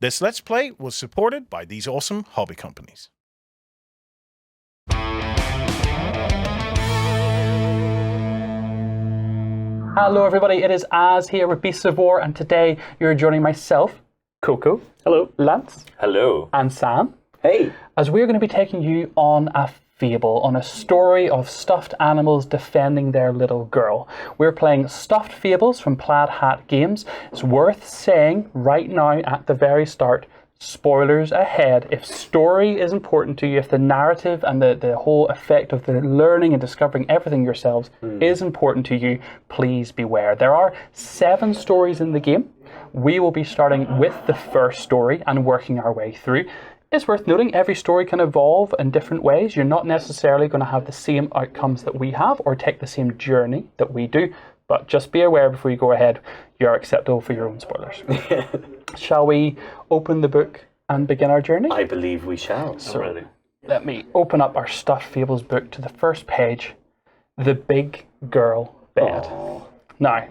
This Let's Play was supported by these awesome hobby companies. Hello everybody, it is Az here with Beasts of War, and today you're joining myself, Coco. Hello. Lance. Hello. And Sam. Hey. As we're going to be taking you on a fable, on a story of stuffed animals defending their little girl. We're playing Stuffed Fables from Plaid Hat Games. It's worth saying right now at the very start, spoilers ahead. If story is important to you, if the narrative and the whole effect of the learning and discovering everything yourselves is important to you, please beware. There are 7 stories in the game. We will be starting with the first story and working our way through. It's worth noting every story can evolve in different ways. You're not necessarily going to have the same outcomes that we have or take the same journey that we do, but just be aware before you go ahead, you are acceptable for your own spoilers. Shall we open the book and begin our journey? I believe we shall. So let me open up our Stuffed Fables book to the first page, The Big Girl Bed. Aww. Now,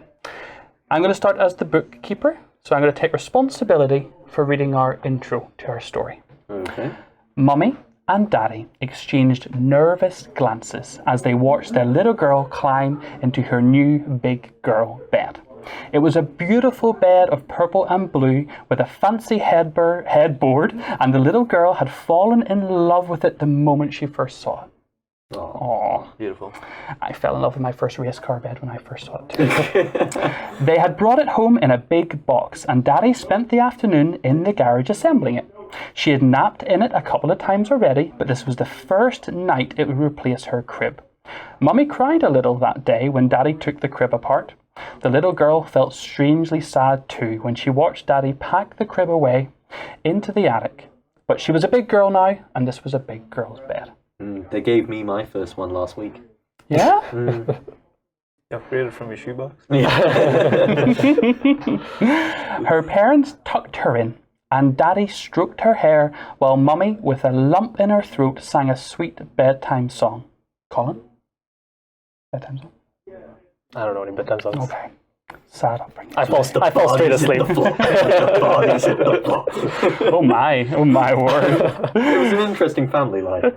I'm going to start as the bookkeeper, so I'm going to take responsibility for reading our intro to our story. Okay. Mummy and Daddy exchanged nervous glances as they watched their little girl climb into her new big girl bed. It was a beautiful bed of purple and blue with a fancy headboard, and the little girl had fallen in love with it the moment she first saw it. Aww. Beautiful. I fell in love with my first race car bed when I first saw it too. They had brought it home in a big box, and Daddy spent the afternoon in the garage assembling it. She had napped in it a couple of times already, but this was the first night it would replace her crib. Mummy cried a little that day when Daddy took the crib apart. The little girl felt strangely sad too when she watched Daddy pack the crib away into the attic. But she was a big girl now, and this was a big girl's bed. They gave me my first one last week. Yeah? You upgraded from your shoebox? Her parents tucked her in, and Daddy stroked her hair while Mummy, with a lump in her throat, sang a sweet bedtime song. Colin? Bedtime song? I don't know any bedtime songs. Okay. Sad upbringing. I fall straight asleep. Oh my word. It was an interesting family life.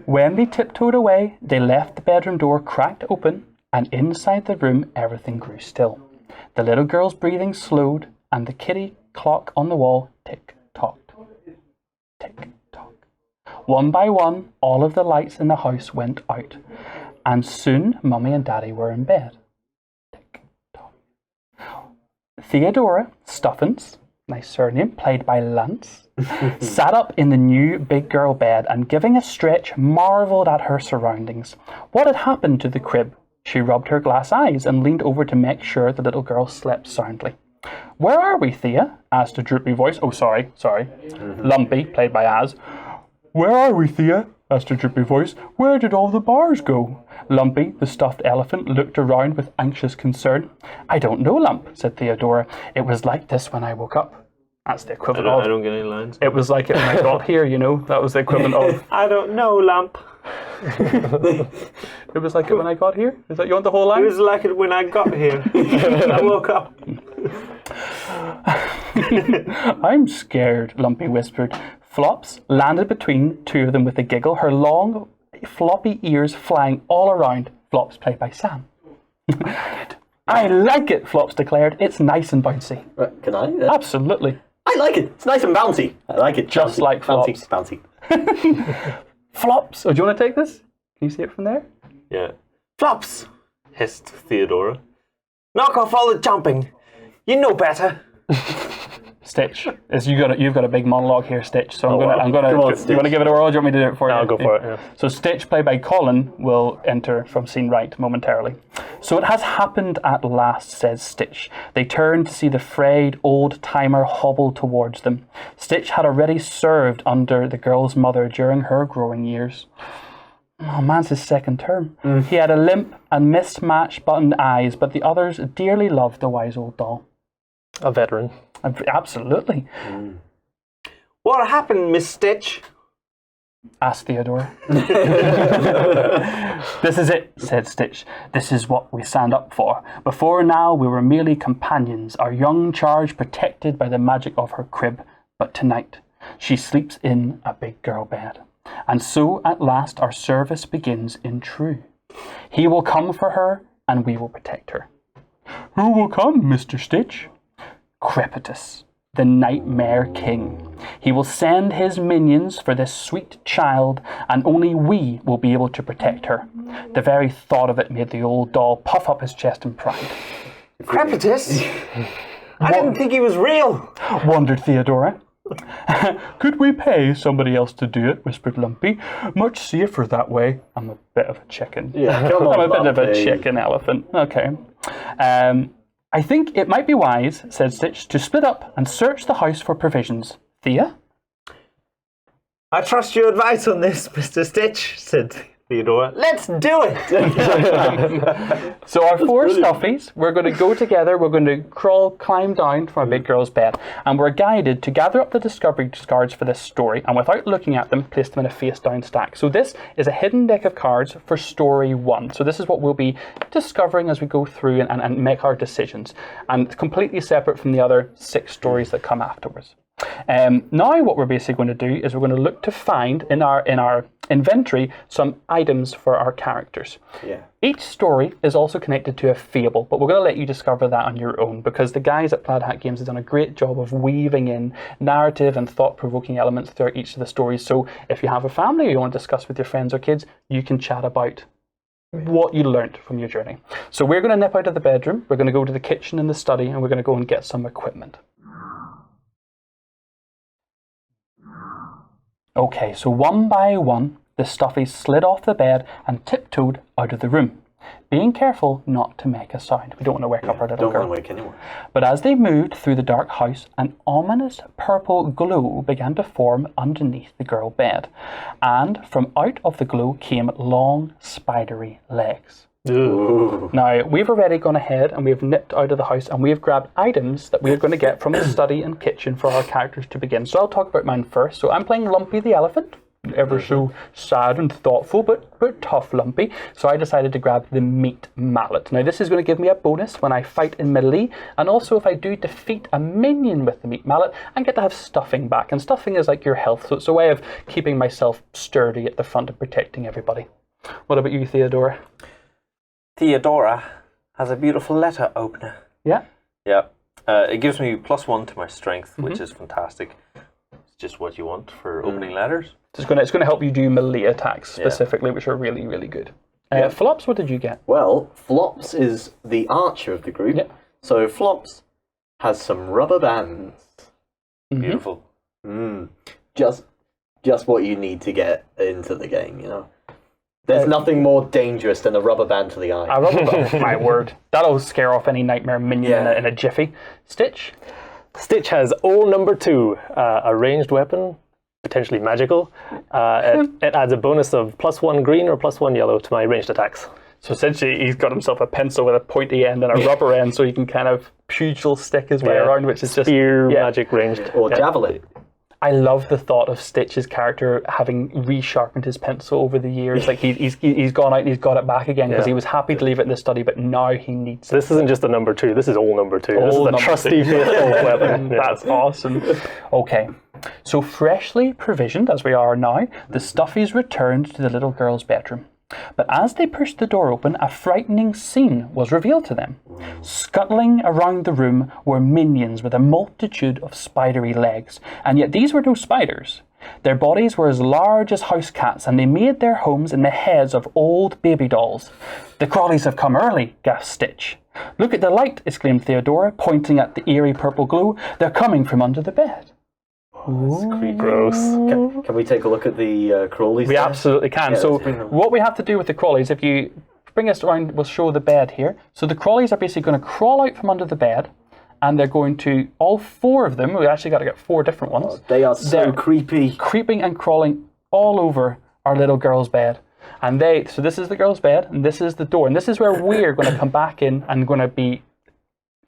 When they tiptoed away, they left the bedroom door cracked open, and inside the room everything grew still. The little girl's breathing slowed, and the kitty clock on the wall tick-tocked. Tick-tock. One by one, all of the lights in the house went out, and soon Mummy and Daddy were in bed. Theodora Stuffins, nice surname, played by Lance, sat up in the new big girl bed and, giving a stretch, marvelled at her surroundings. What had happened to the crib? She rubbed her glass eyes and leaned over to make sure the little girl slept soundly. Where are we, Thea? Asked a droopy voice. Oh, sorry. Lumpy, played by Az. Where are we, Thea? Asked a droopy voice. Where did all the bars go? Lumpy, the stuffed elephant, looked around with anxious concern. I don't know, Lump, said Theodora. It was like this when I woke up. That's the equivalent of... I don't get any lines. It was like it when I got here, you know. That was the equivalent of... I don't know, Lump. It was like it when I got here? Is that you want the whole line? It was like it when I got here. I woke up. I'm scared, Lumpy whispered. Flops landed between two of them with a giggle, her long, floppy ears flying all around. Flops, played by Sam. I like it, Flops declared. It's nice and bouncy. Can I? Absolutely. I like it. It's nice and bouncy. I like it. Just bouncy. like Flops. Bouncy. Flops. Oh, do you want to take this? Can you see it from there? Yeah. Flops, hissed Theodora. Knock off all the jumping. You know better. Stitch, you've got a big monologue here, Stitch. So I'm gonna. Come on, Do you want to give it a whirl? Or do you want me to do it for you? I'll go for it. Yeah. So Stitch, played by Colin, will enter from scene right momentarily. So it has happened at last, says Stitch. They turned to see the frayed old timer hobble towards them. Stitch had already served under the girl's mother during her growing years. Oh, man's his second term. He had a limp and mismatched buttoned eyes, but the others dearly loved the wise old doll. A veteran. Absolutely. What happened, Miss Stitch? Asked Theodora. This is it, said Stitch. This is what we signed up for. Before now, we were merely companions, our young charge protected by the magic of her crib. But tonight, she sleeps in a big girl bed. And so at last our service begins in true. He will come for her, and we will protect her. Who will come, Mr. Stitch? Crepitus, the Nightmare King. He will send his minions for this sweet child, and only we will be able to protect her. The very thought of it made the old doll puff up his chest in pride. Crepitus? I didn't think he was real. Wondered Theodora. Could we pay somebody else to do it? Whispered Lumpy. Much safer that way. I'm a bit of a chicken. Yeah, come on, I'm a bit of a Lumpy. chicken elephant. Okay. I think it might be wise, said Stitch, to split up and search the house for provisions. Thea? I trust your advice on this, Mr. Stitch, said Theodora. Let's do it! So our four stuffies, we're going to go together, we're going to climb down from a big girl's bed, and we're guided to gather up the discovery cards for this story, and without looking at them, place them in a face-down stack. So this is a hidden deck of cards for story 1. So this is what we'll be discovering as we go through and make our decisions, and it's completely separate from the other 6 stories that come afterwards. Now what we're basically going to do is we're going to look to find in our inventory some items for our characters. Yeah. Each story is also connected to a fable, but we're going to let you discover that on your own, because the guys at Plaid Hat Games have done a great job of weaving in narrative and thought-provoking elements throughout each of the stories. So if you have a family or you want to discuss with your friends or kids, you can chat about what you learnt from your journey. So we're going to nip out of the bedroom, we're going to go to the kitchen and the study, and we're going to go and get some equipment. Okay, so one by one, the stuffies slid off the bed and tiptoed out of the room, being careful not to make a sound. We don't want to wake up our little girl. Don't want to wake anyone. But as they moved through the dark house, an ominous purple glow began to form underneath the girl bed, and from out of the glow came long, spidery legs. Ooh. Now, we've already gone ahead and we've nipped out of the house and we've grabbed items that we're going to get from the study and kitchen for our characters to begin. So I'll talk about mine first. So I'm playing Lumpy the elephant, ever so sad and thoughtful, but tough Lumpy. So I decided to grab the meat mallet. Now, this is going to give me a bonus when I fight in melee, and also if I do defeat a minion with the meat mallet, I get to have stuffing back. And stuffing is like your health, so it's a way of keeping myself sturdy at the front and protecting everybody. What about you, Theodora? Theodora has a beautiful letter opener. Yeah? Yeah. It gives me +1 to my strength, which is fantastic. It's just what you want for opening letters. It's going to help you do melee attacks specifically, which are really, really good. Flops, what did you get? Well, Flops is the archer of the group. Yep. So Flops has some rubber bands. Beautiful. Just what you need to get into the game, you know. There's nothing more dangerous than a rubber band to the eye. A rubber band, my word. That'll scare off any nightmare minion in a jiffy. Stitch? Stitch has all number 2, a ranged weapon, potentially magical. It adds a bonus of +1 green or +1 yellow to my ranged attacks. So essentially he's got himself a pencil with a pointy end and a rubber end, so he can kind of pugil stick his way around, which is just... Spear magic ranged. Or javelin. I love the thought of Stitch's character having resharpened his pencil over the years. Like he's gone out and he's got it back again because he was happy to leave it in the study, but now he needs This isn't just a number 2, this is all number 2. This is a trusty, faithful weapon. That's awesome. Okay, so freshly provisioned as we are now, the stuffies returned to the little girl's bedroom. But as they pushed the door open, a frightening scene was revealed to them. Scuttling around the room were minions with a multitude of spidery legs, and yet these were no spiders. Their bodies were as large as house cats, and they made their homes in the heads of old baby dolls. The crawlies have come early, gasped Stitch. Look at the light, exclaimed Theodora, pointing at the eerie purple glow. They're coming from under the bed. Gross. Can we take a look at the crawlies? We absolutely can. Yeah, So let's bring them. what we have to do with the crawlies, if you bring us around, we'll show the bed here. So the crawlies are basically going to crawl out from under the bed, and they're going to, all 4 of them, we actually got to get 4 different ones. They are so They're creepy. creeping and crawling all over our little girl's bed. And so this is the girl's bed, and this is the door, and this is where we're going to come back in and going to be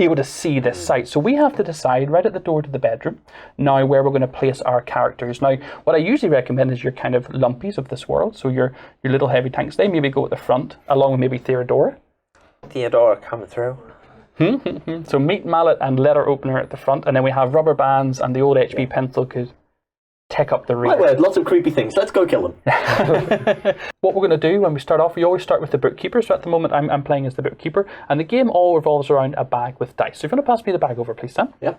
able to see this sight. So we have to decide right at the door to the bedroom now where we're going to place our characters. Now, what I usually recommend is your kind of lumpies of this world. So your little heavy tanks, they maybe go at the front, along with maybe Theodora. Theodora coming through. So meat mallet and letter opener at the front, and then we have rubber bands and the old HB pencil could take up the rear. Right word, lots of creepy things. Let's go kill them. What we're going to do when we start off, we always start with the bookkeeper. So at the moment, I'm playing as the bookkeeper, and the game all revolves around a bag with dice. So if you want to pass me the bag over, please, Sam. Yeah.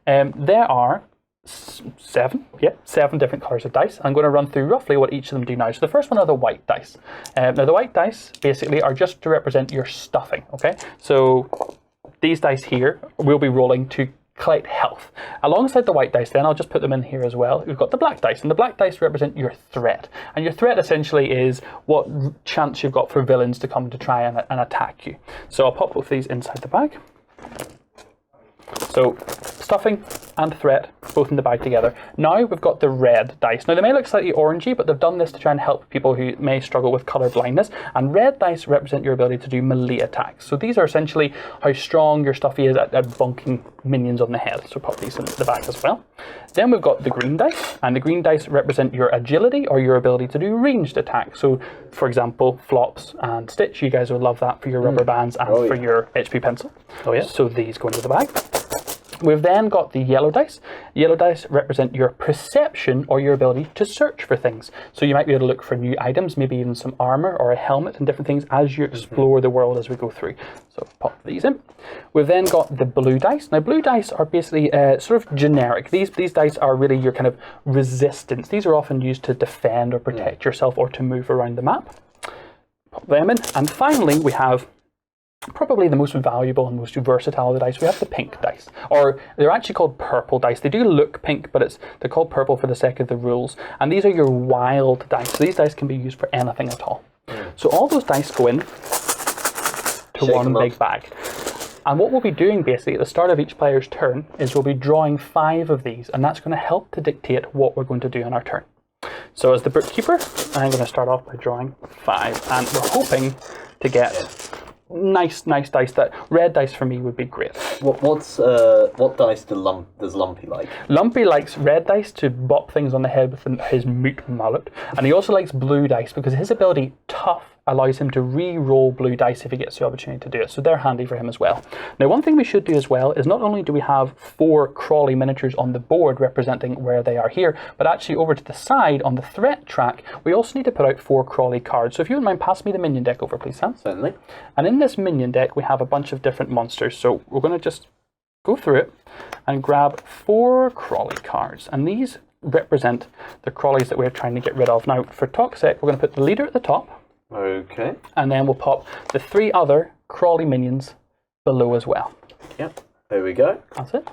There are seven different colours of dice. I'm going to run through roughly what each of them do now. So the first one are the white dice. Now the white dice basically are just to represent your stuffing. Okay, so these dice here will be rolling to collect health. Alongside the white dice then, I'll just put them in here as well, we've got the black dice, and the black dice represent your threat. And your threat essentially is what chance you've got for villains to come to try and attack you. So I'll pop both these inside the bag. So stuffing and threat both in the bag together. Now we've got the red dice. Now they may look slightly orangey, but they've done this to try and help people who may struggle with colour blindness. And red dice represent your ability to do melee attacks. So these are essentially how strong your stuffy is at bonking minions on the head. So pop these in the bag as well. Then we've got the green dice, and the green dice represent your agility or your ability to do ranged attacks. So for example, Flops and Stitch, you guys would love that for your rubber bands and for your HP pencil. Oh yeah. So these go into the bag. We've then got the yellow dice. Yellow dice represent your perception or your ability to search for things. So you might be able to look for new items, maybe even some armor or a helmet and different things as you explore the world as we go through. So pop these in. We've then got the blue dice. Now blue dice are basically sort of generic. These dice are really your kind of resistance. These are often used to defend or protect yourself or to move around the map. Pop them in. And finally we have probably the most valuable and most versatile of the dice. We have the pink dice, or they're actually called purple dice. They do look pink, but they're called purple for the sake of the rules. And these are your wild dice. So these dice can be used for anything at all. So all those dice go in to one big bag. And what we'll be doing basically at the start of each player's turn is we'll be drawing 5 of these, and that's going to help to dictate what we're going to do on our turn. So as the bookkeeper, I'm going to start off by drawing 5, and we're hoping to get nice dice. That red dice for me would be great. What dice does Lumpy like? Lumpy likes red dice to bop things on the head with his meat mallet, and he also likes blue dice because his ability Tough allows him to re-roll blue dice if he gets the opportunity to do it. So they're handy for him as well. Now one thing we should do as well is not only do we have 4 crawly miniatures on the board representing where they are here, but actually over to the side on the threat track we also need to put out 4 crawly cards. So if you wouldn't mind, pass me the minion deck over please, Sam. Certainly. And in this minion deck we have a bunch of different monsters. So we're going to just go through it and grab 4 crawly cards, and these represent the crawlies that we're trying to get rid of. Now for Toxic we're going to put the leader at the top. Okay. And then we'll pop the 3 other crawly minions below as well. Yep. There we go. That's it.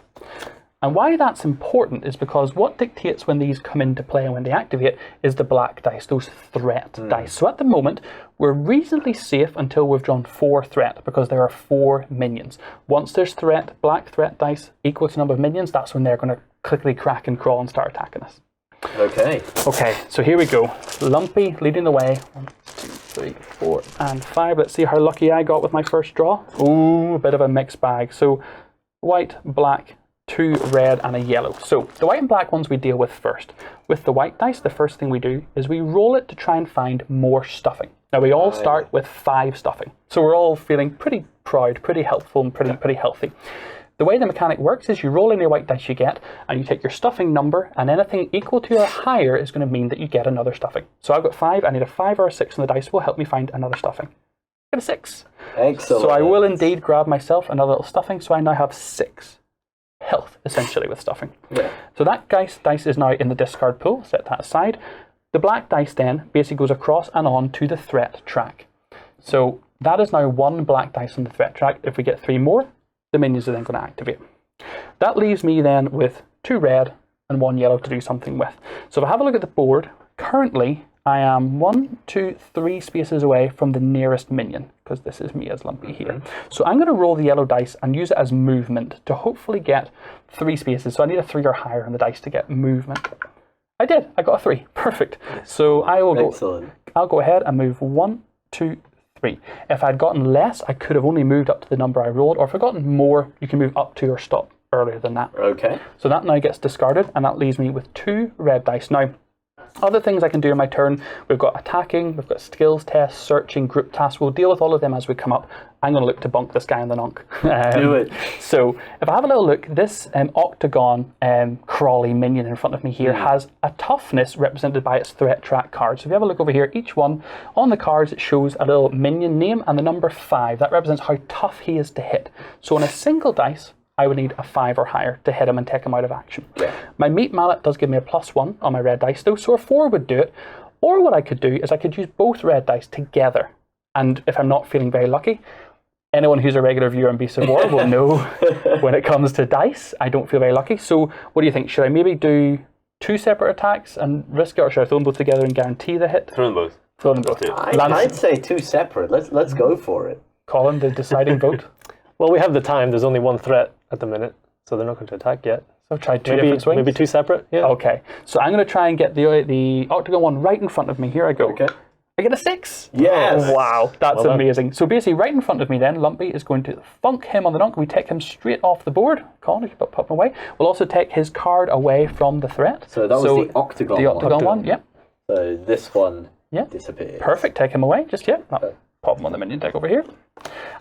And why that's important is because what dictates when these come into play and when they activate is the black dice, those threat dice. So at the moment, we're reasonably safe until we've drawn 4 threat because there are 4 minions. Once there's threat, black threat dice equal to the number of minions, that's when they're going to quickly crack and crawl and start attacking us. Okay. Okay, so here we go. Lumpy leading the way. 1, 2, 3, 4, and 5. Let's see how lucky I got with my first draw. Ooh, a bit of a mixed bag. So white, black, 2 red, and a yellow. So the white and black ones we deal with first. With the white dice, the first thing we do is we roll it to try and find more stuffing. Now we all start with 5 stuffing. So we're all feeling pretty proud, pretty helpful, and pretty healthy. The way the mechanic works is you roll any white dice you get, and you take your stuffing number, and anything equal to or higher is going to mean that you get another stuffing. So I've got 5, I need a 5 or a 6 on the dice will help me find another stuffing. I get a 6. Excellent. So I will indeed grab myself another little stuffing, so I now have 6 health, essentially, with stuffing. Yeah. So that dice is now in the discard pool, set that aside. The black dice then basically goes across and on to the threat track. So that is now 1 black dice on the threat track. If we get 3 more, the minions are then going to activate. That leaves me then with 2 red and 1 yellow to do something with. So if I have a look at the board, currently I am 1, 2, 3 spaces away from the nearest minion, because this is me as Lumpy here. So I'm going to roll the yellow dice and use it as movement to hopefully get 3 spaces. So I need a 3 or higher on the dice to get movement. I did. I got a 3. Perfect. So I will go. Excellent. I'll go ahead and move 1, 2, 3. If I'd gotten less, I could have only moved up to the number I rolled, or if I'd gotten more, you can move up to or stop earlier than that. Okay. So that now gets discarded, and that leaves me with 2 red dice. Now, Other things I can do in my turn, we've got attacking, we've got skills tests, searching, group tasks. We'll deal with all of them as we come up. I'm going to look to bonk this guy in the nonk. Do it. So if I have a little look, this octagon crawly minion in front of me here has a toughness represented by its threat track card. So if you have a look over here, each one on the cards, it shows a little minion name and the number 5. That represents how tough he is to hit. So on a single dice, I would need a 5 or higher to hit him and take him out of action. Yeah. My meat mallet does give me a +1 on my red dice though, so a 4 would do it. Or what I could do is I could use both red dice together. And if I'm not feeling very lucky, anyone who's a regular viewer on Beasts of War will know when it comes to dice, I don't feel very lucky. So what do you think? Should I maybe do 2 separate attacks and risk it, or should I throw them both together and guarantee the hit? Throw them both. Throw them both. I'd say 2 separate. Let's go for it. Colin, the deciding vote. Well, we have the time. There's only one threat at the minute, so they're not going to attack yet. So try 2 different swings? Maybe 2 separate, yeah. Okay, so I'm going to try and get the octagon one right in front of me. Here I go. Okay. I get a 6. Yes. Oh, wow, that's Well done. amazing. So basically, right in front of me then, Lumpy is going to funk him on the nonk. We take him straight off the board. Colin, if you put him away. We'll also take his card away from the threat. So that was the octagon The one. octagon one, yep. So this one Yeah. disappears. Perfect, take him away, just yet. Pop him on the minion deck over here.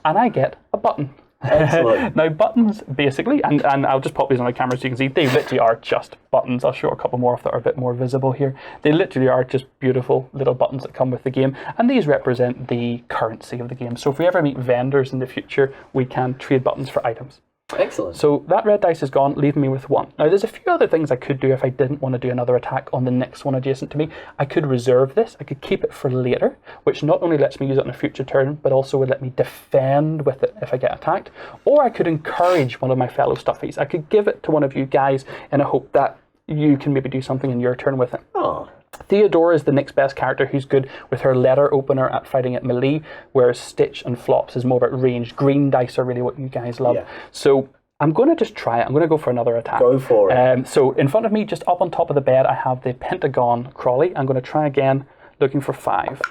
And I get a button. Excellent. Now buttons basically, and I'll just pop these on my camera so you can see, they literally are just buttons. I'll show a couple more that are a bit more visible here. They literally are just beautiful little buttons that come with the game, and these represent the currency of the game. So if we ever meet vendors in the future, we can trade buttons for items. Excellent. So that red dice is gone, leaving me with 1. Now there's a few other things I could do if I didn't want to do another attack on the next one adjacent to me. I could reserve this, I could keep it for later, which not only lets me use it on a future turn, but also would let me defend with it if I get attacked. Or I could encourage one of my fellow stuffies. I could give it to one of you guys in a hope that you can maybe do something in your turn with it. Oh. Theodora is the next best character who's good with her letter opener at fighting at melee, whereas Stitch and Flops is more about range. Green dice are really what you guys love. Yeah. So I'm going to just try it. I'm going to go for another attack. Go for it. So in front of me, just up on top of the bed, I have the Pentagon Crawley. I'm going to try again, looking for 5.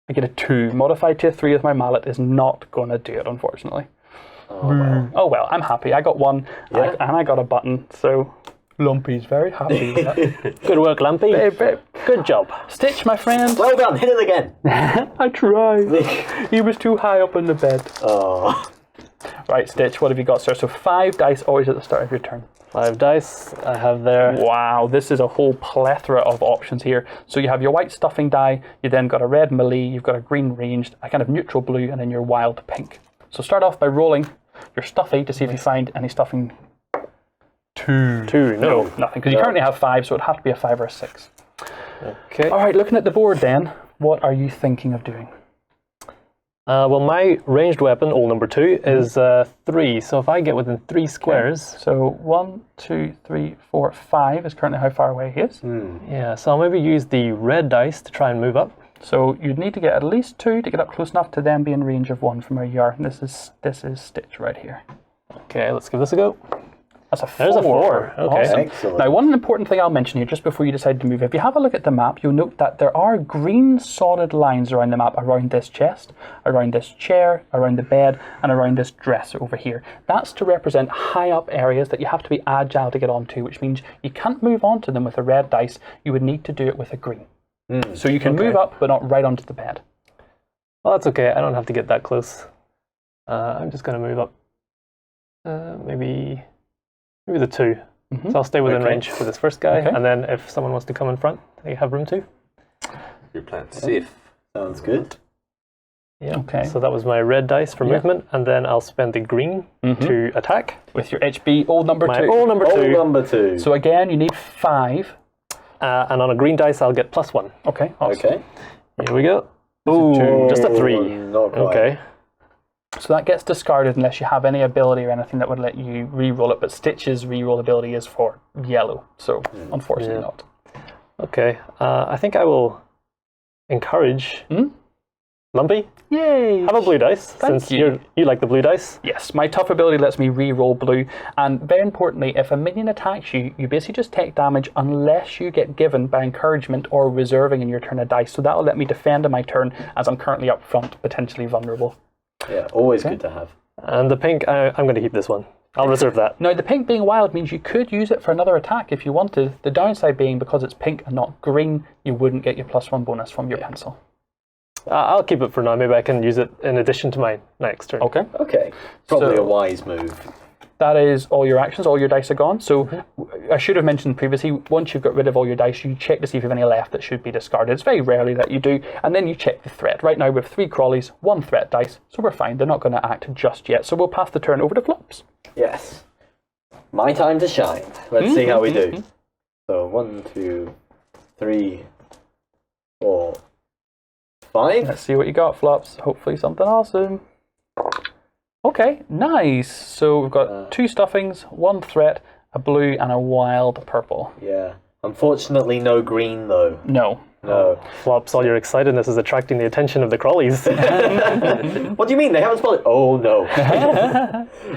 I get a 2. Modified to a 3 with my mallet is not going to do it, unfortunately. Oh well, I'm happy. I got 1, Yeah. and I got a button, so Lumpy's very happy with that. Good work, Lampy. Good job. Stitch, my friend. Well done. Hit it again. I tried. He was too high up in the bed. Oh. Right, Stitch, what have you got, sir? So 5 dice always at the start of your turn. 5 dice I have there. Wow, this is a whole plethora of options here. So you have your white stuffing die, you then got a red melee, you've got a green ranged, a kind of neutral blue, and then your wild pink. So start off by rolling your stuffy to see if you find any stuffing. 2. 2, no. Nothing, because you currently have 5, so it'd have to be a 5 or a 6. Okay. All right, looking at the board then, what are you thinking of doing? Well, my ranged weapon, all number 2, is 3. So if I get within 3 squares... So 1, 2, 3, 4, 5 is currently how far away he is. Yeah, so I'll maybe use the red dice to try and move up. So you'd need to get at least 2 to get up close enough to them be in range of 1 from where you are. And this is Stitch right here. Okay, let's give this a go. That's a 4. There's a 4. Okay. Awesome. Excellent. Now, one important thing I'll mention here, just before you decide to move, if you have a look at the map, you'll note that there are green solid lines around the map, around this chest, around this chair, around the bed, and around this dresser over here. That's to represent high up areas that you have to be agile to get onto, which means you can't move onto them with a red dice. You would need to do it with a green. So you can move up, but not right onto the bed. Well, that's okay. I don't have to get that close. I'm just going to move up. Maybe the 2. So I'll stay within range for this first guy, and then if someone wants to come in front, they have room to. You're playing safe. Sounds good. Yeah. Okay. So that was my red dice for movement, and then I'll spend the green to attack. With your HB, old number 2. My all number 2. All number 2. So again, you need 5. And on a green dice, I'll get +1. Okay, awesome. Okay. Here we go. Ooh, just a 3. Not quite. Okay. So that gets discarded unless you have any ability or anything that would let you re-roll it, but Stitch's re-roll ability is for yellow, so unfortunately not. Okay. I think I will encourage Lumpy. Yay! Have a blue dice, since you like the blue dice. Yes, my tough ability lets me re-roll blue, and very importantly, if a minion attacks you, you basically just take damage unless you get given by encouragement or reserving in your turn a dice, so that'll let me defend in my turn as I'm currently up front, potentially vulnerable. Yeah, always good to have. And the pink, I'm going to keep this one. I'll reserve that. Now, the pink being wild means you could use it for another attack if you wanted. The downside being because it's pink and not green, you wouldn't get your +1 bonus from your pencil. I'll keep it for now. Maybe I can use it in addition to my next turn. Okay. Okay. Probably So- a wise move. That is all your actions, all your dice are gone. So I should have mentioned previously, once you've got rid of all your dice, you check to see if you have any left that should be discarded. It's very rarely that you do. And then you check the threat. Right now we have 3 crawlies, 1 threat dice, so we're fine. They're not going to act just yet. So we'll pass the turn over to Flops. Yes. My time to shine. Let's see how we do. So 1, 2, 3, 4, 5. Let's see what you got, Flops. Hopefully something awesome. Okay, nice. So we've got 2 stuffings, 1 threat, a blue, and a wild purple. Yeah. Unfortunately, no green though. No. No. Flops, all your excitedness is attracting the attention of the crawlies. What do you mean? They haven't spelled it. Oh no.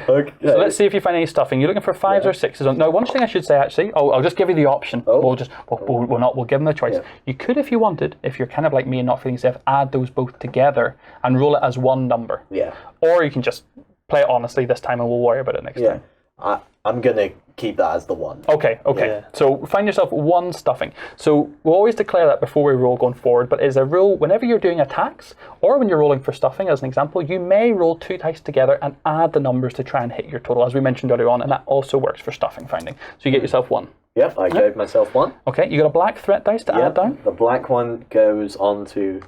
Okay. So let's see if you find any stuffing. You're looking for 5s or 6s. Now, one thing I should say actually, I'll just give you the option. Oh. We'll give them the choice. Yeah. You could, if you wanted, if you're kind of like me and not feeling safe, add those both together and roll it as one number. Yeah. Or you can just play it honestly this time and we'll worry about it next Yeah. time. I'm gonna keep that as the 1. Okay. Yeah. So find yourself 1 stuffing. So we'll always declare that before we roll going forward, but as a rule, whenever you're doing attacks, or when you're rolling for stuffing, as an example, you may roll 2 dice together and add the numbers to try and hit your total, as we mentioned earlier on, and that also works for stuffing finding. So you get yourself 1. Yep. I gave myself 1. Okay, you got a black threat dice to add down. The black one goes on to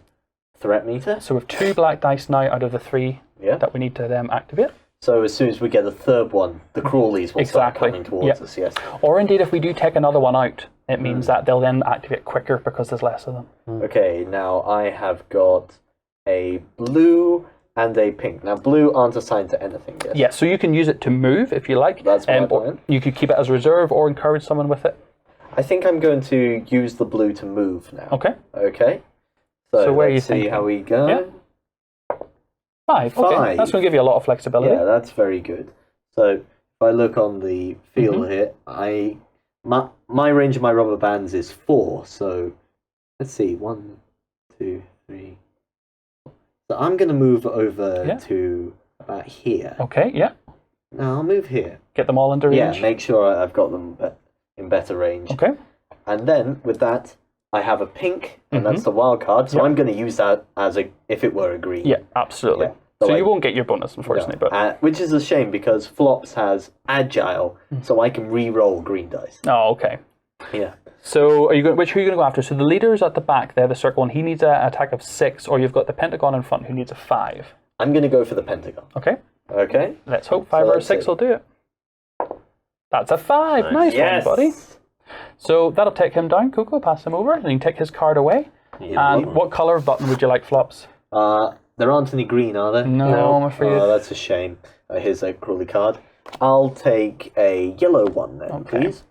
threat meter. So we have 2 black dice now out of the 3 Yeah. that we need to activate. So as soon as we get the third one, the crawlies will start Exactly. coming towards Yep. us. Yes. Or indeed, if we do take another one out, it means that they'll then activate quicker because there's less of them. Okay. Now I have got a blue and a pink. Now blue aren't assigned to anything yet. Yeah, so you can use it to move if you like. That's my or plan. you could keep it as reserve or encourage someone with it. I think I'm going to use the blue to move now. Okay. Okay. So where are you let's see thinking? how we go. Yeah. 5. Okay, 5. that's going to give you a lot of flexibility. Yeah, that's very good. So if I look on the field here, my range of my rubber bands is 4. So let's see, 1, 2, 3. So I'm going to move over to about here. Okay, yeah. No, I'll move here. Get them all into range. Yeah, make sure I've got them in better range. Okay. And then with that, I have a pink, and that's the wild card. So I'm going to use that as if it were a green. Yeah, absolutely. Yeah. So So you I- won't get your bonus, unfortunately. But which is a shame because Flops has agile, so I can re-roll green dice. oh, okay. Yeah. So are you going? Who are you going to go after? So the leader's at the back there, the circle, and he needs an attack of 6, or you've got the pentagon in front who needs a 5. I'm going to go for the pentagon. Okay. Okay. Let's hope 5 or let's 6 see. will do it. That's a 5. Nice Yes. one, buddy. So that'll take him down. Coco, pass him over, and you can take his card away. And what colour button would you like, Flops? There aren't any green, are there? No, I'm afraid. Oh, that's a shame. Here's a Crawley card. I'll take a yellow one then, please.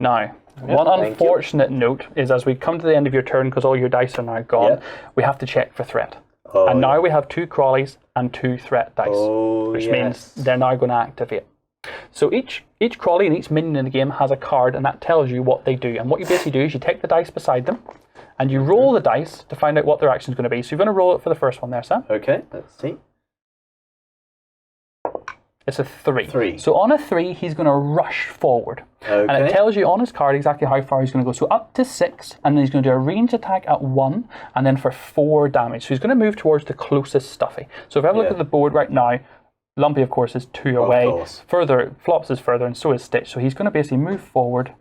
Now, one thank you. unfortunate note is as we come to the end of your turn, because all your dice are now gone, we have to check for threat. Oh, And now we have 2 crawlies and 2 threat dice, which means they're now going to activate. So each crawly and each minion in the game has a card, and that tells you what they do. And what you basically do is you take the dice beside them, and you roll the dice to find out what their action is going to be. So you're going to roll it for the first one there, Sam. Okay, let's see. It's a 3. 3. So on a 3, he's going to rush forward. Okay. And it tells you on his card exactly how far he's going to go. So up to 6, and then he's going to do a ranged attack at 1, and then for 4 damage. So he's going to move towards the closest stuffy. So if I have a look Yeah. at the board right now, Lumpy, of course, is 2 away. course. Further, Flops is further, and so is Stitch. So he's going to basically move forward.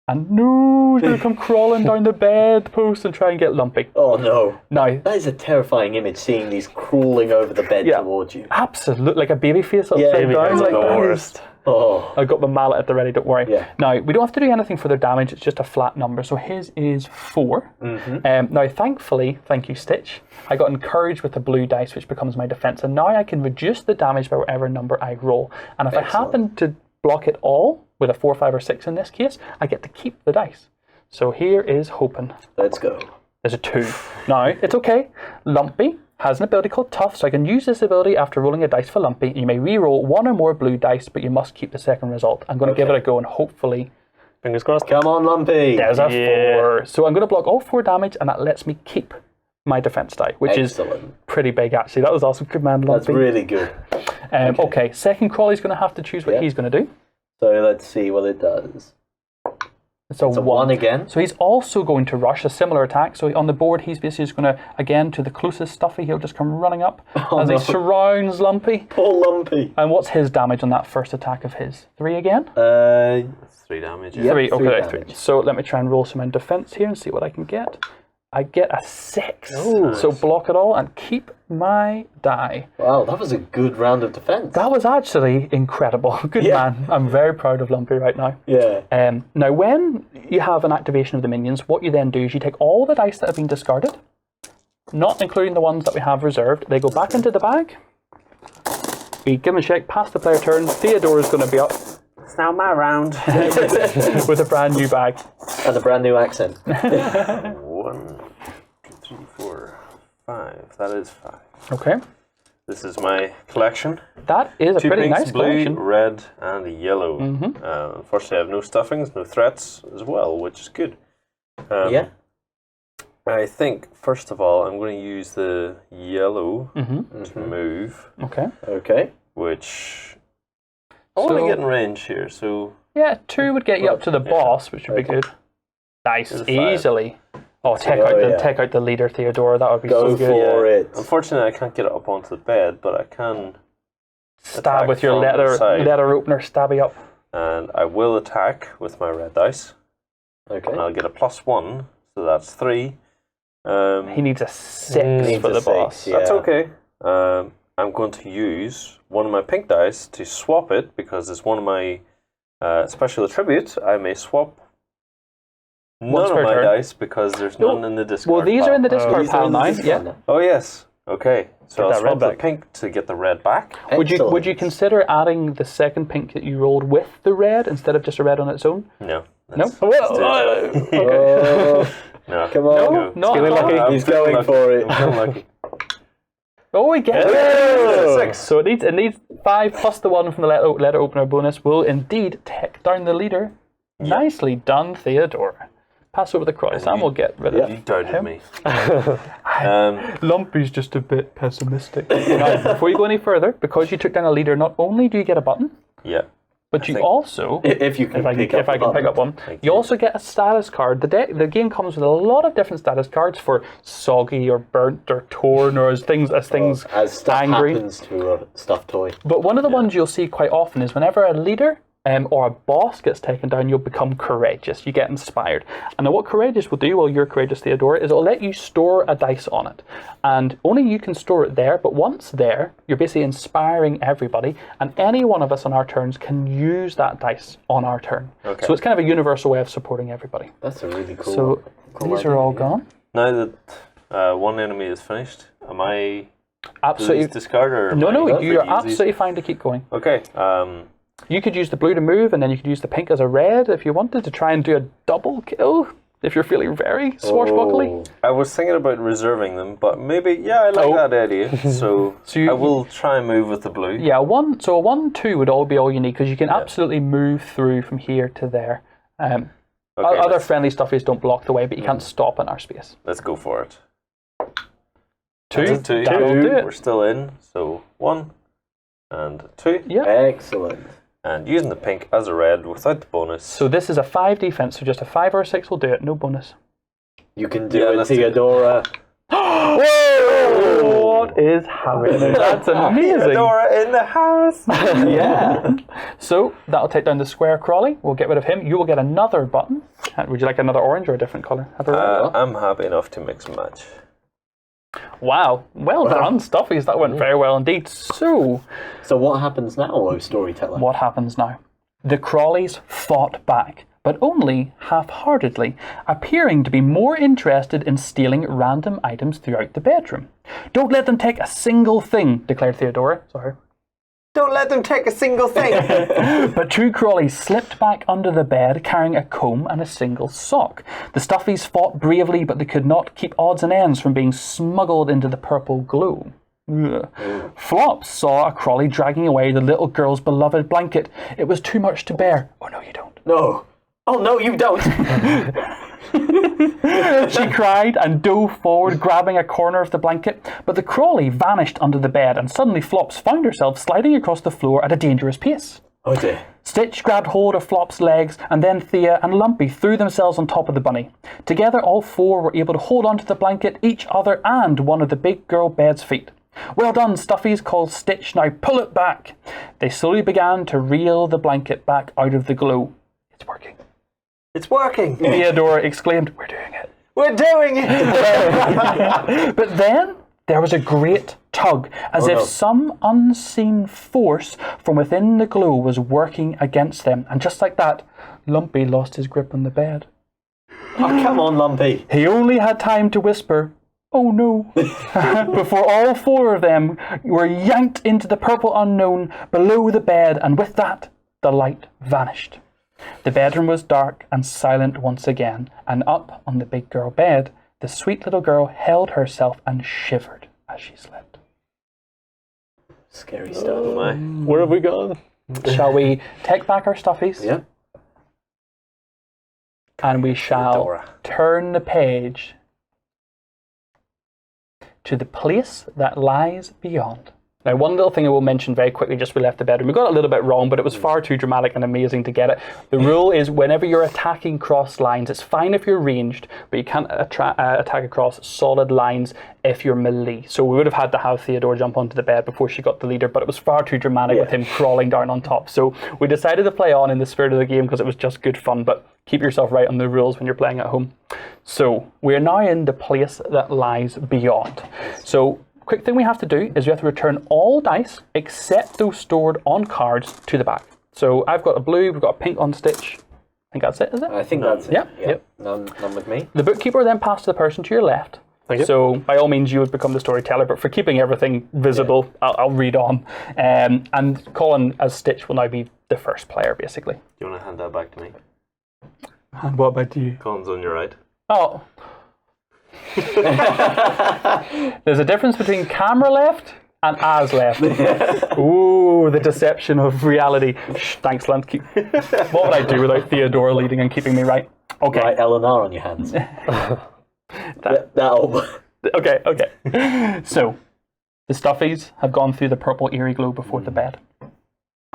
And no, he's going to come crawling down the bedpost and try and get Lumpy. Oh no. Now, That is a terrifying image, seeing these crawling over the bed Yeah. towards you. absolutely, like a baby face upside baby down. face Like are the that. worst. Oh. I've got my mallet at the ready, don't worry. Yeah. Now, we don't have to do anything for their damage, it's just a flat number. So his is 4. Now, thankfully, thank you, Stitch, I got encouraged with the blue dice, which becomes my defense. And now I can reduce the damage by whatever number I roll. And if I happen to block it all, with a 4, 5, or 6 in this case, I get to keep the dice. So here is hoping. Let's go. There's a 2. Now, it's okay. Lumpy has an ability called Tough, so I can use this ability after rolling a dice for Lumpy. You may re-roll 1 or more blue dice, but you must keep the second result. I'm going to give it a go, and hopefully Fingers crossed. Come on, Lumpy. there's a 4. So I'm going to block all 4 damage, and that lets me keep my defense die, which Excellent. is pretty big, actually. That was awesome. Good man, Lumpy. That's really good. Okay, second Crawley's going to have to choose what he's going to do. So let's see what it does. It's a 1 again. So he's also going to rush a similar attack. So on the board, he's basically just going to, again, to the closest Stuffy, he'll just come running up as he surrounds Lumpy. Poor Lumpy. And what's his damage on that first attack of his? 3 again? That's 3 damage. Yep, 3, okay, damage. 3. So let me try and roll some in defense here and see what I can get. I get a 6. Ooh. So block it all and keep my die. Wow, that was a good round of defense. That was actually incredible. Good man. I'm very proud of Lumpy right now. Yeah. Now, when you have an activation of the minions, what you then do is you take all the dice that have been discarded, not including the ones that we have reserved. They go back into the bag. We give them a shake, pass the player turn. Theodore is going to be up It's now my round. with a brand new bag. And a brand new accent. 1, 2, 3, 4, 5. That is 5. Okay. This is my collection. That is a 2 pretty pinks, nice blue, collection. red, and yellow. Unfortunately, I have no stuffings, no threats as well, which is good. Yeah. I think, first of all, I'm going to use the yellow to move, Okay. Okay. which I want to get in range here, so... Yeah, 2 would get you up to the boss, which would be good. Nice, There's a 5. easily. Oh, take out the leader, Theodora. That would be Go so good. for it. Unfortunately, I can't get it up onto the bed, but I can Stab attack with your from the side. letter opener, stabby up. And I will attack with my red dice. Okay. And I'll get a +1, so that's 3. He needs a 6 Needs for a the 6, boss. yeah. That's okay. I'm going to use one of my pink dice to swap it, because it's one of my special attributes. I may swap Once none of per my turn. dice, because there's none in the discard Well, these pile. are in the discard These are pile in the now. discard Yeah. now. Oh, yes. Okay. So Get I'll that red swap the back. pink to get the red back. Would you Excellent. consider adding the second pink that you rolled with the red instead of just a red on its own? No. No. Okay. Oh, No. come on. No, not Feeling at all. lucky. I'm He's feeling going lucky. for it. I'm feeling lucky. Oh, we get Oh! it. So it needs 5 plus the 1 from the letter opener bonus will indeed take down the leader. Nicely done, Theodora. Pass over the cross and we'll get rid of You doubted him. me. Lumpy's just a bit pessimistic. Now, before you go any further, because you took down a leader, not only do you get a button, Yeah. but you think- also, If you can if I pick can up pick up one, you also get a status card. The game comes with a lot of different status cards for soggy or burnt or torn or as things as stuff angry. happens to a stuffed toy. But one of the ones you'll see quite often is whenever a leader or a boss gets taken down, you'll become courageous. You get inspired. And now what courageous will do while you're courageous, Theodora, is it'll let you store a dice on it. And only you can store it there, but once there, you're basically inspiring everybody, and any one of us on our turns can use that dice on our turn. Okay. So it's kind of a universal way of supporting everybody. That's a really cool. So cool these idea, are all yeah. gone. Now that one enemy is finished, am I Absolutely. discard or No, am I no, free you're to use these? absolutely fine to keep going. Okay. You could use the blue to move, and then you could use the pink as a red if you wanted to try and do a double kill if you're feeling very swashbuckly. Oh. I was thinking about reserving them, but maybe I like that idea. So, you- I will try and move with the blue. Yeah, a 1-2 would all be all you need because you can absolutely move through from here to there. Okay, Other let's- friendly stuffies don't block the way, but you can't stop in our space. Let's go for it. 2, That's a 2. that'll do We're it. still in. So 1 and 2. Yeah. Excellent. And using the pink as a red without the bonus. So this is a 5 defense, so just a 5 or a 6 will do it, no bonus. You can do Yeah, it, let's do it. Theodora. What is happening? That's amazing. Dora in the house! Yeah. So that'll take down the square Crawley. We'll get rid of him. You will get another button. Would you like another orange or a different colour? Have a red. I'm happy enough to mix and match. Wow. Well done, Stuffies. That went very well indeed. So, So what happens now, oh storyteller? what happens now? The Crawleys fought back, but only half-heartedly, appearing to be more interested in stealing random items throughout the bedroom. Don't let them take a single thing, declared Theodora. Sorry. Don't let them take a single thing! But 2 Crawleys slipped back under the bed carrying a comb and a single sock. The Stuffies fought bravely, but they could not keep odds and ends from being smuggled into the purple glow. Ugh. Flops saw a Crawley dragging away the little girl's beloved blanket. It was too much to bear. Oh, no, you don't. No. Oh, no, you don't. She cried and dove forward, grabbing a corner of the blanket, but the crawly vanished under the bed, and suddenly Flops found herself sliding across the floor at a dangerous pace. Oh, dear. Stitch grabbed hold of Flop's legs, and then Thea and Lumpy threw themselves on top of the bunny. Together, all four were able to hold onto the blanket, each other, and one of the big girl bed's feet. "Well done, Stuffies," called Stitch. "Now pull it back." They slowly began to reel the blanket back out of the glow. "It's working," It's working. Theodora exclaimed. "We're doing it." We're doing it. But then there was a great tug, as if some unseen force from within the glow was working against them. And just like that, Lumpy lost his grip on the bed. Oh, come on, Lumpy. He only had time to whisper, "Oh no," before all four of them were yanked into the purple unknown below the bed, and with that, the light vanished. The bedroom was dark and silent once again, and up on the big girl bed, the sweet little girl held herself and shivered as she slept. Scary stuff. Oh my. Where have we gone? Shall we take back our stuffies? Yeah. And we shall Theodora. turn the page to the place that lies beyond. Now, one little thing I will mention very quickly, just we left the bedroom. We got it a little bit wrong, but it was far too dramatic and amazing to get it. The rule is whenever you're attacking cross lines, it's fine if you're ranged, but you can't attack across solid lines if you're melee. So we would have had to have Theodore jump onto the bed before she got the leader, but it was far too dramatic with him crawling down on top. So we decided to play on in the spirit of the game because it was just good fun, but keep yourself right on the rules when you're playing at home. So we are now in the place that lies beyond. So quick thing we have to do is we have to return all dice except those stored on cards to the back. So I've got a blue, we've got a pink on Stitch. I think that's it, is it? I think that's it. Yeah. Yep. None with me. The bookkeeper then passed to the person to your left. Thank you. So by all means you would become the storyteller, but for keeping everything visible, I'll read on. And Colin as Stitch will now be the first player, basically. Do you want to hand that back to me? And what about you? Colin's on your right. Oh. There's a difference between camera left and as left. Ooh, the deception of reality. Shh, thanks, Lance. What would I do without Theodora leading and keeping me right? Okay. Right, Eleanor on your hands. That'll... Okay. So, the stuffies have gone through the purple eerie glow before the bed.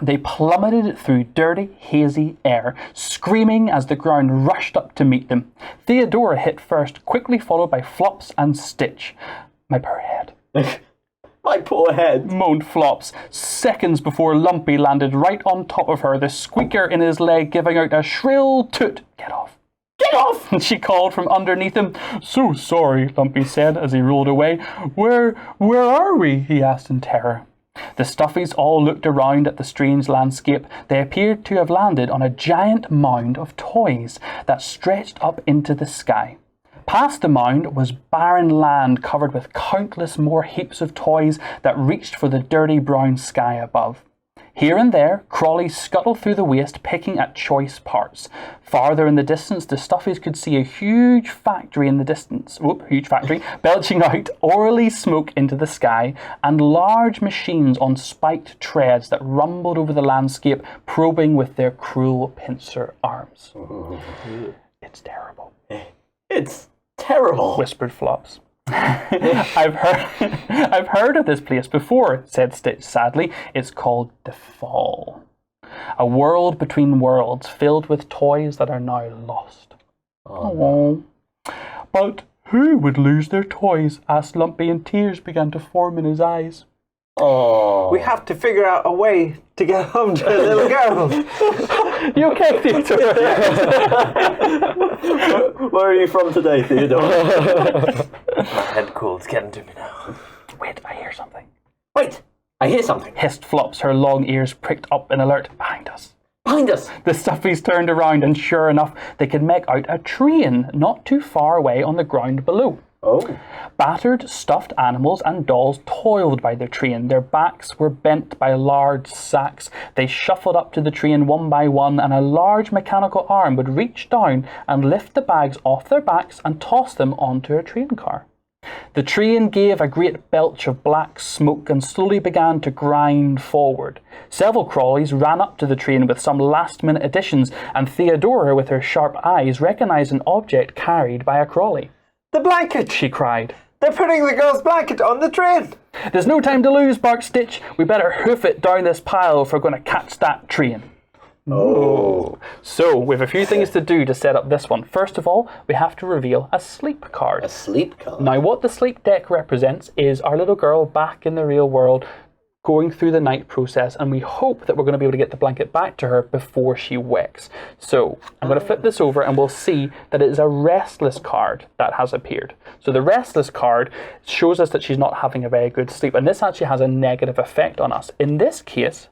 They plummeted through dirty, hazy air, screaming as the ground rushed up to meet them. Theodora hit first, quickly followed by Flops and Stitch. "My poor head," My poor head. moaned Flops, seconds before Lumpy landed right on top of her, the squeaker in his leg giving out a shrill toot. "Get off! Get off!" she called from underneath him. "So sorry," Lumpy said as he rolled away. Where are we?" he asked in terror. The stuffies all looked around at the strange landscape. They appeared to have landed on a giant mound of toys that stretched up into the sky. Past the mound was barren land covered with countless more heaps of toys that reached for the dirty brown sky above. Here and there, crawlies scuttled through the waste, picking at choice parts. Farther in the distance, the stuffies could see a huge factory in the distance, belching out oily smoke into the sky, and large machines on spiked treads that rumbled over the landscape, probing with their cruel pincer arms. "It's terrible," It's terrible. whispered Flops. I've heard of this place before," said Stitch sadly. "It's called the Fall. A world between worlds filled with toys that are now lost." Oh. "But who would lose their toys?" asked Lumpy, and tears began to form in his eyes. Oh. We have to figure out a way to get home to the little girl. You okay, Theodore? Where are you from today, Theodore? My head cold's getting to me now. Wait, I hear something. Wait, I hear something. Hissed Flops, her long ears pricked up in alert. Behind us. Behind us. The stuffies turned around, and sure enough, they could make out a train not too far away on the ground below. Oh. Battered stuffed animals and dolls toiled by the train. Their backs were bent by large sacks. They shuffled up to the train one by one, and a large mechanical arm would reach down and lift the bags off their backs and toss them onto a train car. The train gave a great belch of black smoke and slowly began to grind forward. Several crawlies ran up to the train with some last-minute additions, and Theodora, with her sharp eyes, recognised an object carried by a crawly. The blanket! She cried. They're putting the girl's blanket on the train! There's no time to lose, barked Stitch. We better hoof it down this pile if we're going to catch that train. Oh. So, we have a few things to do to set up this one. First of all, we have to reveal a sleep card. A sleep card. Now, what the sleep deck represents is our little girl back in the real world going through the night process, and we hope that we're going to be able to get the blanket back to her before she wakes. So, I'm going to flip this over and we'll see that it is a restless card that has appeared. So the restless card shows us that she's not having a very good sleep, and this actually has a negative effect on us. In this case,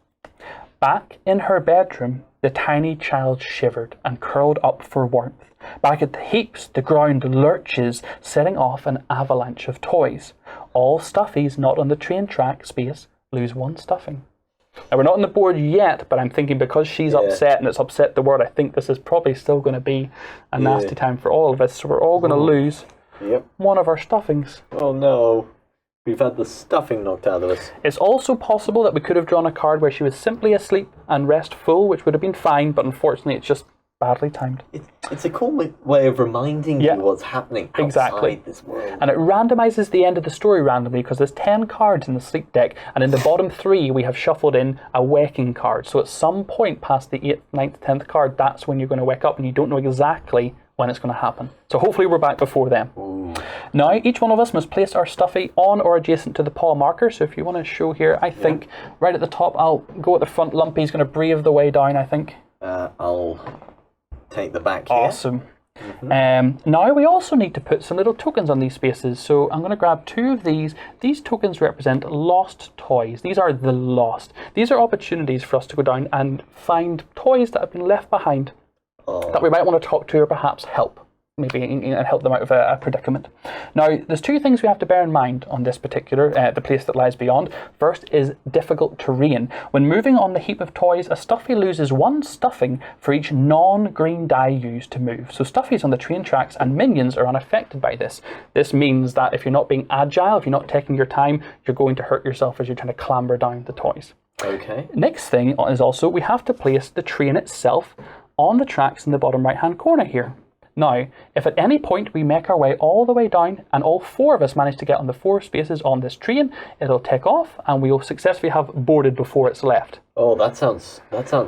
back in her bedroom, the tiny child shivered and curled up for warmth. Back at the heaps, the ground lurches, setting off an avalanche of toys. All stuffies not on the train track space lose one stuffing. Now, we're not on the board yet, but I'm thinking because she's upset and it's upset the world, I think this is probably still going to be a nasty time for all of us. So we're all going to lose one of our stuffings. Oh no. We've had the stuffing knocked out of us. It's also possible that we could have drawn a card where she was simply asleep and restful, which would have been fine, but unfortunately it's just badly timed. It's a cool way of reminding you what's happening outside this world. And it randomises the end of the story randomly because there's 10 cards in the sleep deck, and in the bottom 3 we have shuffled in a waking card. So at some point past the 8th, 9th, 10th card, that's when you're going to wake up and you don't know exactly when it's going to happen. So hopefully we're back before then. Ooh. Now, each one of us must place our stuffy on or adjacent to the paw marker. So if you want to show here, I think right at the top, I'll go at the front. Lumpy's going to brave the way down, I think. I'll take the back here. Awesome. Now we also need to put some little tokens on these spaces. So I'm going to grab 2 of these. These tokens represent lost toys. These are the lost. These are opportunities for us to go down and find toys that have been left behind that we might want to talk to or perhaps help. Maybe and help them out of a predicament. Now, there's 2 things we have to bear in mind on this particular, the place that lies beyond. First is difficult terrain. When moving on the heap of toys, a stuffy loses 1 stuffing for each non-green die used to move. So stuffies on the train tracks and minions are unaffected by this. This means that if you're not being agile, if you're not taking your time, you're going to hurt yourself as you're trying to clamber down the toys. Okay. Next thing is also we have to place the train itself on the tracks in the bottom right-hand corner here. Now, if at any point we make our way all the way down and all 4 of us manage to get on the 4 spaces on this train, it'll take off and we'll successfully have boarded before it's left. Oh, that sounds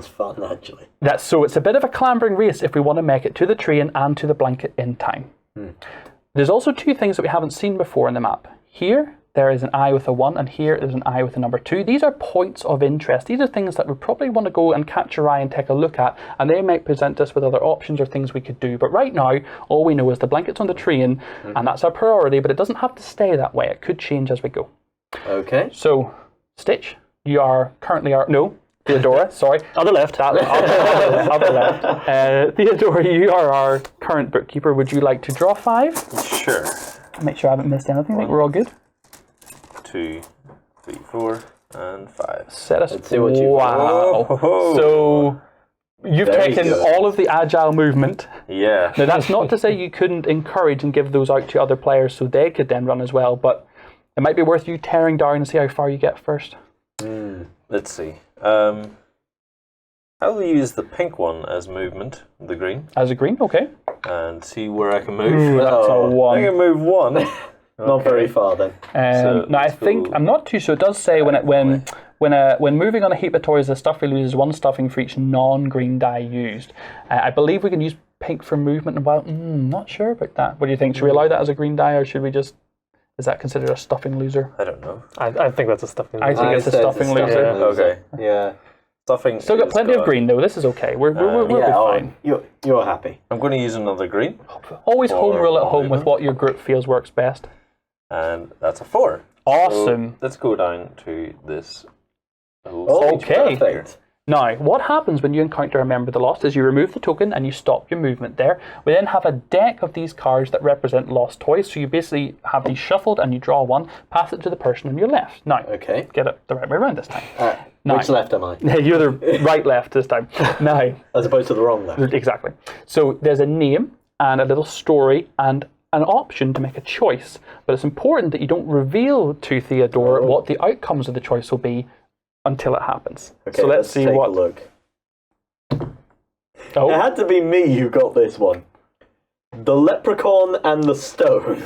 fun, actually. So it's a bit of a clambering race if we want to make it to the train and to the blanket in time. There's also 2 things that we haven't seen before in the map. Here, there is an eye with a 1, and here is an eye with a number 2. These are points of interest. These are things that we probably want to go and catch our eye and take a look at, and they might present us with other options or things we could do. But right now, all we know is the blanket's on the train, and that's our priority, but it doesn't have to stay that way. It could change as we go. Okay. So, Stitch, you are currently Theodora, sorry. Other left. Other left. Theodora, you are our current bookkeeper. Would you like to draw 5? Sure. Make sure I haven't missed anything. I think we're all good. 2, 3, 4, and 5. Set us. Let's see what you. Wow. Oh. So you've Very taken good. all of the agile movement. Yeah. Now that's not to say you couldn't encourage and give those out to other players so they could then run as well, but it might be worth you tearing down and see how far you get first. Let's see. I will use the pink one as movement, the green, As a green, okay. and see where I can move. Ooh, that's a Oh, one. I can move 1. Not very far then. So now I let's think go I'm not too sure. It does say when moving on a heap of toys, the stuffy loses 1 stuffing for each non-green die used. I believe we can use pink for movement. And well, not sure about that. What do you think? Should we allow that as a green die, or should we just? Is that considered a stuffing loser? I don't know. I think that's a stuffing. I think it's a stuffing loser. Okay. Yeah. Stuffing. Still got is plenty of gone. green though. This is okay. We'll be fine. You're happy. I'm going to use another green, Always home Or rule at home with movement. what your group feels works best. and that's a 4. Awesome. So let's go down to this. Oh, Okay. perfect. Now, what happens when you encounter a member of the Lost is you remove the token and you stop your movement there. We then have a deck of these cards that represent lost toys. So you basically have these shuffled and you draw 1, pass it to the person on your left. Now, Okay. get it the right way around this time. Now- Which left am I? You're the right left this time. Now, As opposed to the wrong left. exactly. So there's a name and a little story and an option to make a choice, but it's important that you don't reveal to Theodore what the outcomes of the choice will be until it happens. Okay, So let's see take what. a look. Oh, It had to be me who got this one. The leprechaun and the stone.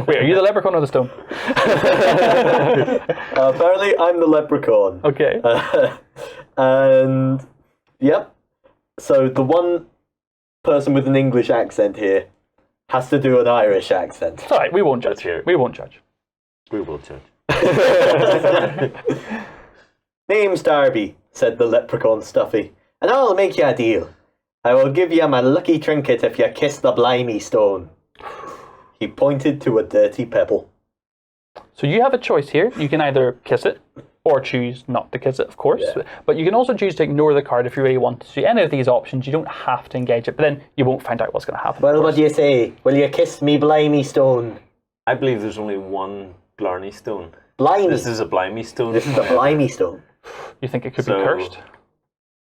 wait, are you the leprechaun or the stone? Apparently, I'm the leprechaun. Okay. And yep. So the one person with an English accent here has to do an Irish accent. It's all right. We won't judge. hear it. We won't judge. We will judge. Name's Darby, said the leprechaun Stuffy, and I'll make you a deal. I will give you my lucky trinket if you kiss the blimey stone. He pointed to a dirty pebble. So you have a choice here. You can either kiss it or choose not to kiss it, of course. Yeah. But you can also choose to ignore the card if you really want to do any of these options. You don't have to engage it, but then you won't find out what's going to happen. Well, what do you say? Will you kiss me blimey stone? I believe there's only one Blarney stone. Blimey. This is a Blimey stone. This is the blimey stone. You think it could So- be cursed?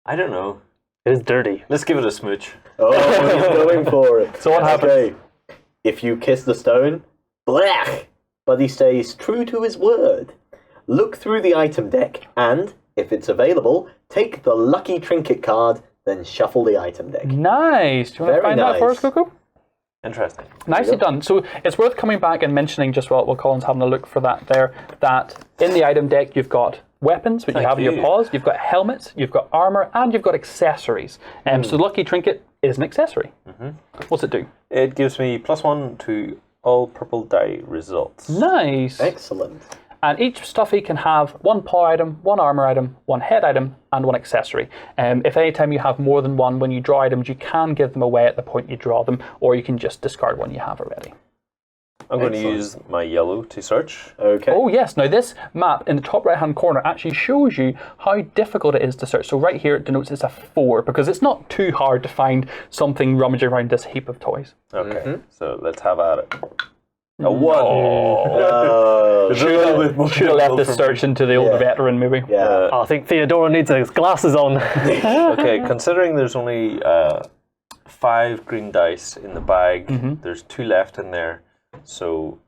I don't know. It is dirty. Let's give it a smooch. Oh, he's going for it. So what happens? Okay. If you kiss the stone, blech! But he stays true to his word. Look through the item deck and, if it's available, take the lucky trinket card, then shuffle the item deck. Nice. Do you want Very to find that for us, nice. Coco? Interesting. Nicely done. So it's worth coming back and mentioning just while Colin's having a look for that there, that in the item deck you've got weapons, which you Thank have in your you. paws, you've got helmets, you've got armor, and you've got accessories. So the lucky trinket is an accessory. What's it do? It gives me +1 to all purple die results. Nice. Excellent. And each stuffy can have one paw item, one armor item, one head item, and one accessory. If any time you have more than one, when you draw items, you can give them away at the point you draw them, or you can just discard one you have already. I'm going to Excellent. use my yellow to search. Okay. Oh yes, now this map in the top right hand corner actually shows you how difficult it is to search. So right here it denotes it's a 4 because it's not too hard to find something rummaging around this heap of toys. Okay, so let's have at it. A 1. Oh, Should have Should have left this search into the old Yeah. veteran movie. yeah. I think Theodora needs his glasses on. Okay, considering there's only 5 green dice in the bag, there's 2 left in there. So,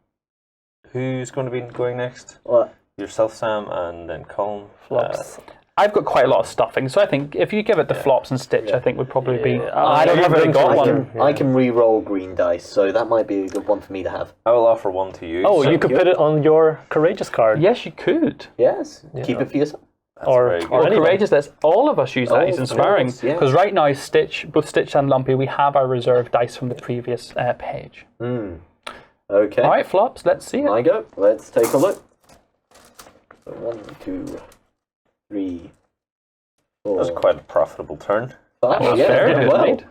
who's going to be going next? What? Yourself, Sam, and then Colin. Flops. I've got quite a lot of stuffing, so I think if you give it to Flops and Stitch, I think would probably be. I don't I've have already them, got so one. I can re-roll green dice, so that might be a good one for me to have. I will offer 1 to you. Oh, so you could put it on your courageous card. Yes, you could. Yes, keep it for yourself. or very good. Or anyone. courageous, let's all of us use that. Oh, He's inspiring. yes, yeah. Because right now, Stitch, both Stitch and Lumpy, we have our reserve dice from the previous page. Okay. All right, Flops, let's see it. I go. Let's take a look. So 1, 2, 3, 4. That was quite a profitable turn. 5. That's Yeah, fair, yeah, well. indeed.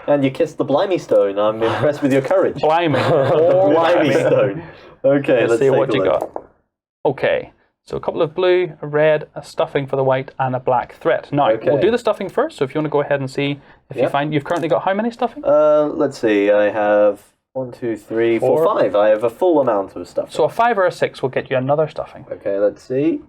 And you kissed the blimey stone. I'm impressed with your courage. Blimey. Blimey stone. Okay, Let's see take what a you look. got. Okay, so a couple of blue, a red, a stuffing for the white, and a black threat. Now, Okay. we'll do the stuffing first, so if you want to go ahead and see if you Yep. find... You've currently got how many stuffing? Let's see. I have 1, 2, 3, 4, 5. I have a full amount of stuff. So a 5 or a 6 will get you another stuffing. Okay, let's see.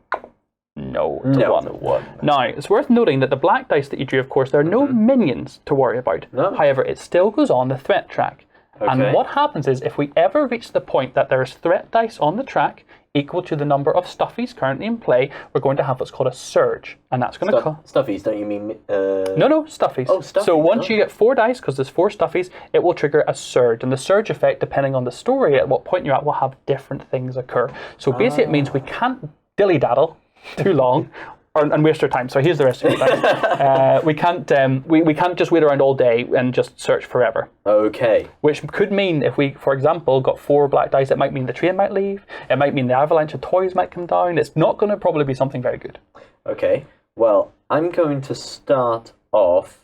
No, it's a No. 1. Now, it's worth noting that the black dice that you drew, of course, there are no minions to worry about. No. However, it still goes on the threat track. And Okay. what happens is, if we ever reach the point that there's threat dice on the track equal to the number of stuffies currently in play, we're going to have what's called a surge. And that's going to Stuffies, don't you mean? No, stuffies. Oh, stuffies, So once oh. you get 4 dice, because there's 4 stuffies, it will trigger a surge. And the surge effect, depending on the story, at what point you're at, will have different things occur. So basically, it means we can't dilly-daddle too long and waste our time. So here's the rest of your dice. We can't just wait around all day and just search forever. Okay. Which could mean if we, for example, got 4 black dice, it might mean the train might leave. It might mean the avalanche of toys might come down. It's not going to probably be something very good. Okay. Well, I'm going to start off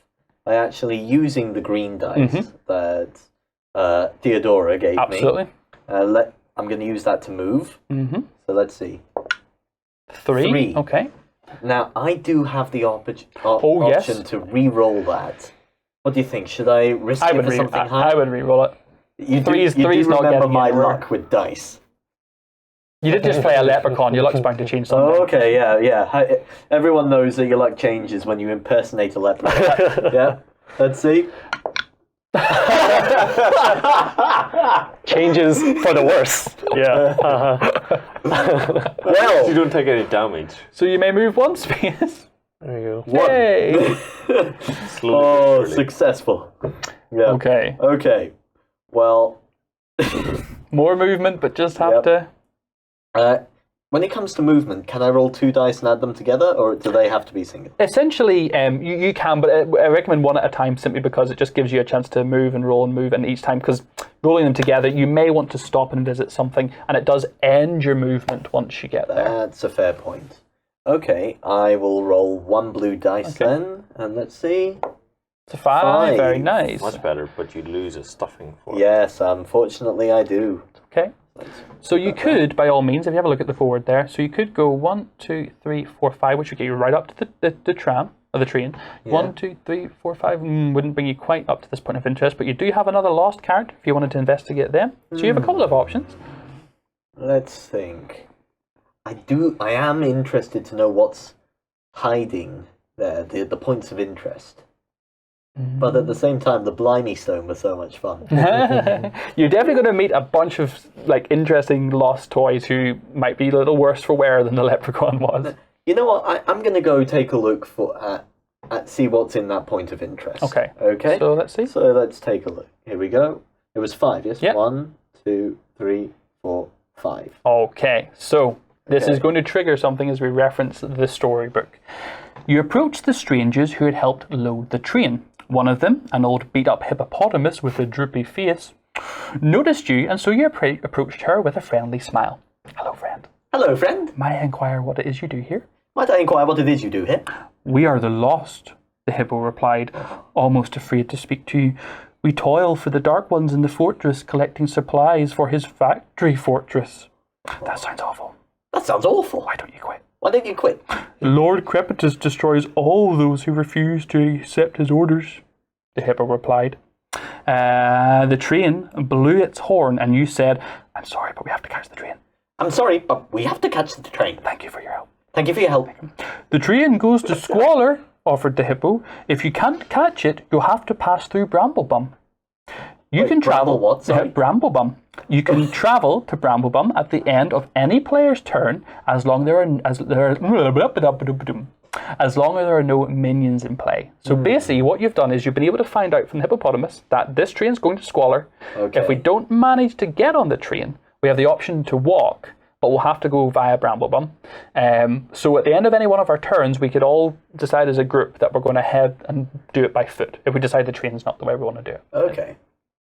by actually using the green dice that Theodora gave Absolutely. me. I'm going to use that to move. Mm-hmm. So let's see. 3. 3. Okay. Now, I do have the yes. option to re-roll that. What do you think? Should I risk it for something high? I would re-roll it. You three's do not remember getting my anywhere. luck with dice. You did just play a leprechaun. Your luck's bound to change something. Oh, okay, yeah. Everyone knows that your luck changes when you impersonate a leprechaun. Yeah, let's see. Changes for the worse. Yeah. Well, You don't take any damage. So you may move one space. There you go. one. Hey. Slowly but Oh, surely. successful. Yeah. Okay. Okay. Well, More movement, but just have Yep. to. when it comes to movement, can I roll 2 dice and add them together, or do they have to be single? Essentially, you can, but I recommend one at a time simply because it just gives you a chance to move, and each time, because rolling them together, you may want to stop and visit something, and it does end your movement once you get there. That's a fair point. Okay, I will roll 1 blue dice then, and let's see. It's a 5, very 5. nice. Much better, but you lose a stuffing for it. Yes, unfortunately I do. Okay. So you could, by all means, if you have a look at the board there, so you could go 1, 2, 3, 4, 5, which would get you right up to the tram, or the train. 1, 2, 3, 4, 5 wouldn't bring you quite up to this point of interest, but you do have another lost card if you wanted to investigate them. So you have a couple of options. Let's think. I am interested to know what's hiding there, the points of interest. But at the same time, the Blimey Stone was so much fun. You're definitely going to meet a bunch of interesting lost toys who might be a little worse for wear than the leprechaun was. You know what? I'm going to go take a look at see what's in that point of interest. Okay. Okay. So let's see. So let's take a look. Here we go. It was 5, yes? Yep. 1, 2, 3, 4, 5. Okay, so this is Okay. going to trigger something as we reference the storybook. You approached the strangers who had helped load the train. One of them, an old beat-up hippopotamus with a droopy face, noticed you, and so you approached her with a friendly smile. Hello, friend. Hello, friend. May I inquire what it is you do here? Might I inquire what it is you do here? We are the lost, the hippo replied, almost afraid to speak to you. We toil for the Dark Ones in the fortress, collecting supplies for his factory fortress. That sounds awful. That sounds awful. Why don't you quit? Why don't you quit? Lord Crepitus destroys all those who refuse to accept his orders, the hippo replied. The train blew its horn and you said, I'm sorry, but we have to catch the train. I'm sorry, but we have to catch the train. Thank you for your help. Thank you for your help. The train goes to Squalor, offered the hippo. If you can't catch it, you'll have to pass through Bramblebum. You Wait, can travel. Bramble what? Sorry? Bramblebum. You can travel to Bramblebum at the end of any player's turn, as long as there are no minions in play. So basically, what you've done is you've been able to find out from the hippopotamus that this train's going to Squalor. Okay. If we don't manage to get on the train, we have the option to walk, but we'll have to go via Bramblebum. So at the end of any one of our turns, we could all decide as a group that we're going to head and do it by foot if we decide the train's not the way we want to do it. Okay.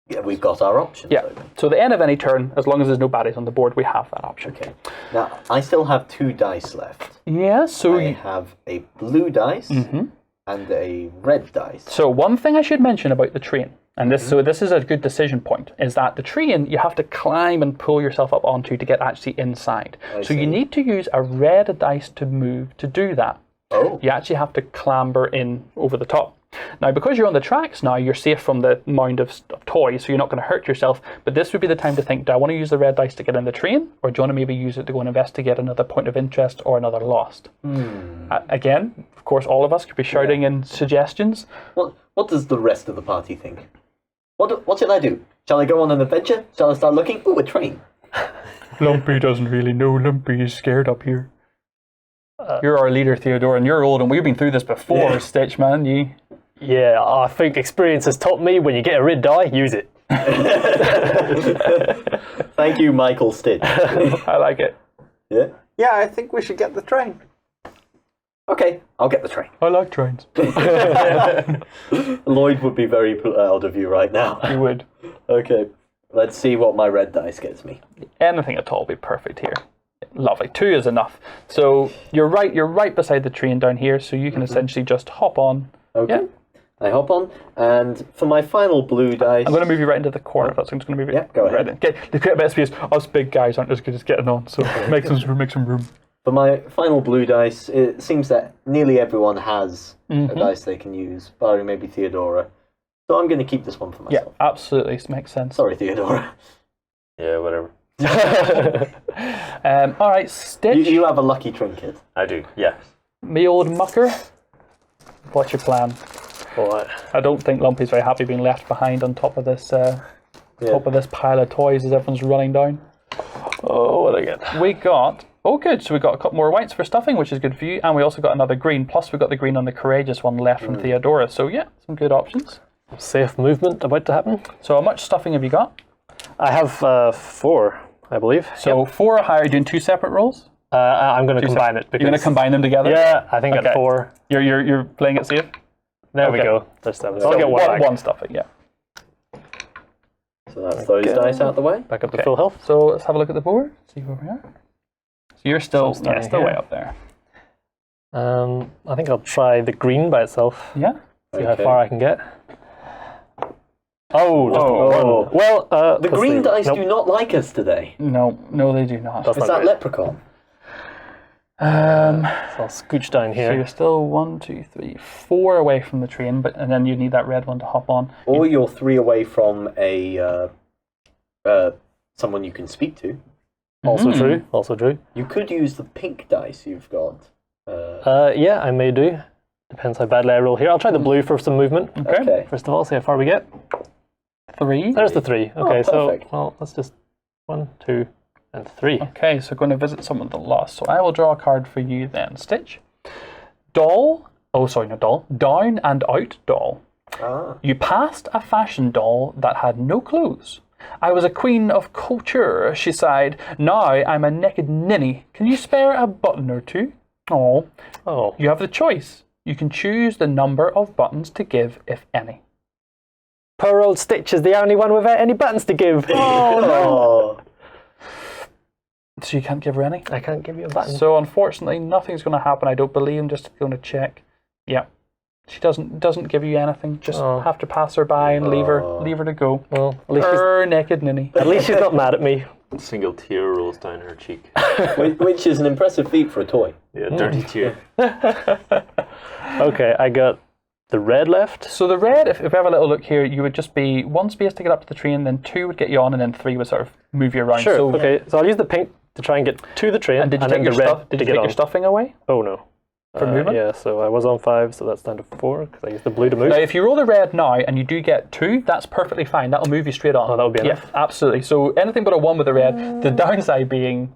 Yeah, we've got our options. Yeah. open. So at the end of any turn, as long as there's no baddies on the board, we have that option. Okay. Now, I still have 2 dice left. Yeah, so I have a blue dice and a red dice. So one thing I should mention about the train, and this is a good decision point, is that the train you have to climb and pull yourself up onto to get actually inside. So see. you need to use a red dice to move to do that. Oh. You actually have to clamber in over the top. Now, because you're on the tracks now, you're safe from the mound of toys, so you're not going to hurt yourself. But this would be the time to think, do I want to use the red dice to get in the train, or do you want to maybe use it to go and investigate another point of interest or another lost? Again, of course, all of us could be shouting in suggestions. What does the rest of the party think? What should I do? Shall I go on an adventure? Shall I start looking? Ooh, a train. Lumpy doesn't really know. Lumpy is scared up here. You're our leader, Theodore, and you're old, and we've been through this before, Stitch, man. Yeah, I think experience has taught me when you get a red die, use it. Thank you, Michael Stitch. I like it. Yeah? Yeah, I think we should get the train. Okay, I'll get the train. I like trains. Lloyd would be very proud of you right now. You would. Okay, let's see what my red dice gets me. Anything at all would be perfect here. Lovely. 2 is enough. So you're right beside the train down here, so you can essentially just hop on. Okay. Yeah. I hop on, and for my final blue dice... I'm going to move you right into the corner. That's I'm just going to move you. Yeah, go ahead. Right in. Get the best space. Us big guys aren't as good as getting on, so make some room. For my final blue dice, it seems that nearly everyone has a dice they can use, barring maybe Theodora. So I'm going to keep this one for Yeah, myself. absolutely. Makes sense. Sorry, Theodora. Yeah, whatever. All right, Stitch. You have a lucky trinket. I do, yes. Me old mucker. What's your plan? What? I don't think Lumpy's very happy being left behind on top of this pile of toys as everyone's running down. Oh, what do I get? We got, oh good, so we got a couple more whites for stuffing, which is good for you, and we also got another green, plus we got the green on the courageous one left from Theodora, so yeah, some good options. Safe movement about to happen. So how much stuffing have you got? I have 4, I believe. So 4 or higher, you're doing 2 separate rolls? I'm going to combine it. You're going to combine them together? Yeah, I think Okay. at 4. You're playing it safe? There we Okay. go. There's 7. So So I'll get 1 back. one stuffing, yeah. So that's those dice out the way. Back up to full health. So let's have a look at the board, see where we are. So you're still, So starting still here. way up there. I think I'll try the green by itself. Yeah? See how far I can get. Oh, just Whoa. 1. Well, The green dice do not like us today. No, they do not. That's Is not that great. leprechaun? So I'll scooch down So here. you're still 1, 2, 3, 4 away from the train, and then you need that red one to hop on. Or you're 3 away from a someone you can speak to. Also true. Also true. You could use the pink dice you've got. Yeah, I may do. Depends how badly I roll here. I'll try the blue for some movement. Okay. First of all, see how far we get. 3. There's the 3. Okay, so perfect. well, let's just 1, 2, and 3. Okay, so going to visit someone that lost. So I will draw a card for you then. Stitch. Doll. Oh, sorry, not doll. Down and out doll. Ah. You passed a fashion doll that had no clothes. I was a queen of culture, she sighed. Now I'm a naked ninny. Can you spare a button or two? Oh, Oh, you have the choice. You can choose the number of buttons to give, if any. poor old Stitch is the only one without any buttons to give. Oh. So you can't give her any? I can't give you a button. So unfortunately, nothing's going to happen. I don't believe. I'm just going to check. Yeah, she doesn't give you anything. Just have to pass her by and leave her to go. Well, at least, Her naked ninny. at least she's not mad at me. A single tear rolls down her cheek. Which is an impressive feat for a toy. Yeah, dirty tear. Okay, I got the red left. So the red, if we have a little look here, you would just be 1 space to get up to the train, then 2 would get you on, and then 3 would sort of move you around. Sure. So, Okay, so I'll use the pink to try and get to the train, And did you then take your the red stuff? Did to you get take on. your stuffing away Oh no. for movement? Yeah, so I was on 5, so that's down to 4 because I used the blue to move. Now, if you roll the red now and you do get 2, that's perfectly fine. That'll move you straight on. Oh, that would be Yeah, enough. absolutely. So anything but a 1 with the red. The downside being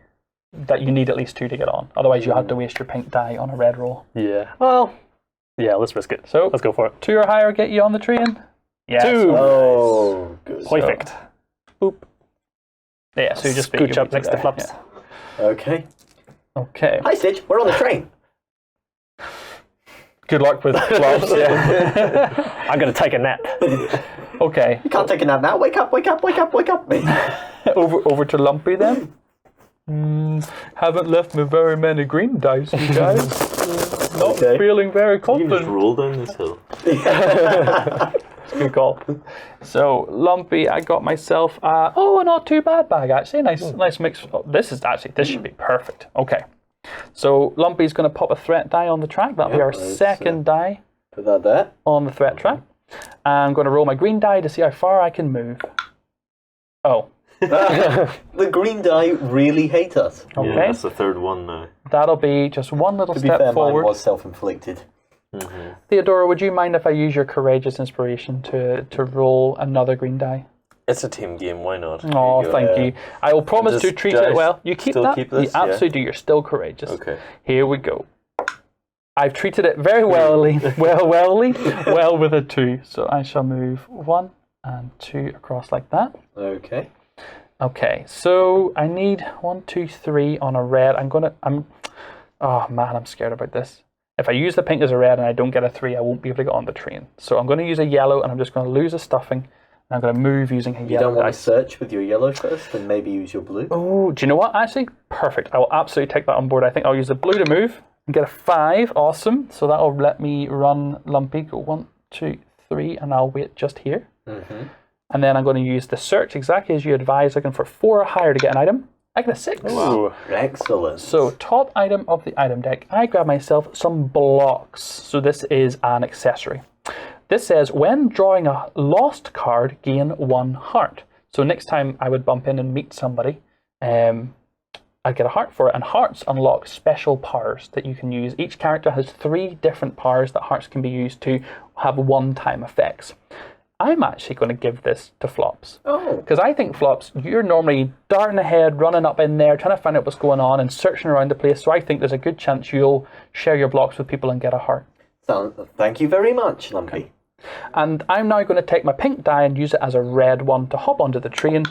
that you need at least 2 to get on. Otherwise, you have to waste your pink die on a red roll. Yeah. Well, yeah, let's risk it. So Let's go for it. 2 or higher get you on the train. Yeah. 2. So, Oh, good. Perfect. Boop. yeah. So you just Scooch up beat next to there. Flaps. Okay. Yeah. Okay. Hi, Stitch. We're on the train. Good luck with Flaps. Yeah. I'm going to take a nap. Okay. You can't take a nap now. Wake up, wake up, wake up, wake up. Over to Lumpy then. Haven't left me very many green dice, you guys. Not Okay. feeling very You can just confident. roll down this hill. Good call. So Lumpy, I got myself a not too bad bag actually. Nice mix. Oh, this should be perfect. Okay. So Lumpy's going to pop a threat die on the track. That'll be our let's, second die Put that there. on the threat track. I'm going to roll my green die to see how far I can move. Oh, The green die really hate us. okay. Yeah, that's the third one now. That'll be just one little To be step fair, forward. mine was self-inflicted. Theodora, would you mind if I use your courageous inspiration to roll another green die? It's a team game, why not? Here Oh, you go. thank you. I will promise to Just- treat do I it well. You keep still that? keep this? You Yeah. absolutely do. You're still courageous. Okay. Here we go. I've treated it very well with a 2. So I shall move 1 and 2 across like that. Okay. Okay, so I need 1, 2, 3 on a red. Oh man, I'm scared about this. If I use the pink as a red and I don't get a 3, I won't be able to get on the train. So I'm going to use a yellow and I'm just going to lose a stuffing. And I'm going to move using a You yellow don't want to dice. search with your yellow first and maybe use your blue? Oh, do you know what? Actually, perfect. I will absolutely take that on board. I think I'll use the blue to move and get a 5. Awesome. So that'll let me run Lumpy. Go 1, 2, 3, and I'll wait just here. Mm-hmm. And then I'm going to use the search exactly as you advised, looking for 4 or higher to get an item. I get a 6. Ooh. Excellent. So top item of the item deck, I grab myself some blocks. So this is an accessory. This says, when drawing a lost card, gain 1 heart. So next time I would bump in and meet somebody, I I get a heart for it. And hearts unlock special powers that you can use. Each character has 3 different powers that hearts can be used to have one-time effects. I'm actually going to give this to Flops. Oh. Because I think, Flops, you're normally darting ahead, running up in there, trying to find out what's going on and searching around the place. So I think there's a good chance you'll share your blocks with people and get a heart. Thank you very much, Lumpy. And I'm now going to take my pink die and use it as a red one to hop onto the train.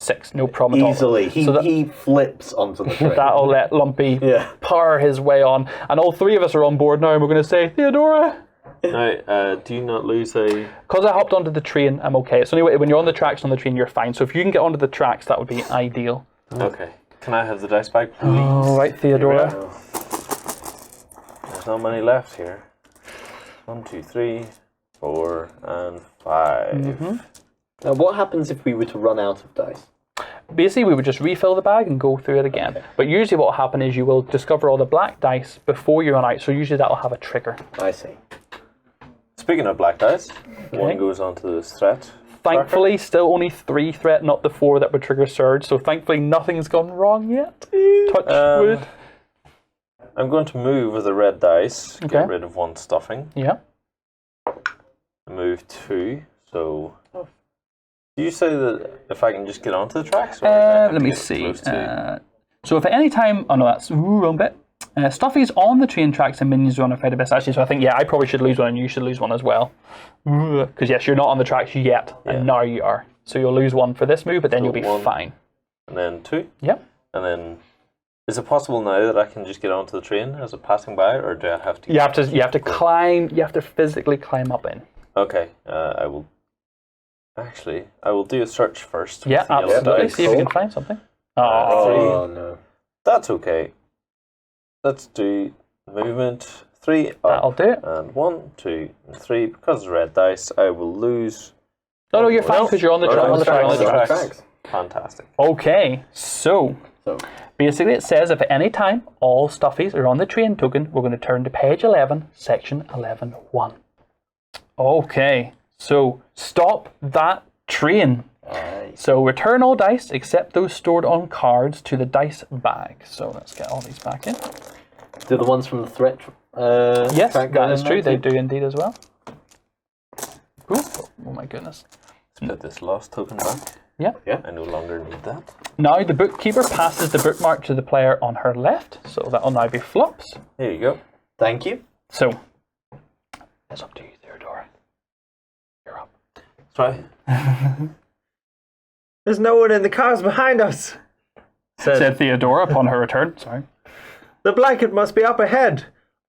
6, no problem at all. Easily. He flips onto the train. That'll let Lumpy Yeah. power his way on. And all 3 of us are on board now and we're going to say, Theodora! Now, do you not lose a... Because I hopped onto the train, I'm okay. It's only when you're on the tracks on the train, you're fine. So if you can get onto the tracks, that would be ideal. Okay. Can I have the dice bag, please? All right, Theodora. There's not many left here. 1, 2, 3, 4, and 5. Now, what happens if we were to run out of dice? Basically, we would just refill the bag and go through it again. But usually what will happen is you will discover all the black dice before you run out. So usually that will have a trigger. I see. Speaking of black dice, one goes onto this threat. Thankfully, still only 3 threat, not the 4 that would trigger surge. So thankfully, nothing's gone wrong yet. Touch wood. I'm going to move with the red dice, Okay. get rid of 1 stuffing. Yeah. Move 2, so... Do you say that if I can just get onto the tracks? Or Let me see. So if at any time... Oh no, that's wrong bit. Stuffy's on the train tracks and minions are unafraid of this. Actually, so I think, yeah, I probably should lose one and you should lose one as well. Because yes, you're not on the tracks yet, and now you are. So you'll lose 1 for this move, but then you'll be 1, fine. And then 2. Yep. And then... Is it possible now that I can just get onto the train as a passing by, or do I have to... You have to climb, you have to physically climb up in. Okay, I will... Actually, I will do a search first. Yeah, with the yellow absolutely. dice. See if you can find something. Oh, no. That's okay. Let's do movement 3 up. That'll do it. And 1, 2, and 3. Because it's red dice, I will lose. No, you're fine because you're on the Oh, track. on the tracks. On the tracks. Fantastic. Okay, so basically it says if at any time all stuffies are on the train token, we're going to turn to page 11, section 11.1. Okay, so stop that train. So return all dice except those stored on cards to the dice bag. So let's get all these back in. Do the ones from the threat Yes, track go that is in true. there They too? do indeed as well. Ooh, oh my goodness. Let's put this lost token back. Yeah. I no longer need that. Now the bookkeeper passes the bookmark to the player on her left. So that'll now be Flops. Here you go. Thank you. So it's up to you, Theodora. You're up. Try. There's no one in the cars behind us. Said Theodora upon her return. Sorry. The blanket must be up ahead.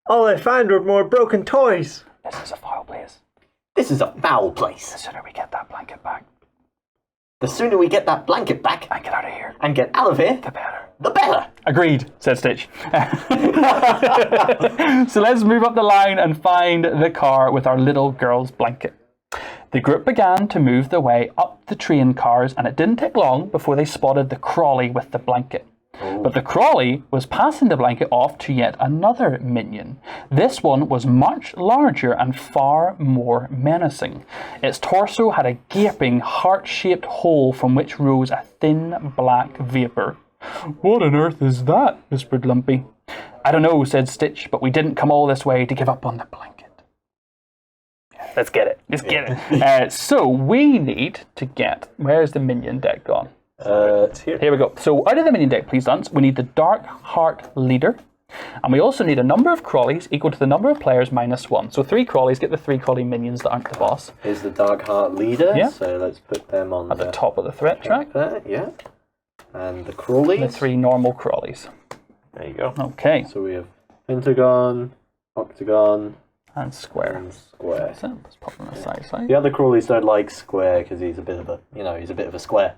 All I find are more broken toys. This is a foul place. This is a foul place. The sooner we get that blanket back The sooner we get that blanket back and get out of here, and get out of here, the better. the better. Agreed, said Stitch. So let's move up the line and find the car with our little girl's blanket. The group began to move their way up the train cars, and it didn't take long before they spotted the Crawley with the blanket. But the Crawley was passing the blanket off to yet another minion. This one was much larger and far more menacing. Its torso had a gaping, heart-shaped hole from which rose a thin black vapour. "What on earth is that?" whispered Lumpy. "I don't know," said Stitch, "but we didn't come all this way to give up on the blanket." Let's get it. Let's get it. So we need to get... Where's the minion deck gone? It's here. Here we go. So out of the minion deck, please, Dunce, we need the Dark Heart Leader. And we also need a number of Crawleys equal to the number of players minus 1. So 3 Crawleys, get the 3 Crawley minions that aren't the boss. Here's the Dark Heart leader. Yeah. So let's put them on At the top of the threat track. there. Yeah. And the Crawleys. The 3 normal Crawleys. There you go. Okay. So we have Pentagon, Octagon, And square. and Square. So let's pop them aside. Side. The other Crawleys don't like Square because he's a bit of a, he's a bit of a square.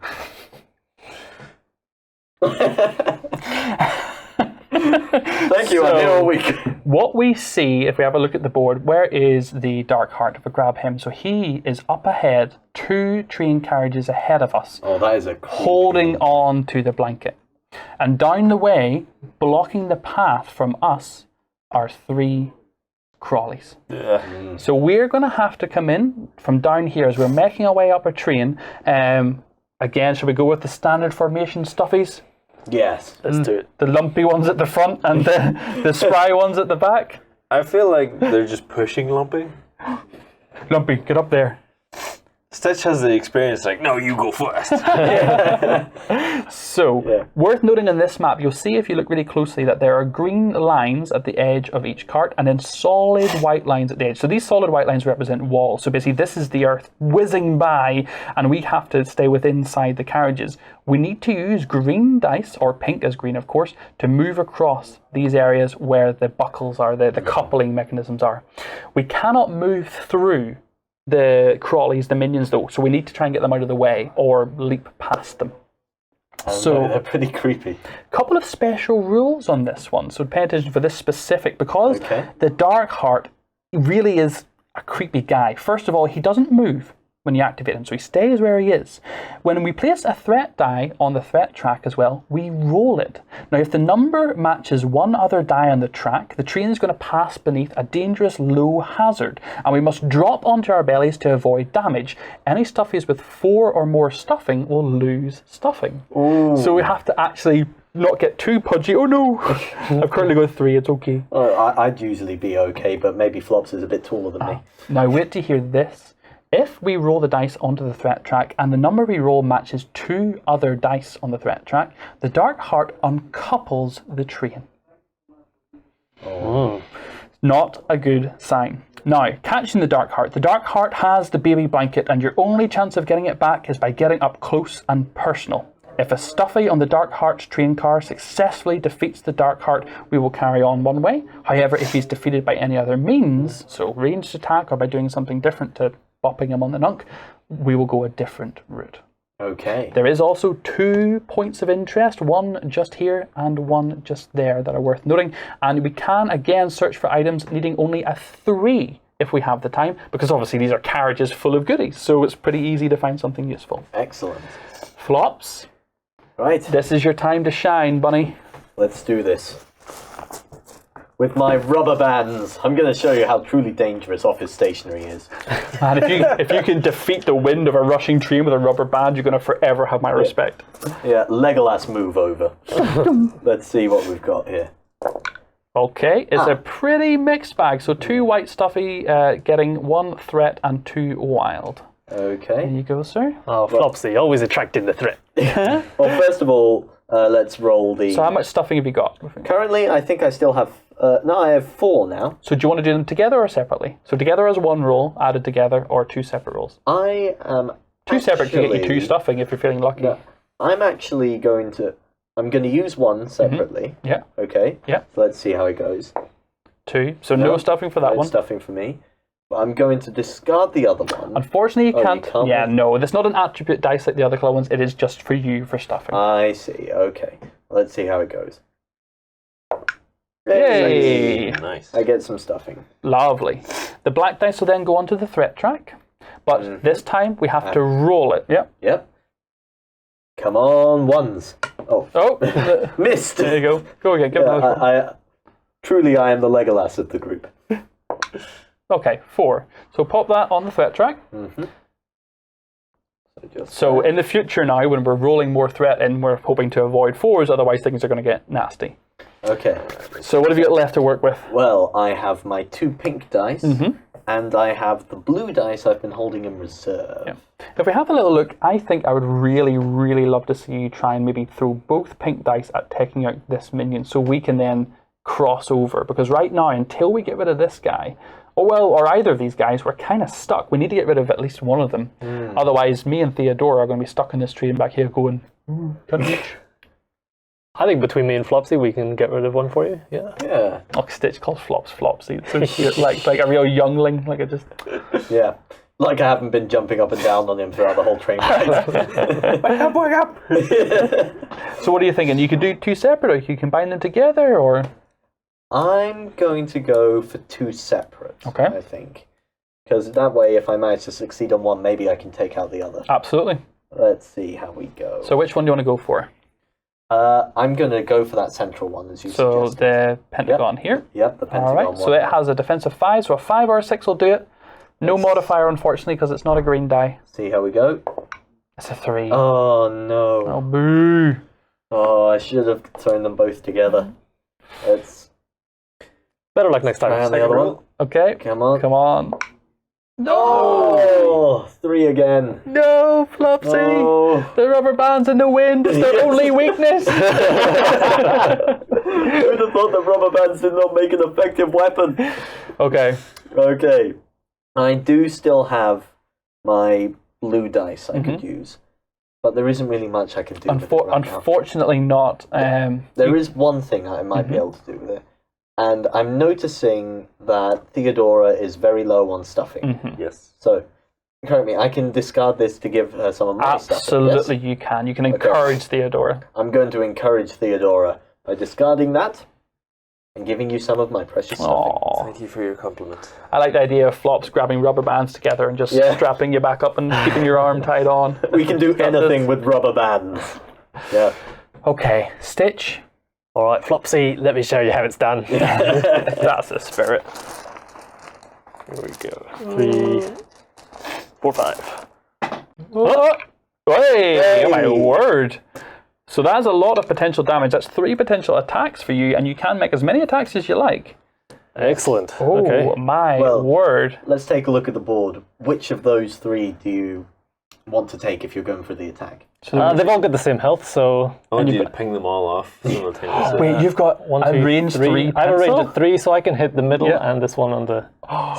Thank you, I'm here all week. What we see, if we have a look at the board, where is the Dark Heart if we grab him? So he is up ahead, 2 train carriages ahead of us, Oh, that is a cool holding on to the blanket. And down the way, blocking the path from us, are 3 Crawleys. Yeah. So we're going to have to come in from down here as we're making our way up a train. Again, should we go with the standard formation stuffies? Yes. Let's do it. The lumpy ones at the front and the spry ones at the back. I feel like they're just pushing Lumpy. Lumpy, get up there. Stitch has the experience, like, no, you go first. So, worth noting on this map, you'll see if you look really closely that there are green lines at the edge of each cart and then solid white lines at the edge. So these solid white lines represent walls. So basically this is the earth whizzing by and we have to stay within inside the carriages. We need to use green dice, or pink as green of course, to move across these areas where the buckles are, the coupling mechanisms are. We cannot move through the crawlies, the minions though, so we need to try and get them out of the way or leap past them. So they're pretty creepy. A couple of special rules on this one, so pay attention for this specific, because the Dark Heart really is a creepy guy. First of all, he doesn't move when you activate him, so he stays where he is. When we place a threat die on the threat track as well, we roll it. Now if the number matches one other die on the track, the train is going to pass beneath a dangerous low hazard, and we must drop onto our bellies to avoid damage. Any stuffies with 4 or more stuffing will lose stuffing. Ooh. So we have to actually not get too pudgy. Oh no! I've currently got 3, it's okay. I'd usually be okay, but maybe Flops is a bit taller than me. Now wait to hear this. If we roll the dice onto the threat track and the number we roll matches 2 other dice on the threat track, the Dark Heart uncouples the train. Oh. Not a good sign. Now, catching the Dark Heart has the baby blanket and your only chance of getting it back is by getting up close and personal. If a stuffy on the Dark Heart's train car successfully defeats the Dark Heart, we will carry on one way. However, if he's defeated by any other means, so ranged attack or by doing something different to bopping him on the nunk, we will go a different route. Okay. There is also 2 points of interest, one just here and one just there, that are worth noting. And we can again search for items needing only a 3 if we have the time, because obviously these are carriages full of goodies, so it's pretty easy to find something useful. Excellent. Flops. Right. This is your time to shine, bunny. Let's do this. With my rubber bands, I'm going to show you how truly dangerous office stationery is. And if you can defeat the wind of a rushing train with a rubber band, you're going to forever have my respect. Yeah, Legolas move over. Let's see what we've got here. Okay, it's a pretty mixed bag. So 2 white stuffy, getting 1 threat and 2 wild. Okay. There you go, sir. Oh, Flopsy, always attracting the threat. Well, first of all, let's roll the... So how much stuffing have you got? Currently, I think I still have... no, I have 4 now. So do you want to do them together or separately? So together as 1 roll, added together, or 2 separate rolls? I am 2 separate can get you 2 stuffing if you're feeling lucky. No, I'm actually going to... I'm going to use 1 separately. Yeah. Okay. Yeah. So let's see how it goes. 2. So no stuffing for that No one. stuffing for me. But I'm going to discard the other one. Unfortunately, you can't. Yeah, move- no. It's not an attribute dice like the other colour ones. It is just for you for stuffing. I see. Okay. Let's see how it goes. Yay! Nice. I get some stuffing. Lovely. The black dice will then go onto the threat track. But this time we have to roll it. Yep. Yep. Come on, 1s. Oh. Oh, Missed! there you go. Go again. Give it another roll. Truly, I am the Legolas of the group. Okay, 4. So pop that on the threat track. So in the future now, when we're rolling more threat in, we're hoping to avoid 4s, otherwise things are going to get nasty. Okay. So what have you got left to work with? Well, I have my 2 pink dice, and I have the blue dice I've been holding in reserve. Yeah. If we have a little look, I think I would really, really love to see you try and maybe throw both pink dice at taking out this minion so we can then cross over. Because right now, until we get rid of this guy, or either of these guys, we're kind of stuck. We need to get rid of at least one of them. Otherwise, me and Theodora are going to be stuck in this train back here going, can't reach. I think between me and Flopsy, we can get rid of one for you. Yeah. Yeah. Like Stitch calls Flops Flopsy. It's so cute. like a real youngling. Like it just... Yeah. Like I haven't been jumping up and down on him throughout the whole train ride. Wake up! So what are you thinking? You could do 2 separate, or you could combine them together, or... I'm going to go for 2 separate, Okay. I think. Because that way, if I manage to succeed on one, maybe I can take out the other. Absolutely. Let's see how we go. So which one do you want to go for? I'm going to go for that central one, as you So suggested. the Pentagon here. Yep, the Pentagon Alright, one. so it has a defensive 5, so a 5 or a 6 will do it. No modifier, unfortunately, because it's not a green die. See how we go. It's a 3. Oh, no. Oh, boo. Oh, I should have thrown them both together. It's Better luck next time. try on the other one. Okay. Come on. Come on. Oh, 3 again. No, Flopsy. Oh. The rubber band's in the wind. It's their only weakness. Who'd have thought that rubber bands did not make an effective weapon? Okay. Okay. I do still have my blue dice I could use, but there isn't really much I can do with it right now. Unfortunately not. There is one thing I might be able to do with it. And I'm noticing that Theodora is very low on stuffing. Yes. So, currently, I can discard this to give her some of my stuffing. Absolutely, Yes? you can. You can encourage Theodora. I'm going to encourage Theodora by discarding that and giving you some of my precious stuffing. Aww. Thank you for your compliment. I like the idea of Flops grabbing rubber bands together and just strapping you back up and keeping your arm tied on. We can do anything with rubber bands. Yeah. Okay, Stitch. All right, Flopsy, let me show you how it's done. That's the spirit. Here we go. 3, 4, 5. Oh, hey, my word. So that's a lot of potential damage. That's 3 potential attacks for you, and you can make as many attacks as you like. Excellent. Oh, Okay. my Well, word. Let's take a look at the board. Which of those 3 do you want to take if you're going for the attack? They've all got the same health, so. I want you to ping them all off simultaneously. Wait, you've got One, a two, range 3 I have a range pencil? of 3, so I can hit the middle Yeah. and this one on the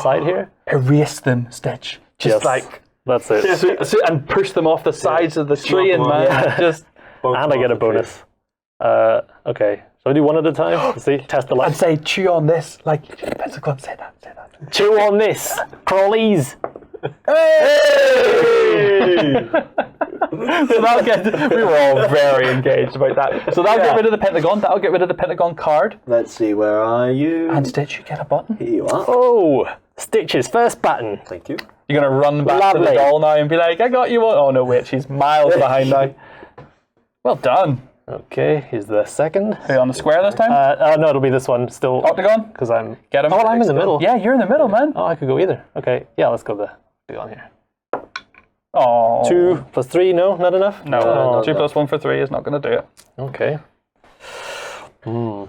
side here. Erase them, Stitch. Just Yes. like, That's it. and push them off the sides of the tree, and them man, off. just. And I get a bonus. Okay, so I do one at a time. Let's see, test the I'd light. say chew on this, like, pencil club, say that. Chew on this, crawlies. So that'll get, we were all very engaged about that. So that'll get rid of the Pentagon, that'll get rid of the Pentagon card. Let's see, where are you? And Stitch, you get a button. Here you are. Oh, Stitch's first button. Thank you. You're going to run back to the Lovely. doll now and be like, I got you one. Oh no, wait, she's miles behind now. Well done. Okay, here's the second. Are you on the square this time? No, it'll be this one still. Octagon? Because I'm. Get him. Oh, I'm in the middle. Yeah, you're in the middle, man. Oh, I could go either. Okay, yeah, let's go the on here. Oh. 2 plus 3, no, not enough? No, Oh, 2 plus 1 for 3 is not going to do it. okay. Don't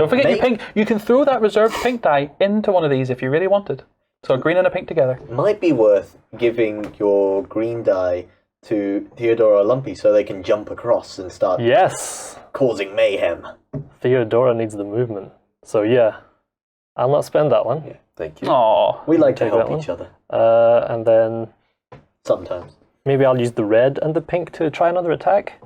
forget your pink. You can throw that reserved pink die into one of these if you really wanted. So a green and a pink together. Might be worth giving your green die to Theodora Lumpy so they can jump across and start Yes. causing mayhem. Theodora needs the movement. So yeah, I'll not spend that one. Thank you. Aw. We like to Take help that each other. And then Sometimes. maybe I'll use the red and the pink to try another attack.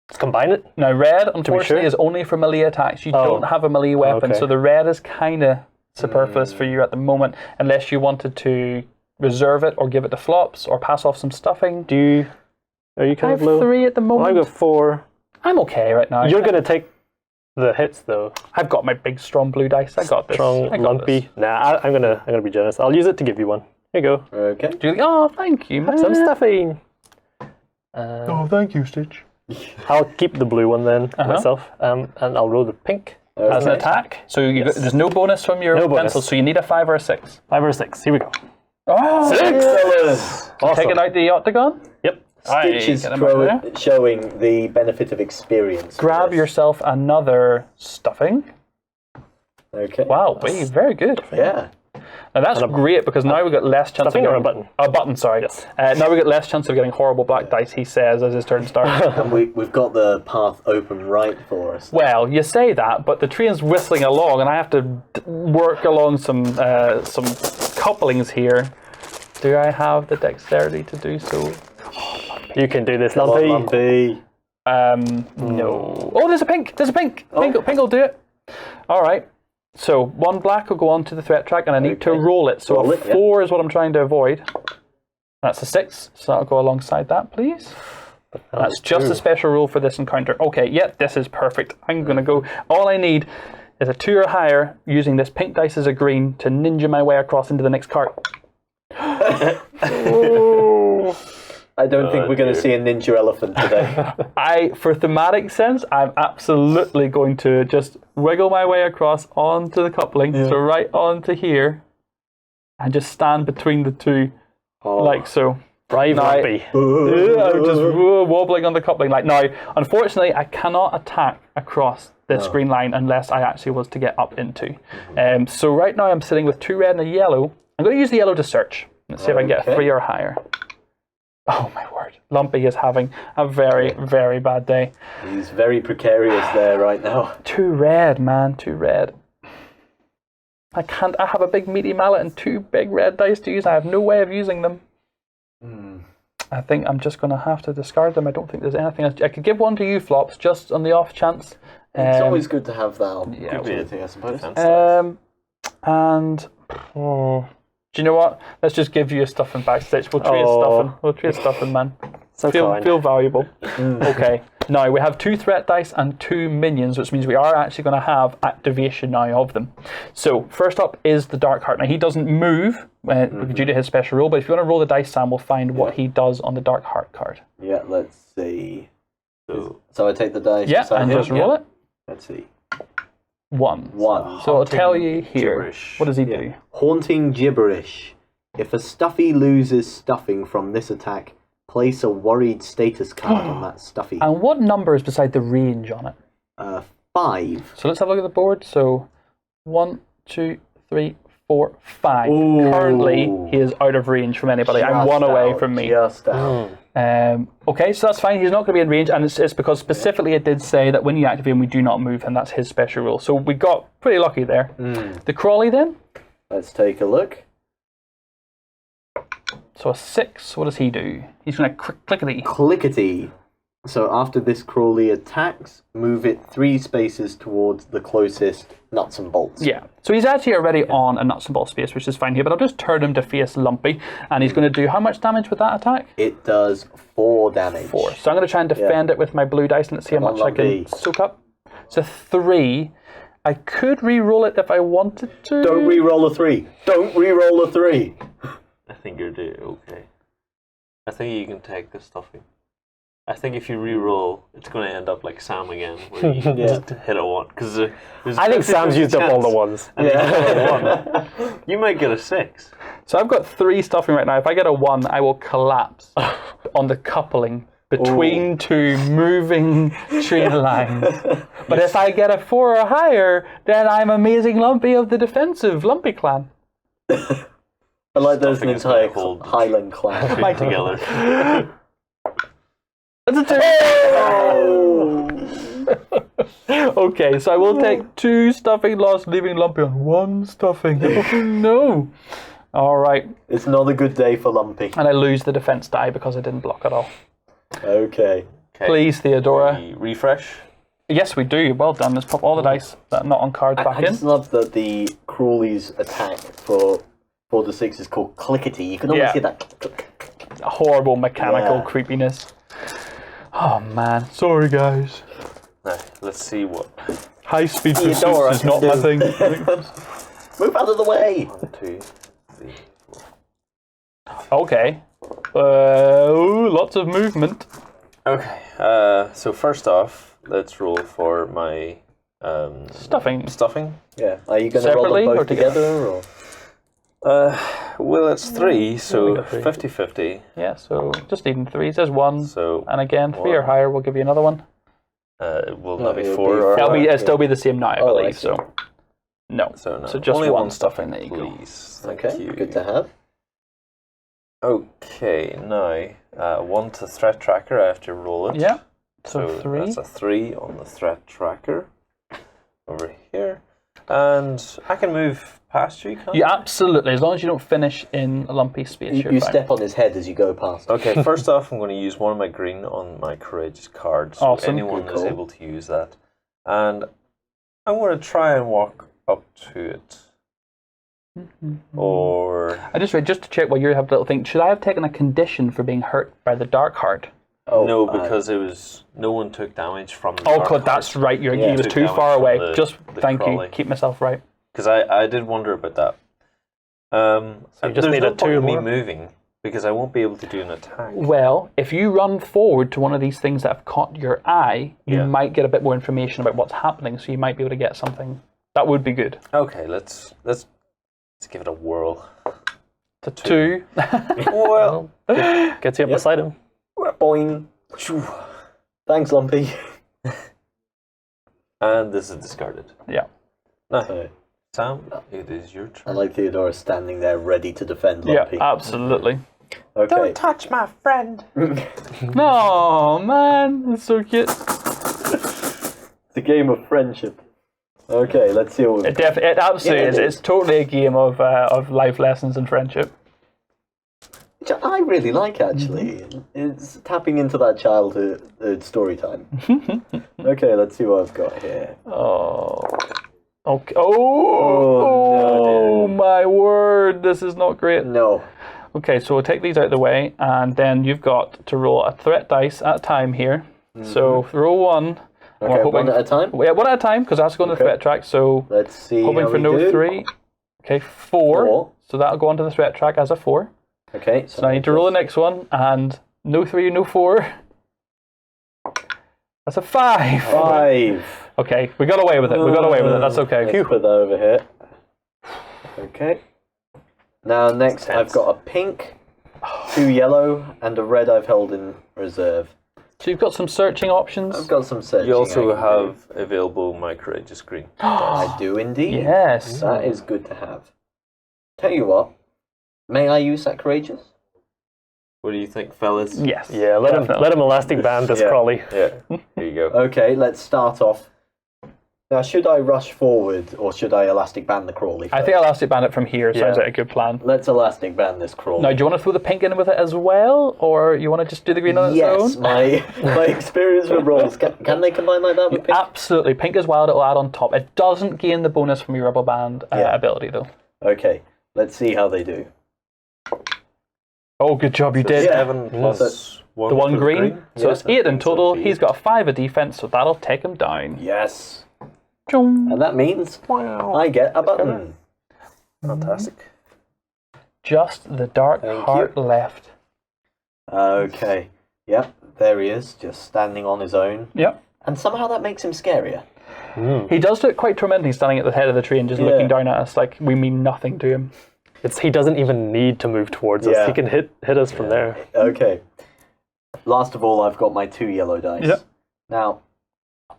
Let's combine it. Now red, unfortunately, sure? is only for melee attacks. You don't have a melee weapon, Okay. so the red is kind of superfluous for you at the moment, unless you wanted to reserve it or give it to Flops or pass off some stuffing. Are you I kind have of low? 3 at the Well, moment. I got 4. I'm okay right now. You're gonna take the hits though. I've got my big strong blue dice. I got this. Strong, I got lumpy. this. Nah, I'm gonna be generous. I'll use it to give you one. Here you go. Okay. Julie, oh, thank you, man. Some stuffing. Oh, thank you, Stitch. I'll keep the blue one then myself, and I'll roll the pink. As an Okay. attack. So you got, there's no bonus from your No bonus. pencil, so you need a 5 or a 6. 5 or 6. Here we go. Oh, Excellent. Awesome. taking out the octagon. Yep. Stitch is Get him out there. showing the benefit of experience. for Grab this. yourself another stuffing. Okay. Wow, wait, very good. Yeah. Now that's great because now we've got less chance Stuffing of or a getting, button? A button, sorry. Yes. Now we've got less chance of getting horrible black dice, he says, as his turn starts. And we've got the path open right for us. Well, you say that, but the train's whistling along and I have to work along some couplings here. Do I have the dexterity to do so? You can do this, Come on, Lumpy. Lumpy. No. Oh, there's a pink. There's a pink. Pink will do it. All right. So 1 black will go on to the threat track, and I need to Okay. roll it. So Roll a it, yeah. 4 is what I'm trying to avoid. That's a 6, so that'll go alongside that, please. That's just a special rule for this encounter. Okay, yeah, this is perfect. I'm going to go. All I need is a 2 or higher using this pink dice as a green to ninja my way across into the next cart. I don't think we're going to see a ninja elephant today. For thematic sense, I'm absolutely going to just wiggle my way across onto the coupling, so right onto here, and just stand between the two, like so. Brave Lumpy. I'm just wobbling on the coupling line. Now, unfortunately, I cannot attack across this green line unless I actually was to get up into. So right now I'm sitting with 2 red and a yellow. I'm going to use the yellow to search. Let's see if I can get a 3 or higher. Oh my word. Lumpy is having a very, very bad day. He's very precarious there right now. 2 red, man. 2 red. I have a big meaty mallet and 2 big red dice to use. I have no way of using them. I think I'm just going to have to discard them. I don't think there's anything else. I could give one to you, Flops, just on the off chance. It's always good to have that opportunity, I suppose. And do you know what? Let's just give you a stuffing backstage. We'll trade stuffing. We'll trade stuffing, man. So feel valuable. Okay. Now we have 2 threat dice and 2 minions, which means we are actually going to have activation now of them. So first up is the Dark Heart. Now he doesn't move due to his special rule, but if you want to roll the dice, Sam, we'll find what he does on the Dark Heart card. Yeah, let's see. So I take the dice. Yeah, and just roll it. Let's see. 1. So it'll tell you here. Gibberish. What does he do? Haunting Gibberish. If a Stuffy loses stuffing from this attack, place a worried status card on that Stuffy. And what number is beside the range on it? 5. So let's have a look at the board. So 1, 2, 3, 4, 5. Ooh. Currently, he is out of range from anybody. I'm 1 away from me. Just out. Okay, so that's fine. He's not going to be in range, and it's because specifically it did say that when you activate him, we do not move, and that's his special rule. So we got pretty lucky there. The Crawley then? Let's take a look. So a 6. What does he do? He's going to clickety. Clickety. So after this Crawley attacks, move it 3 spaces towards the closest nuts and bolts. Yeah. So he's actually already on a nuts and bolts space, which is fine here, but I'll just turn him to face Lumpy, and he's going to do how much damage with that attack? It does 4 damage. 4. So I'm going to try and defend it with my blue dice, and let's see how much I can soak up. So 3. I could re-roll it if I wanted to. Don't re-roll a 3. Don't re-roll a 3. I think you're doing okay. I think you can take the stuffing. I think if you re-roll, it's going to end up like Sam again, where you just hit a 1. Because I think Sam's used up all the ones. You might get a 6. So I've got 3 stuffing right now. If I get a 1, I will collapse on the coupling between 2 moving tree lines. But if I get a 4 or higher, then I'm Amazing Lumpy of the defensive Lumpy clan. I like there's an Stuffing is gonna entire hold Highland clan. Tree together. That's a 2. Okay, so I will take 2 stuffing loss, leaving Lumpy on 1 stuffing. Oh no. Alright. It's not a good day for Lumpy. And I lose the defense die because I didn't block at all. Okay. Please, Theodora. We refresh. Yes, we do. Well done. Let's pop all the dice that are not on cards back I in. just love that the Crawley's attack for 4 to 6 is called clickety. You can always hear that. Horrible mechanical creepiness. Oh man. Sorry, guys. Right, let's see what. High speed Theodora pursuits is not my thing. Move out of the way. 1, 2, 3, 4. Okay. Lots of movement. Okay, so first off, let's roll for my Stuffing. stuffing. Yeah. Are you going to roll Separately them or both together? Or? Well, it's 3, so 50-50. Yeah, so just even 3. There's 1. So And again, 3 or 1. higher, we'll give you another one. Will that be it'll 4 be or It'll still be the same now, I Oh, I believe. see. So no. So no. So just only one one stuffing, stuffing, there you go. please. Thank Okay. you. Good to have. Okay, now 1 to threat tracker. I have to roll it. Yeah. So 3. That's a 3 on the threat tracker over here, and I can move past you. Can't You I? absolutely, as long as you don't finish in a lumpy space, you're You fine. step on his head as you go past. Okay, first off, I'm going to use one of my green on my courageous card, so Awesome. anyone Good is call. able to use that. And I'm going to try and walk up to it. Or I just read, just to check while you have a little thing, should I have taken a condition for being hurt by the Dark Heart? Oh, no, because it was no one took damage from the Oh, Dark God, that's Heart. right. He was Took too damage far from away. the- Just the thank Crawley. you. Keep myself right. Because I did wonder about that. you just there's need no a 2 point in me more? moving because I won't be able to do an attack. Well, if you run forward to one of these things that have caught your eye, you Yeah. might get a bit more information about what's happening. So you might be able to get something that would be good. Okay, let's give it a whirl. to 2. Well, Gets you up beside him. Boing. Shoo. Thanks, Lumpy. and this is discarded. Yeah. Now, So, Sam, it is your I turn. like Theodora standing there ready to defend Yeah, Lumpy. absolutely. Okay. touch my friend. No, man, that's so cute. It's a game of friendship. Okay, let's see what we've got. It absolutely Yeah, is. it It's totally a game of life lessons and friendship. Which I really like, actually. It's tapping into that childhood story time. Okay, let's see what I've got here. Oh. Okay. Oh, no, My word, this is not great. No. Okay, so we'll take these out of the way, and then you've got to roll a threat dice at a time here. So roll 1. Okay, one at a time? Yeah, one at a time, because I have to go on the Okay. threat track. So Let's see hoping how for we no do. 3. Okay, 4. 4. So that'll go onto the threat track as a 4. Okay, So I need to roll the next one, and no 3, no 4. That's a 5. 5. Okay, we got away with it. We got away with it. That's okay. Let's Phew. put that over here. Okay. Now, next I've got a pink, 2 yellow, and a red I've held in reserve. So you've got some searching options. I've got some searching. You also I can do. have available my courageous green. I do indeed. Yes. That is good to have. Tell you what, may I use that courageous? What do you think, fellas? Yes. Yeah, let him elastic band this Yeah. Crawley. Yeah, here you go. Okay, let's start off. Now, should I rush forward or should I elastic band the Crawley? I think Elastic Bandit from here sounds Yeah. like a good plan. Let's elastic band this Crawley. Now, do you want to throw the pink in with it as well, or you want to just do the green on its Yes, own? my experience with rolls. Can they combine like that with pink? Absolutely. Pink is wild, it'll add on top. It doesn't gain the bonus from your rubber band Yeah. ability, though. Okay, let's see how they do. Oh, good job, you did. Yeah. 7 plus 1 The one for green. So Yeah. it's 8 in total. So He's got 5 of defense, so that'll take him down. Yes. Chong. And that means I get a button. Fantastic. Just the dark Thank heart left. Okay. Yep, there he is, just standing on his own. Yep. And somehow that makes him scarier. He does look quite tormenting standing at the head of the tree and just Yeah. looking down at us like we mean nothing to him. He doesn't even need to move towards us. Yeah. He can hit us from there. Okay. Last of all, I've got my 2 yellow dice. Yep. Now,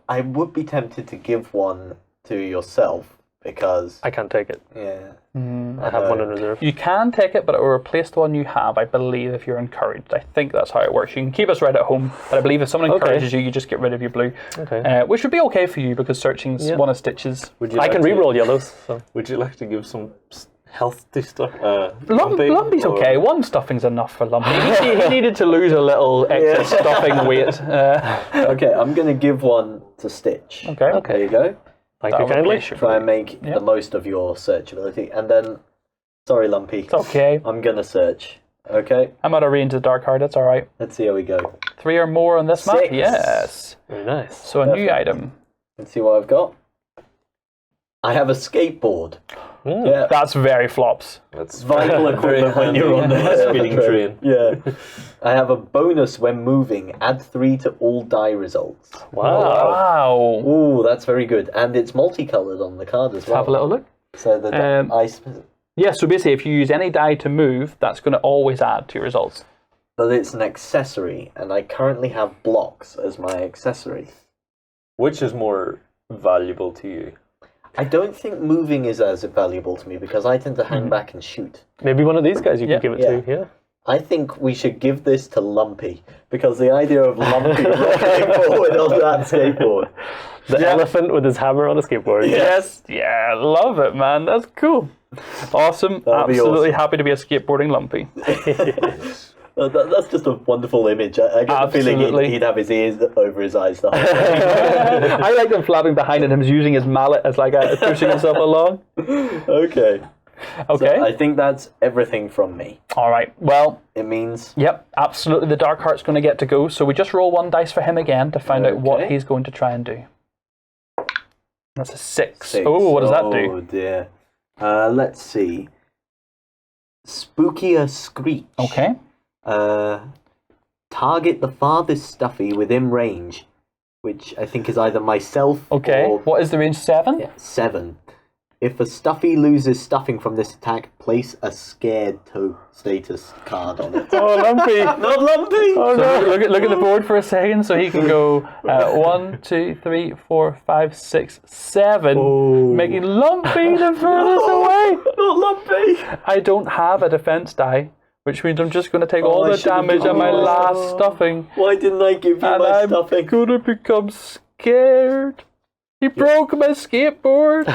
I would be tempted to give one to yourself because, I can't take it. yeah. I have one in reserve. You can take it, but it will replace the one you have, I believe, if you're encouraged. I think that's how it works. You can keep us red at home, but I believe if someone encourages you, you just get rid of your blue. Okay. Which would be okay for you because searching's one of Stitch's. Would you I like can to- re-roll yellows. So. Would you like to give some healthy stuff? Lumpy's okay. One stuffing's enough for Lumpy. He needed to lose a little extra stuffing weight. Okay, I'm going to give one to Stitch. Okay. There you go. Thank you That'll kindly. replace your Try and blue. make the most of your searchability. And then, sorry, Lumpy. It's okay. I'm going to search. Okay, I'm out of range of the dark heart. That's all right. let's see how we go. 3 or more on this map? 6. Yes. Very nice. So a new item. Let's see what I've got. I have a skateboard. Yeah, That's very flops. That's vital equipment when you're on the speeding train. Yeah. I have a bonus when moving. Add 3 to all die results. Wow. Wow. Ooh, that's very good. And it's multicolored on the card as well. Have a little look. So the ice, Yeah, so basically if you use any die to move, that's going to always add to your results. but it's an accessory, and I currently have blocks as my accessory. Which is more valuable to you? I don't think moving is as valuable to me because I tend to hang back and shoot. Maybe one of these guys you Yeah. could give it Yeah. to. Yeah. I think we should give this to Lumpy because the idea of Lumpy rocking forward on that skateboard. The elephant with his hammer on a skateboard. Yes. Yeah, love it, man. That's cool. Awesome. That'd be Absolutely awesome. happy to be a skateboarding Lumpy. That's just a wonderful image. I get the feeling Absolutely. he'd have his ears over his eyes the whole time. I like them flapping behind and him using his mallet as like pushing himself along. Okay. Okay. So I think that's everything from me. All right. Well, It means yep, absolutely. The Dark Heart's going to get to go. So we just roll 1 dice for him again to find out what Okay. he's going to try and do. That's a 6. 6. Oh, what does that Oh do? dear. Let's see. Spookier Screech. Okay. Target the farthest stuffy within range, which I think is either myself Okay. or What is the range? 7? 7. If a stuffy loses stuffing from this attack, place a scared status card on it. Oh, Lumpy! Not Lumpy! Oh, So no. look at the board for a second, so he can go 1, 2, 3, 4, 5, 6, 7, making Lumpy the furthest away. Not Lumpy! I don't have a defense die, which means I'm just going to take all I the should've damage on my given you last stuffing, Why didn't I give you and my I'm stuffing? going to become scared. He broke my skateboard.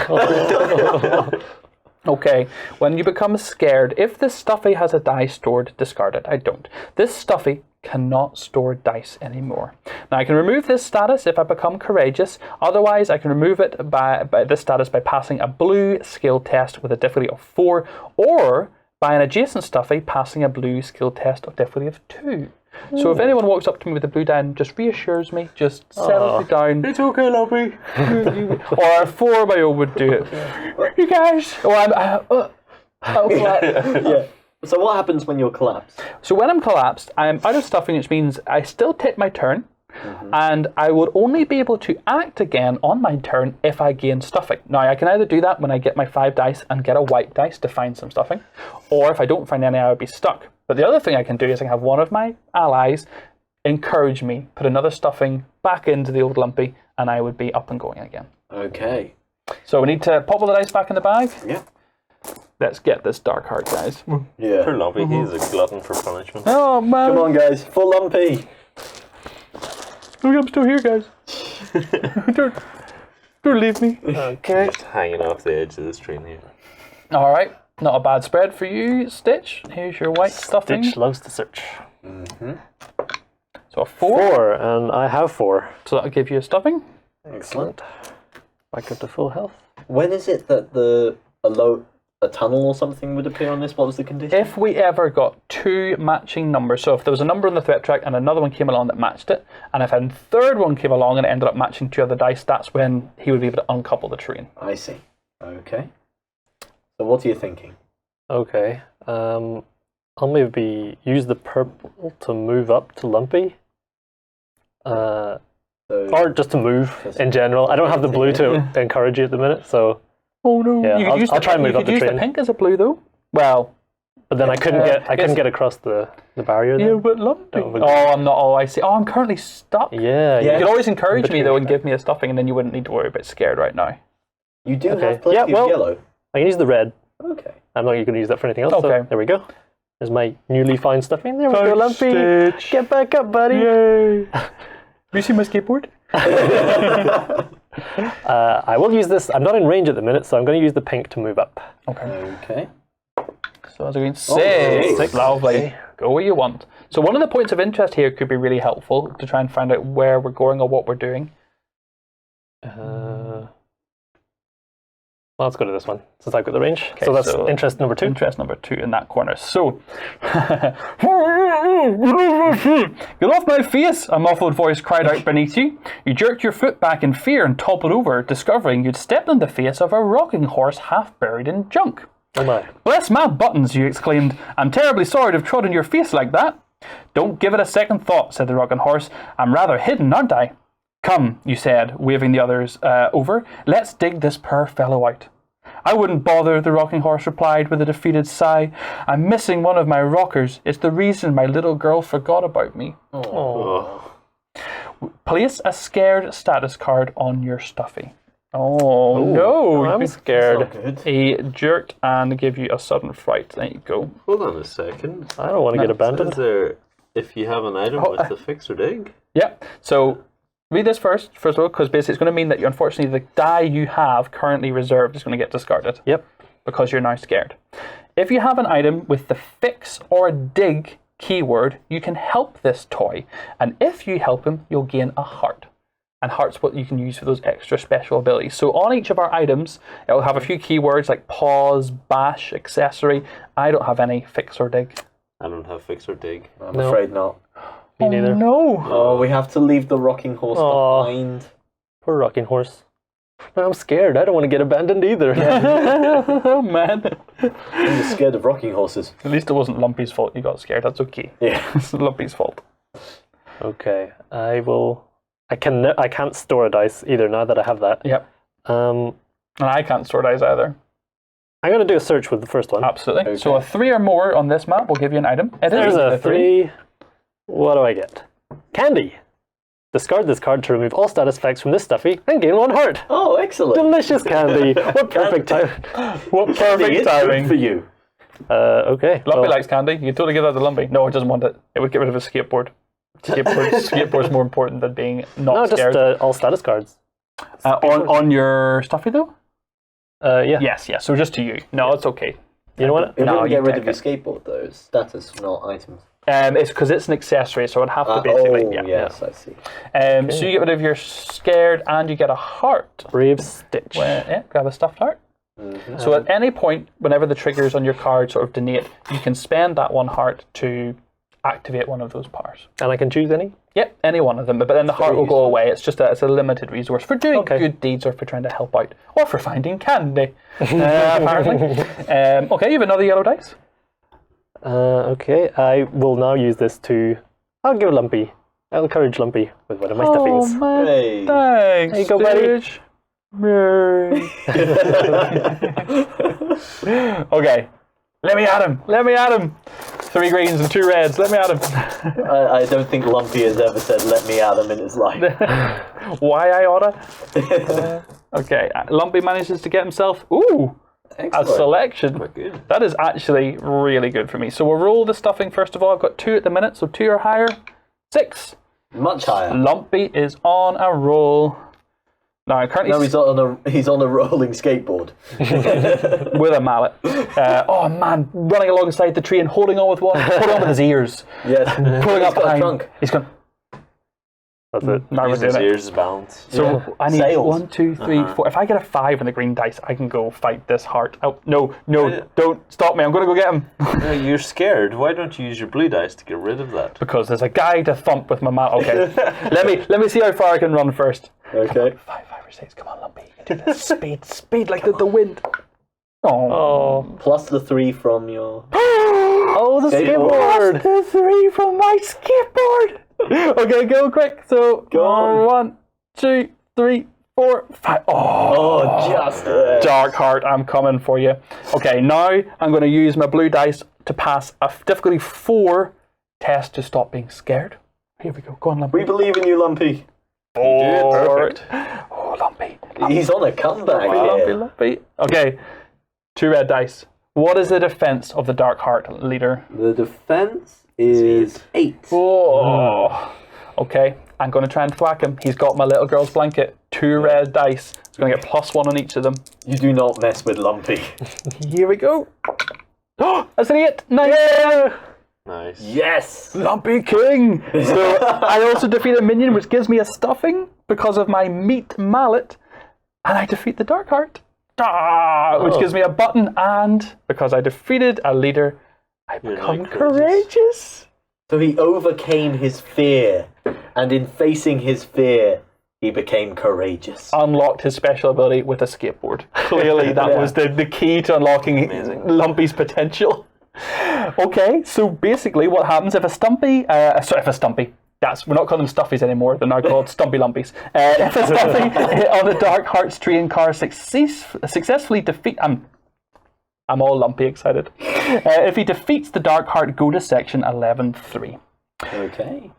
Okay, when you become scared, if the stuffy has a die stored, discard it. I don't. This stuffy cannot store dice anymore. Now I can remove this status if I become courageous. Otherwise, I can remove it by this status by passing a blue skill test with a difficulty of 4, or by an adjacent stuffy passing a blue skill test of difficulty of 2. So if anyone walks up to me with a blue die and just reassures me, just settles me down. It's okay, Lumpy. Or a 4 by would do it. You guys. Oh, Yeah. So what happens when you're collapsed? So when I'm collapsed, I'm out of stuffing, which means I still take my turn, and I would only be able to act again on my turn if I gain stuffing. Now, I can either do that when I get my 5 dice and get a white dice to find some stuffing, or if I don't find any, I would be stuck. But the other thing I can do is I can have one of my allies encourage me, put another stuffing back into the old Lumpy, and I would be up and going again. Okay. So we need to pop all the dice back in the bag. Yeah. Let's get this dark heart, guys. Yeah. Poor Lumpy, he's a glutton for punishment. Oh, man. Come on, guys. Full Lumpy. I'm still here, guys. don't leave me. Okay. Just hanging off the edge of this train here. All right. Not a bad spread for you, Stitch. Here's your white stuffing. Stitch loves to search. So a 4. 4, and I have 4. So that'll give you a stuffing. Excellent. Back up to full health. When is it that a tunnel or something would appear on this? What was the condition? If we ever got 2 matching numbers, so if there was a number on the threat track and another one came along that matched it, and if a third one came along and it ended up matching 2 other dice, that's when he would be able to uncouple the train. I see. Okay. So what are you thinking? Okay. I'll maybe use the purple to move up to Lumpy. So, Or just to move in general. I don't have the blue to encourage you at the minute, so Oh no! Yeah, you could use I'll try and move you up could the use train. the pink as a blue though. Well, but then I couldn't get across the barrier. yeah, Then. but Lumpy. No, but- Oh, I'm not. Oh, I see. Oh, I'm currently stuck. Yeah, You yeah. could always encourage me though and give me a stuffing, and then you wouldn't need to worry about scared right now. you do Okay. have plenty Yeah, well- of yellow. I can use the red. Okay. I'm not going to use that for anything else. Okay. So there we go. There's my newly found stuffing. There we go, Thanks, Lumpy. Stitch. Get back up, buddy. Yay! You see my skateboard? I will use this. I'm not in range at the minute, so I'm going to use the pink to move up. Okay. Okay. So as again, 6. six. Lovely. Okay. Go where you want. So one of the points of interest here could be really helpful to try and find out where we're going or what we're doing. Well, let's go to this one, since I've got the range. Okay, so that's so interest number 2. Interest number 2 in that corner. So, get off my face! A muffled voice cried out beneath you. You jerked your foot back in fear and toppled over, discovering you'd stepped on the face of a rocking horse half buried in junk. Oh my. Bless my buttons, you exclaimed. I'm terribly sorry to have trodden your face like that. Don't give it a second thought, said the rocking horse. I'm rather hidden, aren't I? Come, you said, waving the others over. Let's dig this poor fellow out. I wouldn't bother, the rocking horse replied with a defeated sigh. I'm missing one of my rockers. It's the reason my little girl forgot about me. Oh. Place a scared status card on your stuffy. Oh, no. I'm Not scared. good. He jerked and gave you a sudden fright. There you go. Hold on a second. I don't want to get Is abandoned. there, if you have an item with the fix or dig? Yep. So read this first of all, because basically it's going to mean that unfortunately the die you have currently reserved is going to get discarded. Yep. Because you're now scared. If you have an item with the fix or dig keyword, you can help this toy. And if you help him, you'll gain a heart. And heart's what you can use for those extra special abilities. So on each of our items, it will have a few keywords like pause, bash, accessory. I don't have any fix or dig. I don't have fix or dig. I'm No. afraid not. Me neither. No. Oh, we have to leave the rocking horse Aw. behind. Poor rocking horse. I'm scared. I don't want to get abandoned either. Oh man. I'm just scared of rocking horses. At least it wasn't Lumpy's fault you got scared. That's okay. Yeah. It's Lumpy's fault. Okay. I can't store a dice either now that I have that. Yep. And I can't store dice either. I'm going to do a search with the first one. Absolutely. So a 3 or more on this map will give you an item. It There's is a 3. What do I get? Candy. Discard this card to remove all status effects from this stuffy and gain 1 heart. Oh, excellent. Delicious candy. What perfect time. What perfect It's timing. good for you. Okay. Lumpy well, likes candy. You can totally give that to Lumpy. No, it doesn't want it. It would get rid of his skateboard. Skateboard's more important than being not no, scared. just all status cards. On your stuffy though? Yeah. Yes. So just to you. No, it's okay. You know what? It No, wouldn't you get rid take of your skateboard, though. It's status, not items. It's because it's an accessory, so it'd have to basically. Yes, I see. So you get rid of your scared, and you get a heart. Brave Stitch. Grab a stuffed heart. So at any point, whenever the triggers on your card sort of donate, you can spend that 1 heart to activate one of those powers. And I can choose any? Yep, any one of them, but then the heart will go away. It's just it's a limited resource for doing good deeds or for trying to help out or for finding candy, apparently. Okay, you have another yellow dice. Okay, I will now use this to... I'll give Lumpy. I'll encourage Lumpy with one of my stuffings. Man. Hey. Thanks, There you go, buddy. Stitch. Okay, let me at him. Let me at him. 3 greens and 2 reds. Let me at him. I don't think Lumpy has ever said "let me at him" in his life. Why I oughta? Okay, Lumpy manages to get himself. Ooh. A Excellent. selection. good. That is actually really good for me. So we'll roll the stuffing first of all. I've got 2 at the minute, so 2 or higher. 6. Much higher. Lumpy is on a roll. Now currently No, he's on a rolling skateboard. with a mallet. Oh man, running alongside the tree and holding on with his ears. Yes. Pulling up got a behind. trunk. He's gone. That's it. Now we're Using his doing it. ears as balance. So I need Sails. 1, 2, 3, 4. If I get a 5 on the green dice, I can go fight this heart. Oh no, don't stop me! I'm gonna go get him. No, you're scared. Why don't you use your blue dice to get rid of that? Because there's a guy to thump with my mallet. Okay, let me see how far I can run first. Okay. 5 or 6. Come on, Lumpy. You can do this. Speed like the wind. Oh. Oh, Plus the 3 from your. oh, the skateboard! The 3 from my skateboard. Okay, go quick. So Go on. 1, 2, 3, 4, 5. Oh, just Dark heart, I'm coming for you. Okay, now I'm going to use my blue dice to pass a difficulty 4 test to stop being scared. Here we go. Go on, Lumpy. We believe in you, Lumpy. Perfect. Oh, Lumpy. He's on a comeback here. Lumpy. Okay, 2 red dice. What is the defense of the dark heart, leader? The defense is 8. Oh. Okay, I'm going to try and thwack him. He's got my little girl's blanket. 2 red dice. He's going to get +1 on each of them. You do not mess with Lumpy. Here we go. Oh, that's an 8. Nice. Yeah. Nice. Yes. Lumpy King. So I also defeat a minion, which gives me a stuffing because of my meat mallet, and I defeat the dark heart, which gives me a button, and because I defeated a leader, I become now courageous. courageous. So he overcame his fear, and in facing his fear, he became courageous. Unlocked his special ability with a skateboard. Clearly, that was the key to unlocking Lumpy's potential. Okay, so basically, what happens if a stumpy? We're not calling them stuffies anymore. They're now called stumpy lumpies. If a stuffy hit on the dark heart's train car successfully defeat. I'm all lumpy excited. If he defeats the dark heart, go to section 11.3. Okay.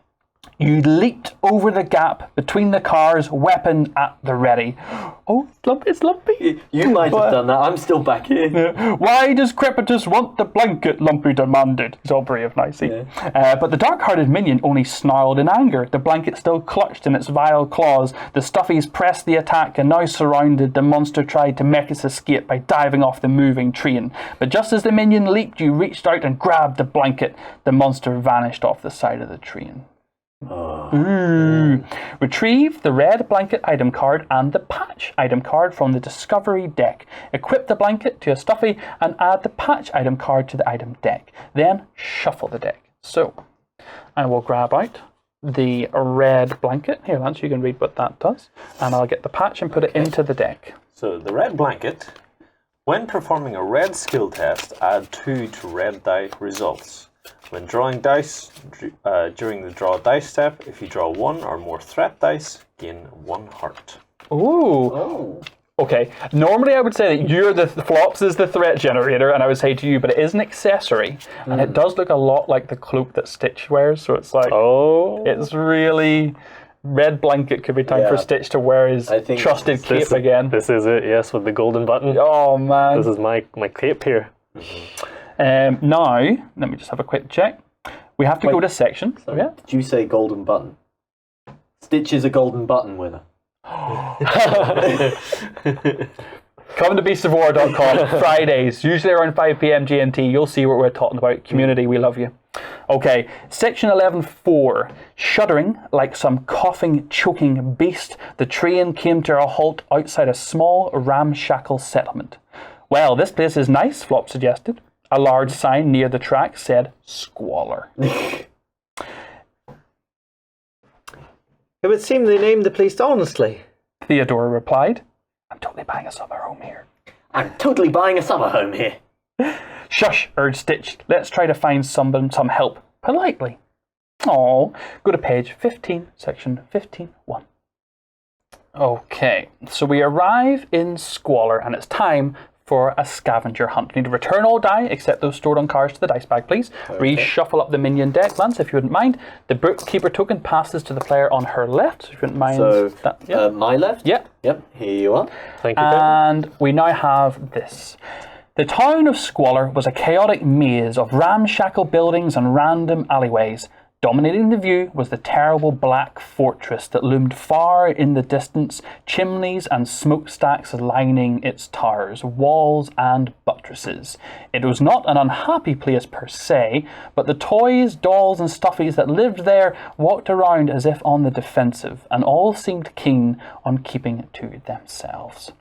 You leaped over the gap between the cars, weapon at the ready. Oh, it's Lumpy. You might have done that. I'm still back here. Why does Crepitus want the blanket? Lumpy demanded. He's all brave, nicey. But the dark-hearted minion only snarled in anger. The blanket still clutched in its vile claws. The stuffies pressed the attack and now surrounded. The monster tried to make its escape by diving off the moving train. But just as the minion leaped, you reached out and grabbed the blanket. The monster vanished off the side of the train. Retrieve the red blanket item card and the patch item card from the discovery deck. Equip the blanket to a stuffy and add the patch item card to the item deck. Then shuffle the deck. So I will grab out the red blanket. Here, Lance, you can read what that does. And I'll get the patch and put it into the deck. So the red blanket, when performing a red skill test, add 2 to red die results. When drawing dice, during the draw dice step, if you draw 1 or more threat dice, gain 1 heart. Ooh. Oh. Okay, normally I would say that you're the flops is the threat generator, and I would say to you, but it is an accessory, and it does look a lot like the cloak that Stitch wears, so it's like, it's really... Red blanket could be time for Stitch to wear his trusted cape again. This is it, yes, with the golden button. Oh, man. This is my cape here. Now, let me just have a quick check. We have to go to section. Sorry, did you say golden button? Stitch is a golden button winner. Come to beastofwar.com Fridays, usually around 5 p.m. GMT. You'll see what we're talking about. Community, we love you. Okay, section 11.4. Shuddering like some coughing, choking beast, the train came to a halt outside a small, ramshackle settlement. Well, this place is nice, Flop suggested. A large sign near the track said, Squalor. It would seem they named the place honestly. Theodora replied, I'm totally buying a summer home here. I'm totally buying a summer home here. Shush, urged Stitch. Let's try to find some help. Politely. Oh, go to page 15, section 15.1. Okay, so we arrive in Squalor, and it's time for a scavenger hunt. We need to return all die, except those stored on cards, to the dice bag, please. Okay. Reshuffle up the minion deck, Lance, if you wouldn't mind. The bookkeeper token passes to the player on her left, if you wouldn't mind. So, that, my left? Yep. Yep, here you are. Thank you, and we now have this. The town of Squalor was a chaotic maze of ramshackle buildings and random alleyways. Dominating the view was the terrible black fortress that loomed far in the distance, chimneys and smokestacks lining its towers, walls and buttresses. It was not an unhappy place per se, but the toys, dolls and stuffies that lived there walked around as if on the defensive, and all seemed keen on keeping to themselves.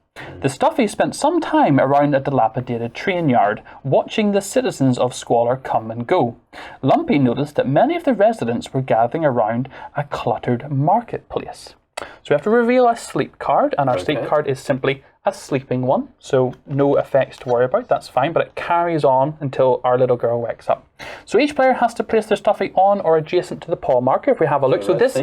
The Stuffy spent some time around a dilapidated train yard, watching the citizens of Squalor come and go. Lumpy noticed that many of the residents were gathering around a cluttered marketplace. So we have to reveal a sleep card, and our sleep card is simply a sleeping one, so no effects to worry about, that's fine, but it carries on until our little girl wakes up. So each player has to place their Stuffy on or adjacent to the paw marker, if we have a look. So this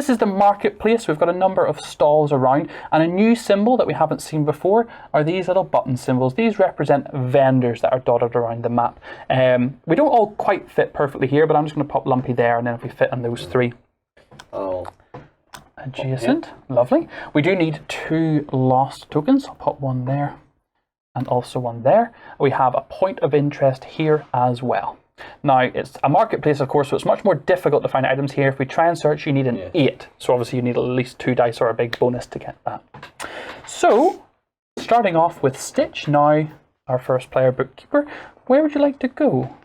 is the marketplace. We've got a number of stalls around, and a new symbol that we haven't seen before are these little button symbols. These represent vendors that are dotted around the map. We don't all quite fit perfectly here, but I'm just going to pop Lumpy there, and then if we fit on those three. Adjacent, lovely. We do need 2 lost tokens. I'll pop one there and also one there. We have a point of interest here as well. Now, it's a marketplace, of course, so it's much more difficult to find items here. If we try and search, you need an 8. So obviously you need at least 2 dice or a big bonus to get that. So, starting off with Stitch, now our first player bookkeeper, where would you like to go?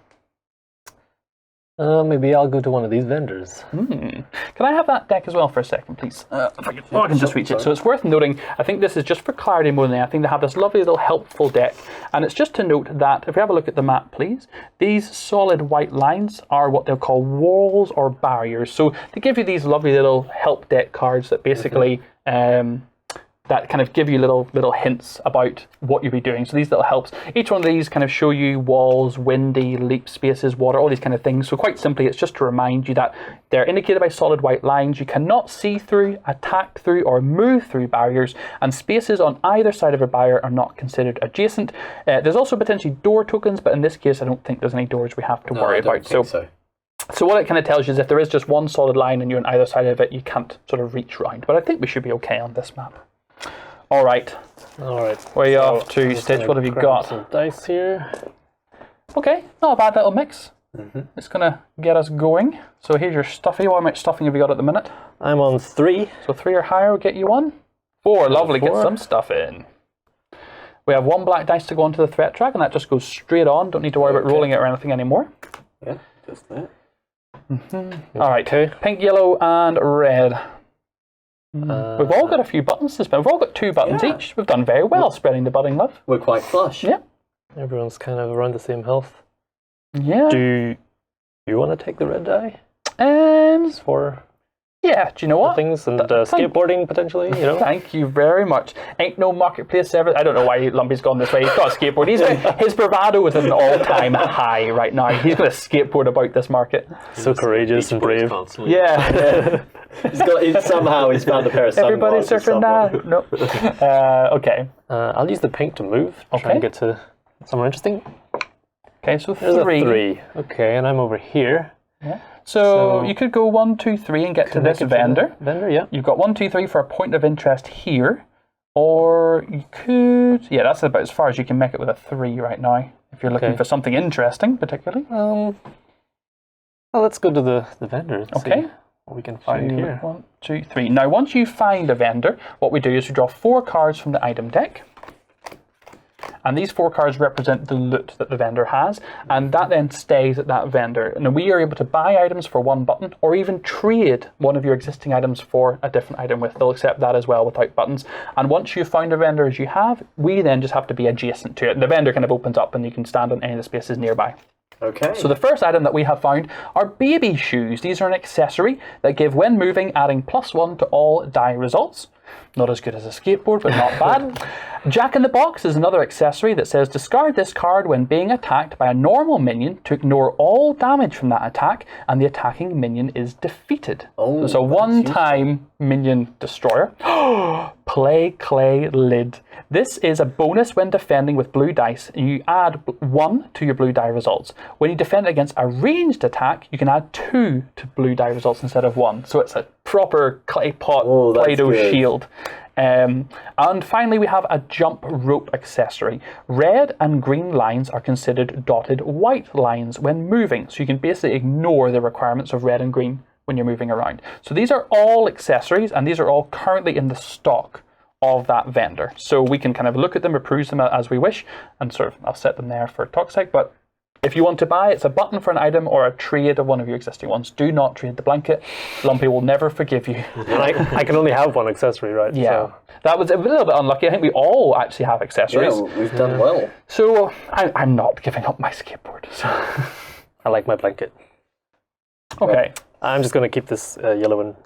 Maybe I'll go to one of these vendors. Can I have that deck as well for a second, please? If I can just reach it. So it's worth noting, I think this is just for clarity more than anything, they have this lovely little helpful deck. And it's just to note that, if we have a look at the map, please, these solid white lines are what they'll call walls or barriers. So they give you these lovely little help deck cards that basically... that kind of give you little hints about what you'll be doing. So these little helps. Each one of these kind of show you walls, windy, leap spaces, water, all these kind of things. So quite simply, it's just to remind you that they're indicated by solid white lines. You cannot see through, attack through, or move through barriers, and spaces on either side of a barrier are not considered adjacent. There's also potentially door tokens, but in this case, I don't think there's any doors we have to worry about. So what it kind of tells you is if there is just one solid line and you're on either side of it, you can't sort of reach round. But I think we should be okay on this map. All right. Where are you off to, Stitch? What have you got? Some dice here. Okay, not a bad little mix. It's going to get us going. So here's your Stuffy. What much stuffing have you got at the minute? I'm on 3. So 3 or higher will get you 1. 4, lovely. 4. Get some stuff in. We have 1 black dice to go onto the threat track, and that just goes straight on. Don't need to worry about rolling it or anything anymore. Yeah, just that. All right, pink, yellow, and red. We've all got a few buttons to spend. We've all got 2 buttons each. We've done very well spreading the budding love. We're quite flush. Yeah. Everyone's kind of around the same health. Yeah. Do you want to take the red die? For yeah, do you know what? Things and skateboarding potentially, you know? Thank you very much. Ain't no marketplace ever. I don't know why Lumpy's gone this way. He's got a skateboard. His bravado is at an all-time high right now. He's going to skateboard about this market. So courageous and brave. Yeah. Somehow he's found a pair of sunglasses. Everybody's surfing now. No. Okay. I'll use the pink to move. Try and get to somewhere interesting. Okay, so There's three. a 3. Okay, and I'm over here. Yeah. So you could go 1, 2, 3 and get to this vendor. Vendor, yeah. You've got 1, 2, 3 for a point of interest here. Or you could... Yeah, that's about as far as you can make it with a 3 right now. If you're looking for something interesting, particularly. Well, let's go to the vendor and see what we can find here. 1, 2, 3. Now, once you find a vendor, what we do is we draw 4 cards from the item deck. And these 4 cards represent the loot that the vendor has, and that then stays at that vendor. And we are able to buy items for 1 button, or even trade one of your existing items for a different item with. They'll accept that as well without buttons. And once you've found a vendor as you have, we then just have to be adjacent to it. The vendor kind of opens up and you can stand on any of the spaces nearby. Okay. So the first item that we have found are baby shoes. These are an accessory that give, when moving, adding +1 to all die results. Not as good as a skateboard, but not bad. Jack in the Box is another accessory that says discard this card when being attacked by a normal minion to ignore all damage from that attack, and the attacking minion is defeated. Oh, so it's a one-time minion destroyer. Play clay lid. This is a bonus when defending with blue dice, and you add 1 to your blue die results. When you defend against a ranged attack, you can add 2 to blue die results instead of 1. So it's a proper clay pot Play-Doh shield. And finally, we have a jump rope accessory. Red and green lines are considered dotted white lines when moving, so you can basically ignore the requirements of red and green when you're moving around. So these are all accessories, and these are all currently in the stock of that vendor. So we can kind of look at them or peruse them as we wish, and sort of, I'll set them there for talk's sake, but if you want to buy, it's a button for an item or a trade of one of your existing ones. Do not trade the blanket. Lumpy will never forgive you. And I can only have 1 accessory, right? Yeah. So. That was a little bit unlucky. I think we all actually have accessories. Yeah, we've done well. So I'm not giving up my skateboard. So. I like my blanket. Okay. I'm just going to keep this yellow in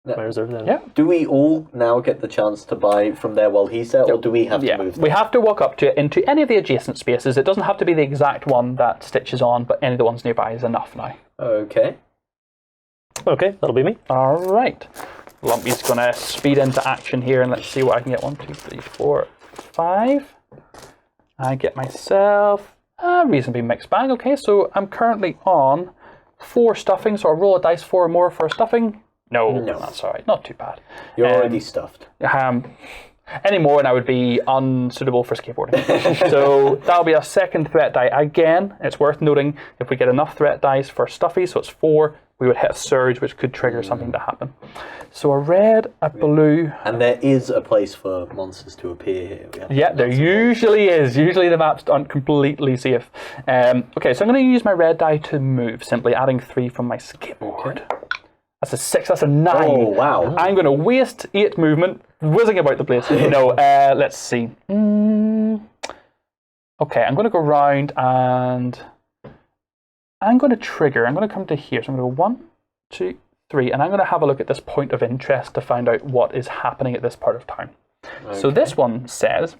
my reserve then. Yeah. Do we all now get the chance to buy from there while he's there, or do we have to move them? We have to walk up to it into any of the adjacent spaces. It doesn't have to be the exact one that Stitch is on, but any of the ones nearby is enough now. Okay. Okay, that'll be me. All right. Lumpy's going to speed into action here, and let's see what I can get. 1, 2, 3, 4, 5. I get myself a reasonably mixed bag. Okay, so I'm currently on 4 stuffing, so I'll roll a dice 4 or more for a stuffing. No, that's all right. Not too bad. You're already stuffed. Any more and I would be unsuitable for skateboarding. So that'll be a second threat die. Again, it's worth noting if we get enough threat dice for Stuffy, so it's 4, we would hit a surge, which could trigger something to happen. So a red, a blue. And there is a place for monsters to appear here. Yeah, there usually is. Usually the maps aren't completely safe. Okay, so I'm going to use my red die to move, simply adding 3 from my skateboard. Okay. That's a 6, that's a 9. Oh, wow. I'm going to waste 8 movement whizzing about the place. No, let's see. Okay, I'm going to go round and I'm going to trigger. I'm going to come to here. So I'm going to go 1, 2, 3, and I'm going to have a look at this point of interest to find out what is happening at this part of town. Okay. So this one says,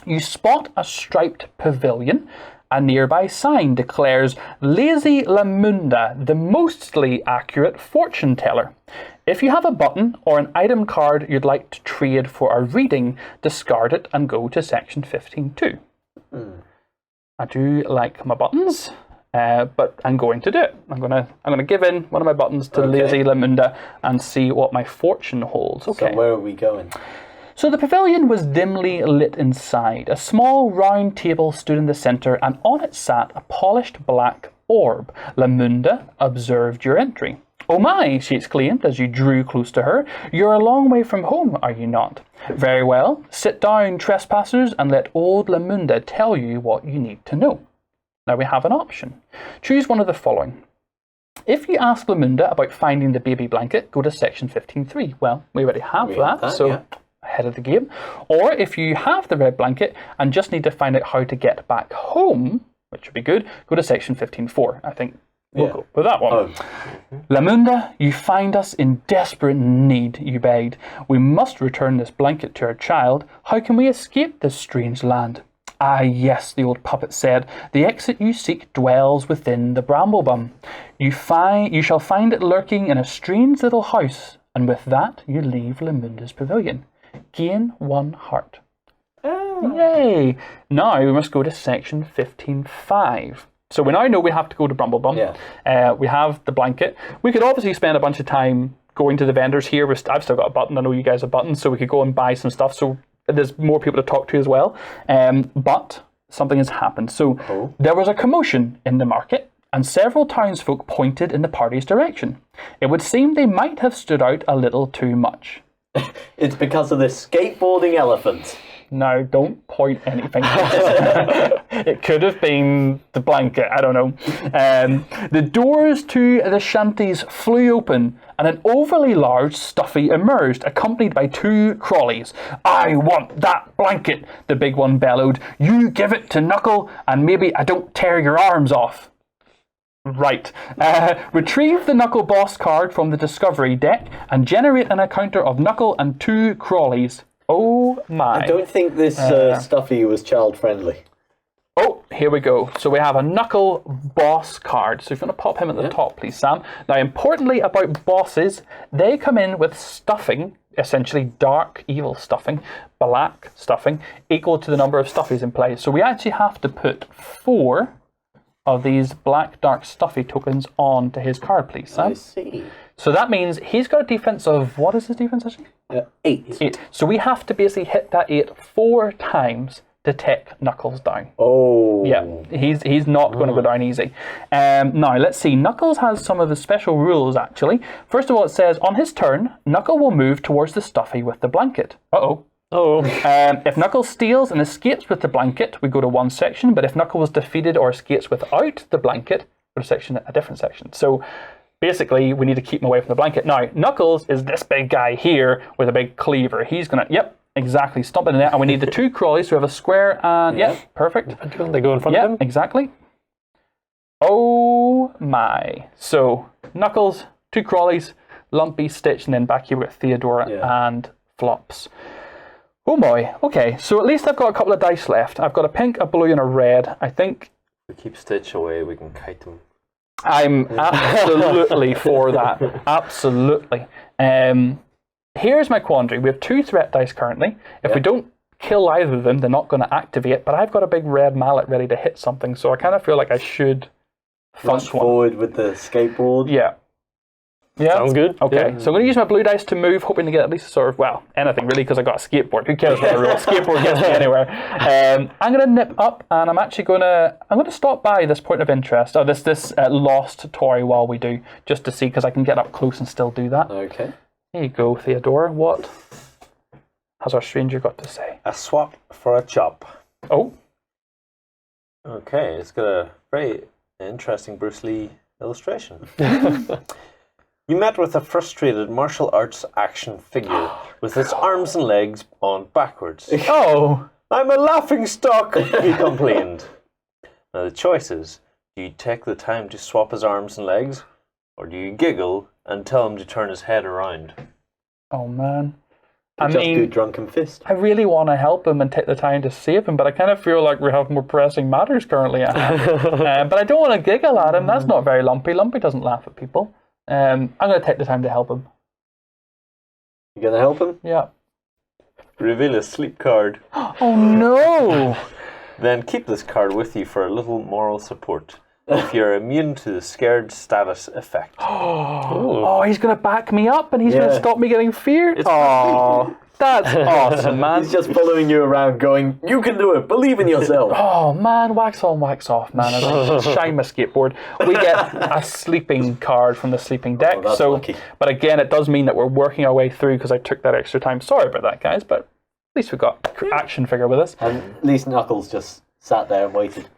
you spot a striped pavilion. A nearby sign declares Lazy Lamunda, the mostly accurate fortune teller. If you have a button or an item card you'd like to trade for a reading, discard it and go to section 15.2. I do like my buttons, but I'm going to do it. I'm gonna give in one of my buttons to Lazy Lamunda and see what my fortune holds. Okay. So where are we going? So the pavilion was dimly lit inside. A small round table stood in the centre, and on it sat a polished black orb. Lamunda observed your entry. "Oh my," she exclaimed as you drew close to her. "You're a long way from home, are you not? Very well. Sit down, trespassers, and let old Lamunda tell you what you need to know." Now we have an option. Choose one of the following. If you ask Lamunda about finding the baby blanket, go to section 15.3. Well, we already have that, so ahead of the game. Or if you have the red blanket and just need to find out how to get back home, which would be good, go to section 15.4. I think we'll go with that one. Lamunda, you find us in desperate need, you begged. We must return this blanket to our child. How can we escape this strange land? Ah, yes, the old puppet said. The exit you seek dwells within the bramblebum. You shall find it lurking in a strange little house And with that, you leave Lamunda's pavilion. Gain 1 heart. Yay! Now we must go to section 15.5. So we now know we have to go to Brumblebum. Yeah. We have the blanket. We could obviously spend a bunch of time going to the vendors here. I've still got a button. I know you guys have buttons, so we could go and buy some stuff. So there's more people to talk to as well. But something has happened. So there was a commotion in the market, and several townsfolk pointed in the party's direction. It would seem they might have stood out a little too much. It's because of this skateboarding elephant. No, don't point anything. It could have been the blanket, I don't know. The doors to the shanties flew open and an overly large Stuffy emerged, accompanied by 2 crawlies. "I want that blanket," the big one bellowed. "You give it to Knuckle and maybe I don't tear your arms off." Right. Retrieve the Knuckle boss card from the discovery deck and generate an encounter of Knuckle and 2 crawlies. Oh my. I don't think this Stuffy was child friendly. Oh, here we go. So we have a Knuckle boss card. So if you want to pop him at the top, please, Sam. Now, importantly about bosses, they come in with stuffing, essentially dark, evil stuffing, black stuffing, equal to the number of stuffies in play. So we actually have to put 4 of these black, dark, stuffy tokens on to his card, please, Sam. I see. So that means he's got a defense of, what is his defense actually? 8. 8. So we have to basically hit that 8 4 times to take Knuckles down. Oh. Yeah, he's not going to go down easy. Now, let's see. Knuckles has some of his special rules, actually. First of all, it says, on his turn, Knuckle will move towards the Stuffy with the blanket. Uh-oh. If Knuckles steals and escapes with the blanket, we go to one section, but if Knuckles was defeated or escapes without the blanket, we go to a different section. So basically, we need to keep him away from the blanket. Now, Knuckles is this big guy here with a big cleaver. He's going to, yep, exactly, stomp in there. And we need the 2 crawlies, so we have a square and, yeah, perfect. They go in front of him? Exactly. Oh my. So, Knuckles, 2 crawlies, Lumpy, Stitch, and then back here with Theodora and Flops. Oh boy. Okay, so at least I've got a couple of dice left. I've got a pink, a blue, and a red. I think If we keep Stitch away, we can kite him. I'm absolutely for that. Absolutely. Here's my quandary. We have 2 threat dice currently. If we don't kill either of them, they're not going to activate, but I've got a big red mallet ready to hit something, so I kind of feel like I should Rush forward with the skateboard. Yeah. Yeah. Sounds good. Okay, Yeah. so I'm going to use my blue dice to move, hoping to get at least a sort of, well, anything really, because I got a skateboard. Who cares what I roll? A skateboard gets me anywhere. I'm going to nip up, and I'm actually going to stop by this point of interest, or this lost toy while we do, just to see, because I can get up close and still do that. Okay. There you go, Theodora. What has our stranger got to say? A swap for a chop. Oh. Okay, it's got a very interesting Bruce Lee illustration. You met with a frustrated martial arts action figure with its arms and legs on backwards. Oh. I'm a laughing stock, he complained. Now the choice is, do you take the time to swap his arms and legs, or do you giggle and tell him to turn his head around? Oh, man. Just do drunken fist. I really want to help him and take the time to save him, but I kind of feel like we have more pressing matters currently at hand. But I don't want to giggle at him. That's not very Lumpy. Lumpy doesn't laugh at people. I'm going to take the time to help him. You gonna help him? Yeah. Reveal a sleep card. Oh, no! Then keep this card with you for a little moral support. If you're immune to the scared status effect. Oh, he's going to back me up and he's going to stop me getting feared? Oh, that's awesome, man. He's just following you around going, you can do it, believe in yourself. Oh, man, wax on, wax off, man. I shine my skateboard. We get a sleeping card from the sleeping deck. that's lucky. But again, it does mean that we're working our way through because I took that extra time. Sorry about that, guys, but at least we got action figure with us. And at least Knuckles just sat there and waited.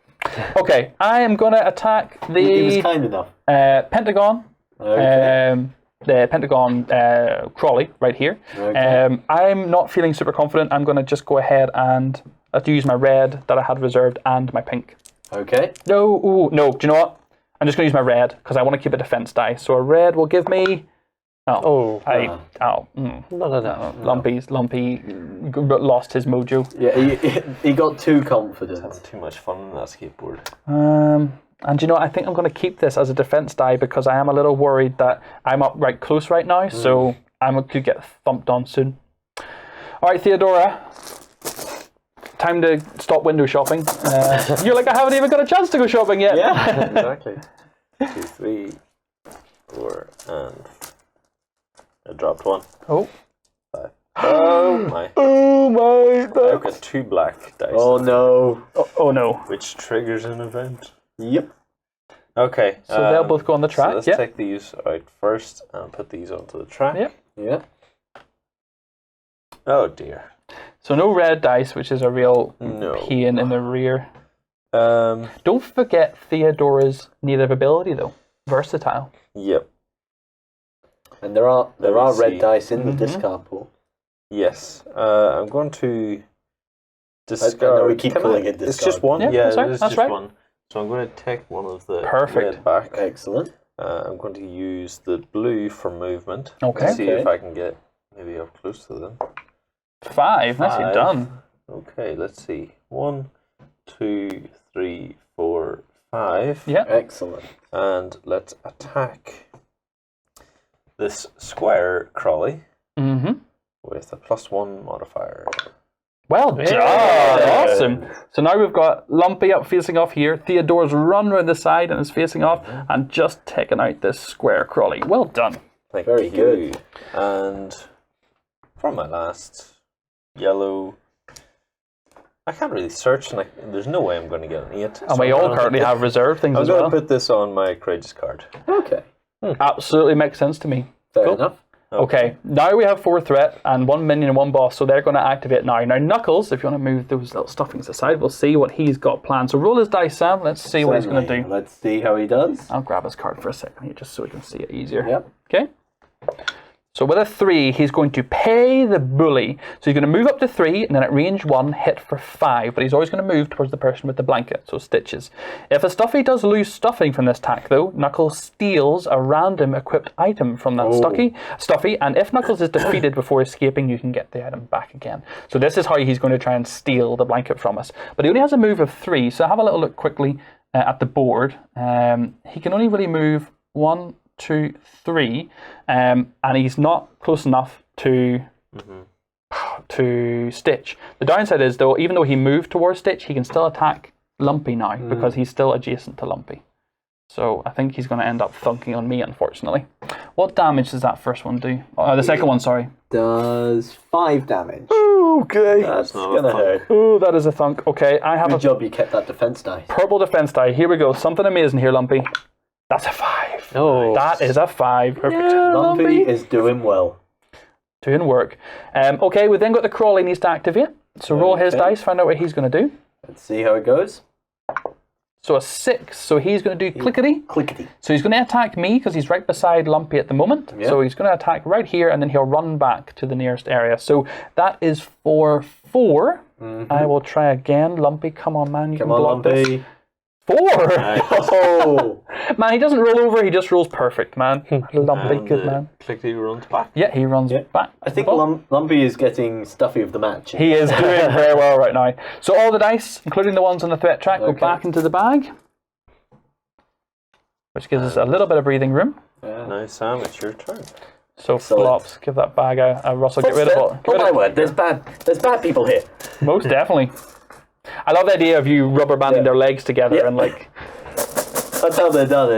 Okay, I am going to attack He was the kind enough. Pentagon. Okay. The Pentagon Crawley right here. Okay. I'm not feeling super confident. I'm going to just go ahead and use my red that I had reserved and my pink. Okay. No, no. Do you know what? I'm just going to use my red because I want to keep a defense die. So a red will give me. Lumpy lost his mojo. Yeah, he got too confident. Having too much fun on that skateboard. And you know, I think I'm going to keep this as a defense die because I am a little worried that I'm up right close right now. So I could get thumped on soon. All right, Theodora. Time to stop window shopping. You're like, I haven't even got a chance to go shopping yet. Yeah. Exactly. 2, 3, 4, and I dropped 1. Oh. 5. Oh my. Oh my. I've got 2 black dice. Oh no. Oh no. Which triggers an event. Yep. Okay. So they'll both go on the track. So let's Yep. take these out first and put these onto the track. Yep. Yep. Oh dear. So no red dice, which is a real No. pain in the rear. Um. Don't forget Theodora's native ability though. Versatile. Yep. And there are me red see. dice in the discard pool. Yes. I'm going to discard. I know we keep Can calling it It's discard. just one. Yeah, Yeah, that's right, it is that's just right. one. So I'm going to take one of the Perfect. red back. Excellent. I'm going to use the blue for movement. Okay. See if I can get maybe up close to them. 5. Nicely 5. done. Okay, let's see. 1, 2, 3, 4, 5. Yeah. Excellent. And let's attack this square crawly Mm-hmm. with a +1 modifier. Well done. Yeah. Awesome. So now we've got Lumpy up facing off here. Theodore's run around the side and is facing off and just taking out this square crawly. Well done. Thank Very you. good. And for my last yellow, I can't really search, and there's no way I'm going to get an 8. And we all currently have reserved things I'm as going well. to put this on my courageous card. Okay. Absolutely makes sense to me. Fair Cool. enough. Okay, now we have 4 threat and 1 minion and 1 boss, so they're going to activate now. Now, Knuckles, if you want to move those little stuffings aside, we'll see what he's got planned. So roll his dice, Sam. Let's see what he's going to Certainly. do. Let's see how he does. I'll grab his card for a second here just so we can see it easier. Yep. Okay. So with a 3, he's going to pay the bully. So he's going to move up to 3, and then at range 1, hit for 5. But he's always going to move towards the person with the blanket, so stitches. If a stuffy does lose stuffing from this attack, though, Knuckles steals a random equipped item from that stuffy. And if Knuckles is defeated before escaping, you can get the item back again. So this is how he's going to try and steal the blanket from us. But he only has a move of 3, so have a little look quickly at the board. He can only really move 1, 2, 3, and he's not close enough to Stitch. The downside is, though, even though he moved towards Stitch, he can still attack Lumpy now because he's still adjacent to Lumpy. So I think he's going to end up thunking on me, unfortunately. What damage does that first one do? The second one, sorry. Does 5 damage. Okay. That's not gonna a thunk. hurt. Oh, that is a thunk. Okay, I have Good a job you kept that defense dice. purple defense die. Here we go. Something amazing here, Lumpy. That's a 5. Oh. That is a 5. Perfect. Lumpy is doing well. Doing work. Okay, we've then got the crawly needs to activate. So roll his Okay. dice, find out what he's going to do. Let's see how it goes. So a 6. So he's going to do clickety. Clickety. So he's going to attack me because he's right beside Lumpy at the moment. Yeah. So he's going to attack right here and then he'll run back to the nearest area. So that is for 4. I will try again. Lumpy, come on, man. You Come can on, block this. Lumpy. 4! Oh! Man, he doesn't roll over, he just rolls perfect, man. Lumpy, And good man. Clickety runs back. Yeah, he runs back. I think Lumpy is getting Stuffy of the match. He is doing very well right now. So all the dice, including the ones on the threat track, go Okay. back into the bag, which gives us a little bit of breathing room. Now, Sam, it's your turn. So flops, give that bag a rustle, get rid of it. Oh my word, there's bad people here. Most definitely. I love the idea of you rubber banding their legs together Yeah. and like. That's how they're done.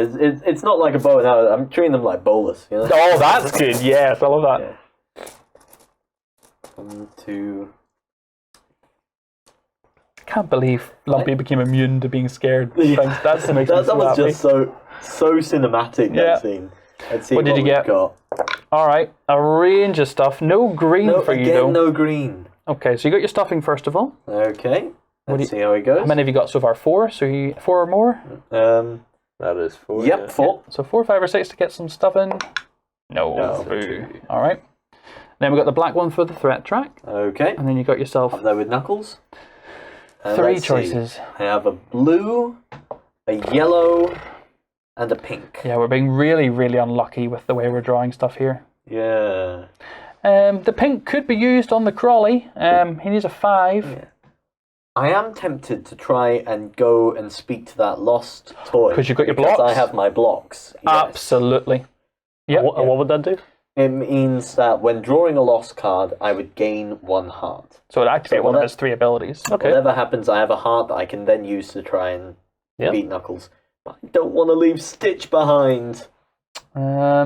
It's not like a bow and arrow. I'm treating them like bowlers, you know? Oh, that's good. Yes, I love that. Yeah. 1, 2. Can't believe Lumpy became immune to being scared. Thanks. That's makes me That so was happy. just so cinematic, Yeah. that scene. Let's see What did you we've get? got. All right, a range of stuff. No green No, for you again, though. no green. Okay, so you got your stuffing first of all. Okay. do Let's see how it goes. How many have you got so far? 4. So 4 or more. That is 4. Yep, yeah. 4. So 4, 5, or 6 to get some stuffing. No. No. Boo. All right. Then we got the black one for the threat track, Okay. and then you got yourself Up there with Knuckles. And 3 let's see. choices. I have a blue, a yellow, and a pink. Yeah, we're being really, really unlucky with the way we're drawing stuff here. Yeah. The pink could be used on the crawly. He needs a 5. Yeah. I am tempted to try and go and speak to that lost toy. 'Cause you've got your because blocks? I have my blocks. Yes. Absolutely. Yep. What would that do? It means that when drawing a lost card, I would gain 1 heart. So it activates one of his 3 abilities. Okay. Whatever happens, I have a heart that I can then use to try and beat Knuckles. But I don't want to leave Stitch behind.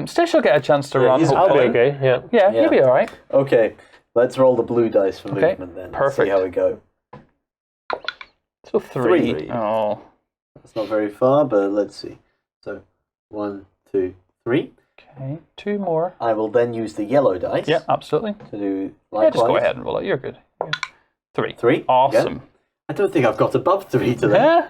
Stitch will get a chance to run. he's- I'll be hopefully. okay. Yeah. Yeah, Yeah. he'll be all right. Okay, let's roll the blue dice for Okay, movement then. perfect. See how we go. So 3. Three. Oh. That's not very far, but let's see. So 1, 2, 3. Okay, 2 more. I will then use the yellow dice Yeah, absolutely. to do Yeah, likewise. just go ahead and roll it. You're good. 3. 3. Awesome. I don't think I've got above 3 today.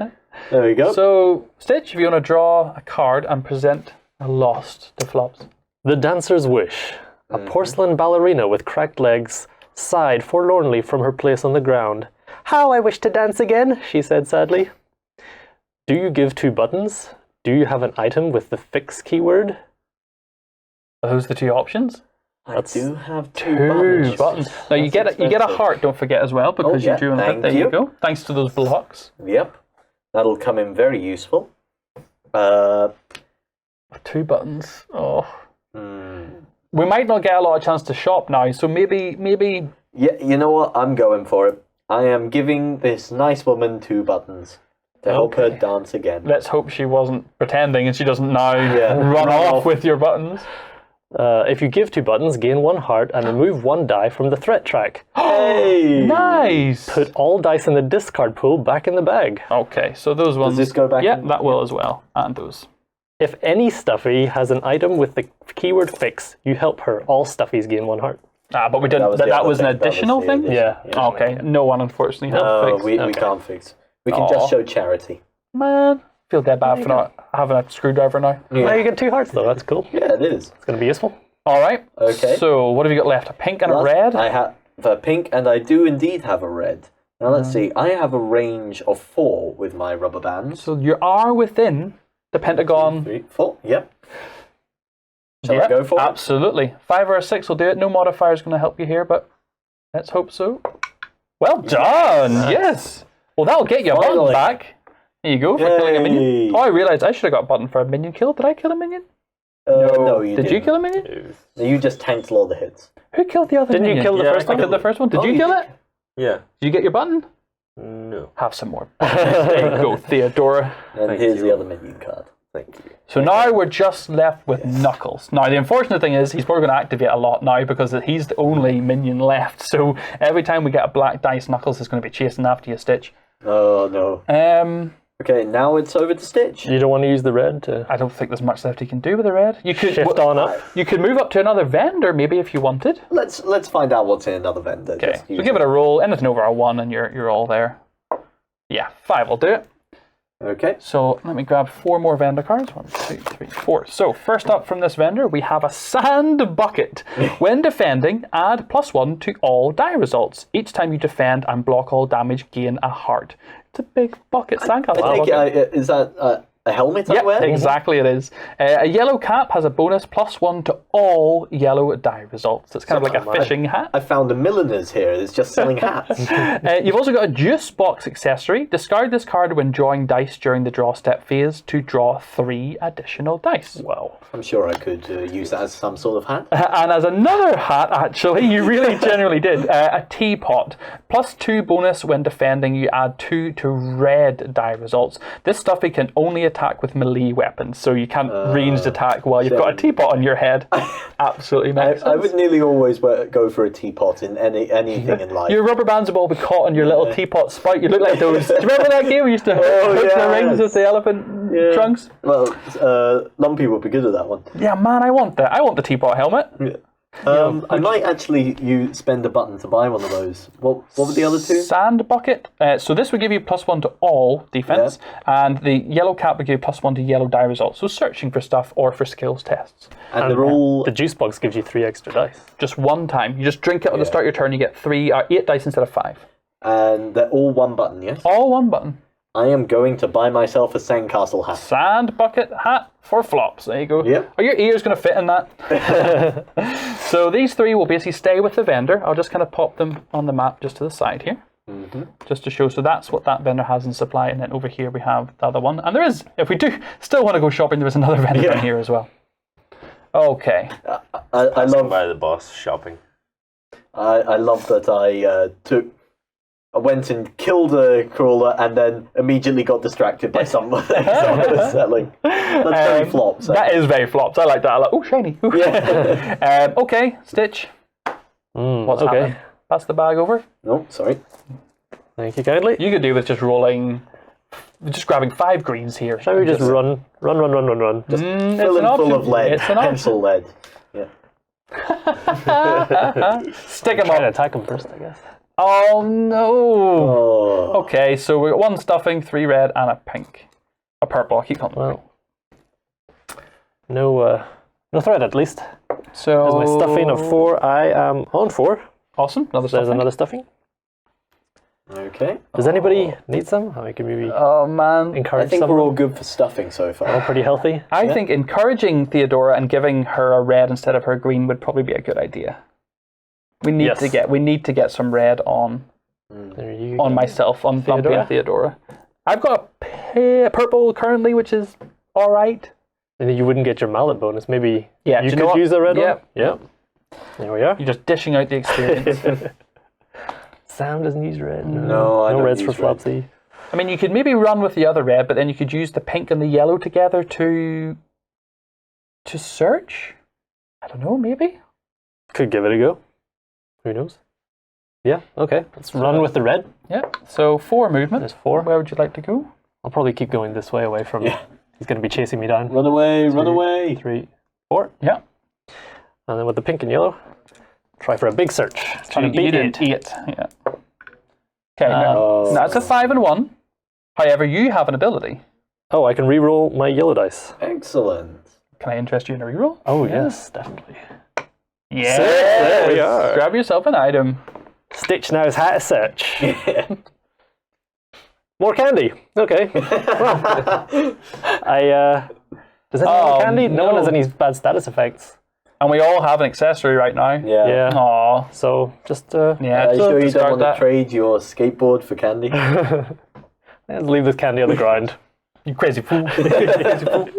There we go. So, Stitch, if you want to draw a card and present a lost to Flops. The Dancer's Wish. A porcelain ballerina with cracked legs sighed forlornly from her place on the ground. How I wish to dance again, she said sadly. Do you give 2 buttons? Do you have an item with the fix keyword? Are those the 2 options? I do have 2 Two buttons. buttons. Now you That's get a expensive. heart, don't forget as well, because yeah, you drew on it. thank There you you. go. Thanks to those blocks. Yep. That'll come in very useful. 2 buttons. Oh. hmm. We might not get a lot of chance to shop now, so maybe Yeah, you know what? I'm going for it. I am giving this nice woman 2 buttons to help her dance again. let's hope she wasn't pretending and she doesn't now run Run off off. with your buttons. If you give 2 buttons, gain 1 heart and remove 1 die from the threat track. Hey! Nice. Put all dice in the discard pool back in the bag. Okay, so those ones. Does this go back Yeah, in? that will as well, and those. If any Stuffy has an item with the keyword fix, you help her. All Stuffies gain 1 heart. Ah, but we didn't. was That, the other was an thing. That was additional the thing. addition. Yeah. Okay, no one unfortunately had No, fixed. we can't fix. We can Aw. just show charity. Man, feel dead bad for not having a screwdriver now. Now you get 2 hearts though, that's cool. Yeah, it is. It's going to be useful. All right. Okay. So what have you got left? A pink and a Last- red. I have a pink, and I do indeed have a red. Now let's see. I have a range of 4 with my rubber bands. So you are within the pentagon. 3, 4. Yep. Shall Yep, I go for it? absolutely. 5 or a 6 will do it. No modifier is going to help you here, but let's hope so. Well done. Yes. Well, that'll get you a button Finally. back. There you go for killing a minion. Yay. Oh, I realised I should have got a button for a minion kill. Did I kill a minion? No, you Did you didn't. kill a minion? No, you just tanked all the hits. Who killed the other Didn't you minion? kill the Yeah, first I one? killed the first one. Did Oh, you you kill did? it? Yeah. Did you get your button? No. Have some more. There you go, Theodora. And Thank here's you. the other minion card. Thank you. So now we're just left with Knuckles. Now the unfortunate thing is he's probably going to activate a lot now because he's the only minion left. So every time we get a black dice, Knuckles is going to be chasing after you, Stitch. Oh no. Okay, now it's over to Stitch. You don't want to use the red to I don't think there's much left he can do with the red. You could shift on up? You could move up to another vendor maybe if you wanted. Let's find out what's in another vendor. Okay, Just so use give it a roll. Anything over a 1 and you're all there. Yeah, 5 will do it. Okay. So let me grab 4 more vendor cards. 1, 2, 3, 4. So first up from this vendor, we have a sand bucket. When defending, add +1 to all die results. Each time you defend and block all damage, gain a heart. It's a big bucket, sandcastle I take bucket. it, is that a helmet I Yeah, wear? exactly it is. A yellow cap has a bonus +1 to all yellow die results. It's kind of like a fishing hat. I found a milliner's here that's just selling hats. You've also got a juice box accessory. Discard this card when drawing dice during the draw step phase to draw 3 additional dice. Wow. I'm sure I could use that as some sort of hat. And as another hat, actually, you really generally did, a teapot. +2 bonus when defending, you add 2 to red die results. This stuffy can only attack with melee weapons, so you can't ranged attack while you've got a teapot on your head. Absolutely makes I sense. would nearly always go for a teapot in anything in life. Your rubber bands will be caught on your little teapot spout. You look like those. Do you remember that game we used to hook the yes. rings with the elephant trunks? Well, Lumpy would be good at that one. Yeah, man, I want that. I want the teapot helmet. I might actually spend a button to buy one of those. What were the other 2? Sand bucket. So this would give you +1 to all defense, and the yellow cap would give you +1 to yellow die results. So searching for stuff or for skills tests. And they're all... The juice box gives you 3 extra dice. Just one time. You just drink it at the start of your turn. You get 8 dice instead of 5. And they're all 1 button, yes? All one button. I am going to buy myself a sandcastle hat. Sand bucket hat for flops. There you go. Yep. Are your ears going to fit in that? So these 3 will basically stay with the vendor. I'll just kind of pop them on the map just to the side here. Just to show. So that's what that vendor has in supply. And then over here we have the other one. And there is, if we do still want to go shopping, there is another vendor in here as well. Okay. I Passing love by the boss shopping. I love that I went and killed a crawler and then immediately got distracted by someone selling. That's very flops. That is very flops. I like that. I like, oh, shiny. Ooh. Yeah. Okay, Stitch. What's okay. happening? Pass the bag over. No, sorry. Thank you kindly. You could do with just rolling, just grabbing 5 greens here. Shall we just run? Just Filling full of lead. It's an option. Pencil lead. Yeah. Stick them try to up. attack him first, I guess. Oh no. Oh. Okay, so we got 1 stuffing, 3 red, and a pink. A purple. I'll keep counting. Well, no threat at least. So As my stuffing of 4, I am on 4. Awesome. Another There's stuffing. another stuffing. Okay. Does anybody need some? I can maybe Oh man. I encourage think someone. we're all good for stuffing so far. All pretty healthy. I think encouraging Theodora and giving her a red instead of her green would probably be a good idea. We need to get some red on There you on go. myself, on Bumpy Theodora? and Theodora. I've got a purple currently, which is all right. And then you wouldn't get your mallet bonus. Maybe Yeah, you do you know could what? use a red Yeah. one. Yeah. There we are. You're just dishing out the experience. Sam doesn't use red. No, I no don't reds for use red. Flopsy. I mean, you could maybe run with the other red, but then you could use the pink and the yellow together to search. I don't know, maybe. Could give it a go. Who knows? Yeah. Okay. Let's run with the red. Yeah. So 4 movement. There's 4. Where would you like to go? I'll probably keep going this way away from. Yeah. He's going to be chasing me down. Run away, run 2, away. 3, 4. Yeah. And then with the pink and yellow, try for a big search. Try to You beat did 8. 8. Yeah. Okay. Now, that's a 5 and 1. However, you have an ability. Oh, I can re-roll my yellow dice. Excellent. Can I interest you in a reroll? Oh yes, definitely. Yes. There we are. Grab yourself an item. Stitch knows how to search. More candy. Okay. Well, does anyone want candy? No one has any bad status effects. And we all have an accessory right now. Yeah. Yeah. Aw. So just Are you sure you don't want to trade your skateboard for candy? let's leave this candy on the ground. You crazy fool. Crazy fool.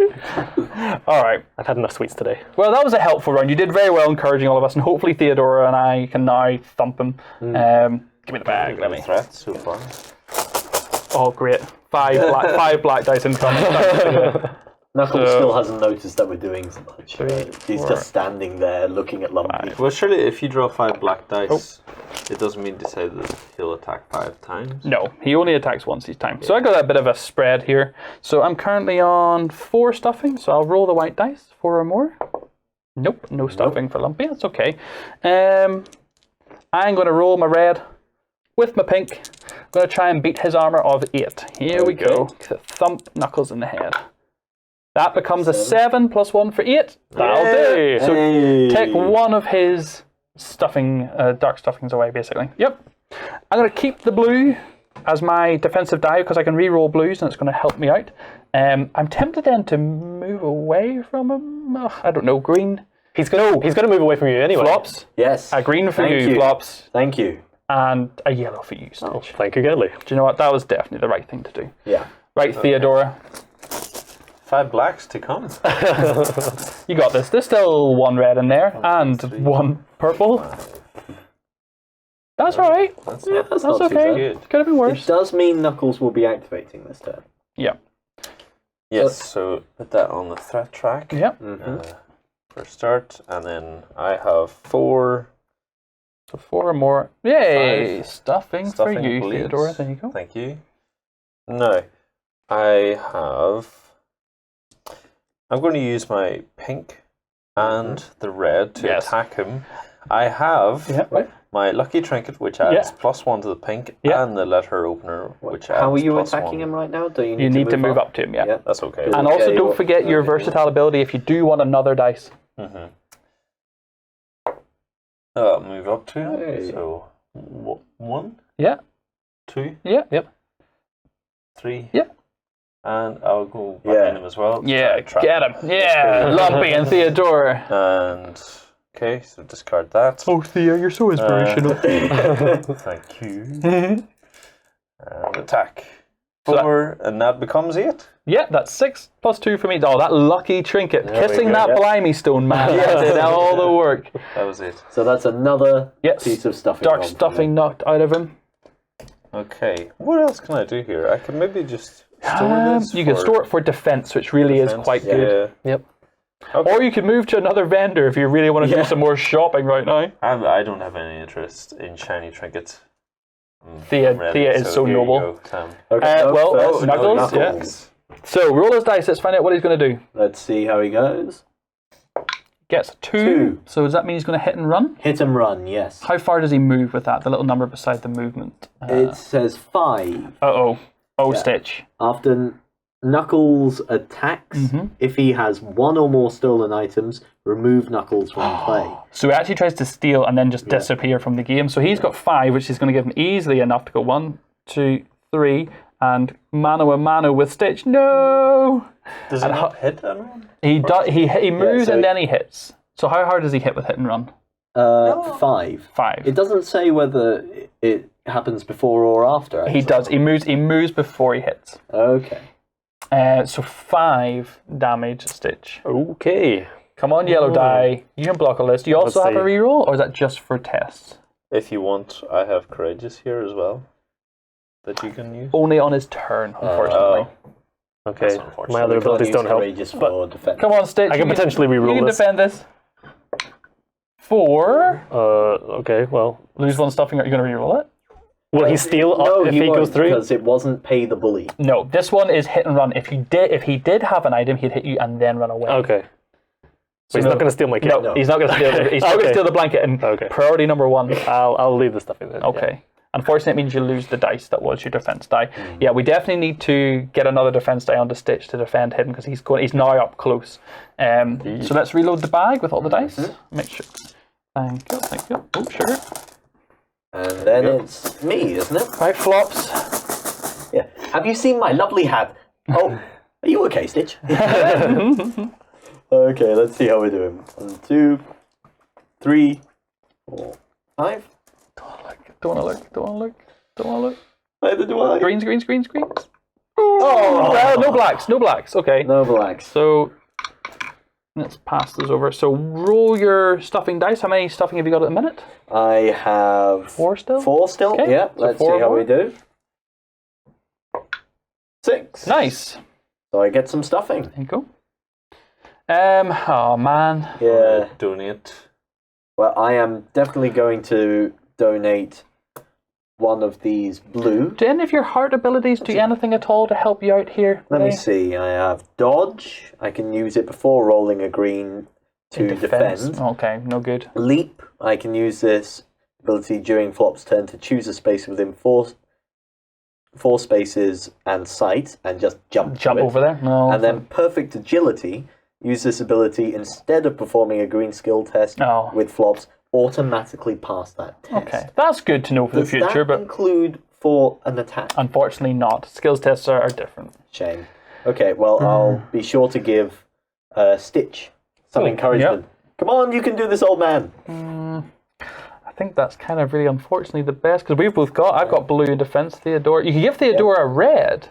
All right. I've had enough sweets today. Well, that was a helpful round. You did very well encouraging all of us, and hopefully Theodora and I can now thump him. Give me the bag. Let me. Threat so far. Oh, great. 5 black dice incoming. Knuckles still hasn't noticed that we're doing so much. 3, He's 4. just standing there looking at Lumpy. Well, surely if you draw 5 black dice, it doesn't mean to say that he'll attack 5 times. No, he only attacks once each time. So I got a bit of a spread here. So I'm currently on 4 stuffing, so I'll roll the white dice, 4 or more. Nope, no stuffing for Lumpy. That's okay. I'm going to roll my red with my pink. I'm going to try and beat his armor of 8. Here we go. Thump Knuckles in the head. That becomes a 7 plus 1 for 8. That'll do. So take one of his stuffing, dark stuffings away, basically. Yep. I'm going to keep the blue as my defensive die because I can re-roll blues and it's going to help me out. I'm tempted then to move away from him. I don't know, green. He's going to move away from you anyway. Flops. Yes. A green for Thank you, Flops. Thank you. And a yellow for you, Stitch. Oh, thank you kindly. Do you know what? That was definitely the right thing to do. Yeah. Right, Theodora. 5 blacks to come. You got this. There's still 1 red in there and 1 purple. That's all right. That's Yeah, not, that's That's not too okay. bad. Could have been It worse. does mean Knuckles will be activating this turn. Yeah. yes, so put that on the threat track Yep. for start, and then I have 4. So 4 or more. Yay! 5. Stuffing for Stuffing you, bleeds. Theodora. There you go. Thank you. No, I have. I'm going to use my pink and the red to Yes. attack him. I have Right. my lucky trinket, which adds +1 to the pink, Yeah. and the letter opener, which adds How are you +1. attacking him right now? Do You need to move up to him, yeah. Yeah. That's okay. And also Okay, don't what- forget your versatile ability if you do want another dice. I'll move up to him. Hey. So 1, Yeah. 2, Yeah. Yep. 3. Yeah. And I'll go behind him as well. to try Yeah, and trap get him. Yeah, Lumpy and Theodora. And okay, so discard that. Oh, Thea, you're so inspirational. Thank you. And attack. 4, and that becomes 8. Yeah, that's 6 plus 2 for me. Oh, that lucky trinket. There we Kissing go, that yeah. blimey stone, man. That did all the work. That was it. So that's another Yes. piece of stuffing. Dark gone from stuffing knocked out of him. Okay, what else can I do here? I can maybe just store this. You can for store it for defense, which really is defense. quite good. Yeah. Yep. Okay. Or you could move to another vendor if you really want to do some more shopping right now. I don't have any interest in shiny trinkets. Thea, I'm ready, Thea is so here you noble. go, Sam. Okay, well, first, Knuckles, yeah. So roll his dice. Let's find out what he's going to do. Let's see how he goes. Gets a 2. 2. So does that mean he's going to hit and run? Hit and run, yes. How far does he move with that? The little number beside the movement. It says 5. Oh, Stitch. After Knuckles attacks, if he has 1 or more stolen items, remove Knuckles from play. So he actually tries to steal and then just disappear from the game. So he's got 5, which is going to give him easily enough to go 1, 2, 3, and mano a mano with Stitch. No! Does it not hit anyone? He moves so and then he hits. So how hard does he hit with hit and run? 5. 5. It doesn't say whether it happens before or after. He does. He moves before he hits. Okay. So 5 damage, Stitch. Okay. Come on, yellow die. You can block a list. Do you also Let's have a see. reroll, or is that just for tests? If you want, I have Courageous here as well. That you can use. Only on his turn, unfortunately. Okay. That's unfortunate. My other Can't abilities use don't help. Courageous for defense. Come on, Stitch. I can potentially You reroll can this. defend this. 4. Okay, well. Lose 1 stuffing. Are you going to reroll it? Will he steal No, if he he goes won't, through? because it wasn't pay the bully. No, this one is hit and run. If he did have an item, he'd hit you and then run away. Okay. So he's no. not going to steal my kit? No, he's not going to steal. He's not going to Okay. steal the blanket. And Okay. priority number 1. I'll leave the stuff in there. Okay. Unfortunately, it means you lose the dice that was your defense die. Yeah, we definitely need to get another defense die onto Stitch to defend him because he's now up close. So let's reload the bag with all the dice. Make sure. Thank you. Oh, sugar. And then it's me, isn't it? Right, flops. Yeah. Have you seen my lovely hat? Oh, are you okay, Stitch? Okay, let's see how we're doing. 1, 2, 3, 4, 5. Don't want to look. Neither do I. Greens. Oh, well, no blacks. Okay. No blacks. So let's pass those over. So roll your stuffing dice. How many stuffing have you got at the minute? I have 4 still? 4 still. Okay, Yeah. so Let's 4 see how more. we do. 6. Nice. So I get some stuffing. There you go. Oh man. Yeah. Donate. Well, I am definitely going to donate one of these blue. Do any of your heart abilities do anything at all to help you out here? Let me see. I have dodge. I can use it before rolling a green to defend. Okay, no good. Leap. I can use this ability during Flop's turn to choose a space within four spaces and sight and just jump to it. Over there? No. And then perfect agility. Use this ability instead of performing a green skill test Oh. with Flops. Automatically pass that test. Okay, that's good to know for Does the future, that but include for an attack? unfortunately not. Skills tests are different. Shame. Okay, well, I'll be sure to give Stitch some encouragement. Come on, you can do this, old man. I think that's kind of really unfortunately the best because we've both got. I've got blue in defense. Theodora, you can give Theodora a red.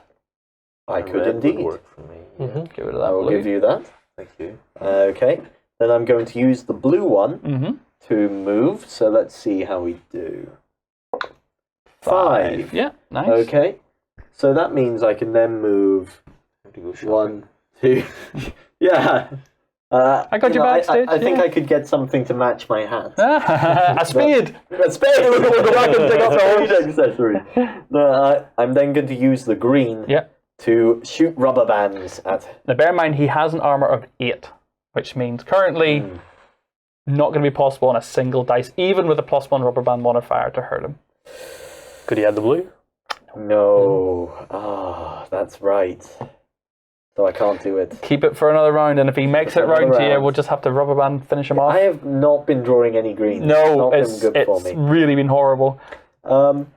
I could Red would indeed. work for me. Yeah. Get rid of I that will blue. give you that. Thank you. Okay, then I'm going to use the blue one Mm-hmm. to move. So let's see how we do. 5. Yeah, nice. Okay, so that means I can then move Have to go shopping. 1, 2. Yeah. I got your back, Stitch, I think yeah. I could get something to match my hat. A spade. A spade! We'll go back and take off the orange accessory. No, I'm then going to use the green Yeah. to shoot rubber bands at. Now, bear in mind, he has an armor of 8, which means currently not going to be possible on a single dice, even with a +1 rubber band modifier to hurt him. Could he add the blue? No. Ah, that's right. So I can't do it. Keep it for another round, and if he makes it Another round to you, round. we'll just have to rubber band finish him off. I have not been drawing any greens. No, not it's been good for me. really been horrible. In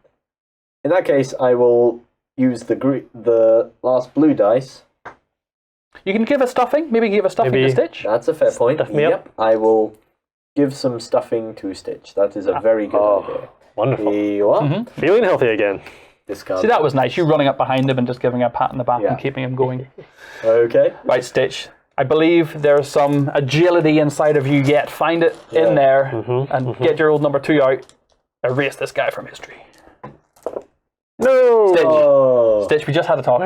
that case, I will use the last blue dice. You can give a stuffing. Maybe give a stuffing Maybe- to Stitch. That's a fair point. Stuff me Yep. up. I will give some stuffing to Stitch. That is a very good idea. Wonderful. Here you are. Mm-hmm. Feeling healthy again. Discard. See, that was nice. You running up behind him and just giving him a pat on the back Yeah. and keeping him going. Okay. Right, Stitch. I believe there's some agility inside of you yet. Find it in there and get your old number 2 out. Erase this guy from history. No! Stitch. Oh. Stitch, we just had a talk.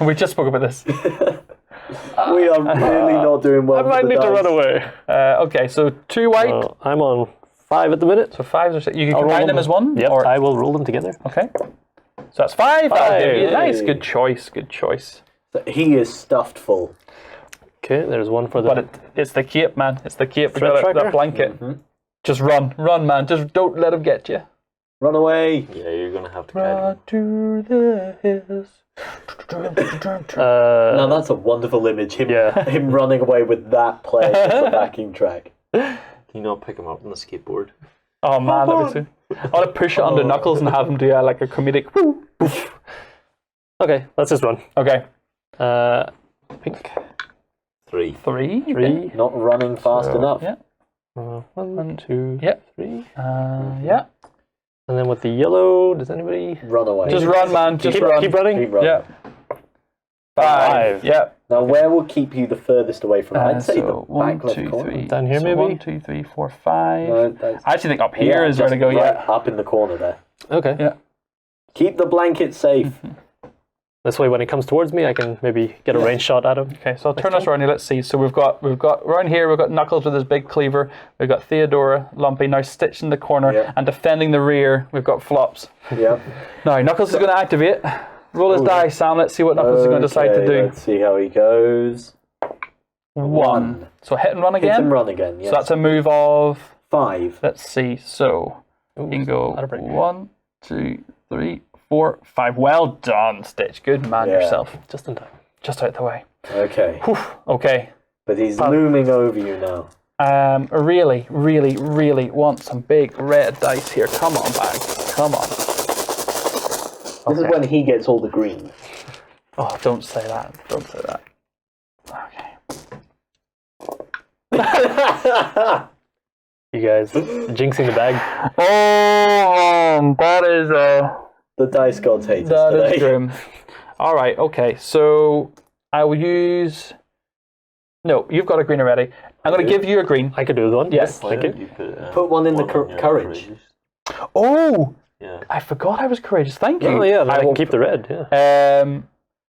We just spoke about this. We are really not doing well. I might need to run away. Okay, so 2 white. I'm on 5 at the minute. So 5s or 6. You can I'll roll combine them as 1? Yep, Or, I will roll them together. okay. So that's 5. That'll give you- Five. Nice, good choice, good choice. So he is stuffed full. Okay, there's one for the... But it's the cape, man. It's the cape. Threat That tracker? blanket. Just run, man. Just don't let him get you. Run away. Yeah, you're going to have to guide him. Run to the hills. Now that's a wonderful image. Him, Yeah. him running away with that playing as the backing track. Can you not pick him up on the skateboard? Oh man, that'd be so. I want to push it under Knuckles and have him do like a comedic. Woo, poof. Okay, let's just run. Okay, Pink. 3. 3. 3. Not running fast enough. Yeah. 1, 2, Yeah. 3. Yeah. And then with the yellow, does anybody... Run away. Just run, man. Just run. Keep running? Keep running. Yeah. 5. Yeah. Now, where will keep you the furthest away from? I'd say the So 1, back left 2, corner. 3. Down here, So maybe? 1, 2, 3, 4, 5. No, that's- I actually think up here is where to just go. right Yeah. up in the corner there. Okay. Yeah. Keep the blanket safe. This way, when he comes towards me, I can maybe get a range shot at him. Okay, so I'll turn us around here. Let's see. So we've got around here. We've got Knuckles with his big cleaver. We've got Theodora, Lumpy now stitched in the corner Yeah. and defending the rear. We've got Flops. Yep. Now Knuckles is going to activate. Roll his dice, Sam. Let's see what Knuckles is going to decide to Okay, do. Let's see how he goes. 1. So hit and run Hit again. and run again. Yes. So that's a move of. 5. Let's see. So you can go That'll break. 1, 2, 3, 4, 5. Well done, Stitch. Good man Yeah. yourself. Just in time. Just out the way. Okay. Whew. Okay. But he's looming over you now. Really, really, really want some big red dice here. Come on, bag. Come on. This is when he gets all the green. Oh, don't say that. Don't say that. Okay. You guys jinxing the bag. Oh, that is The dice gods hate us that is today. grim. All right. Okay. So I will use. No, you've got a green already. I'm going to give you a green. I could do the one. Yes. Thank you. Put one in the on your courage. Oh, Yeah. I forgot I was courageous. Thank you. Oh, yeah, then I will can keep the red. Yeah.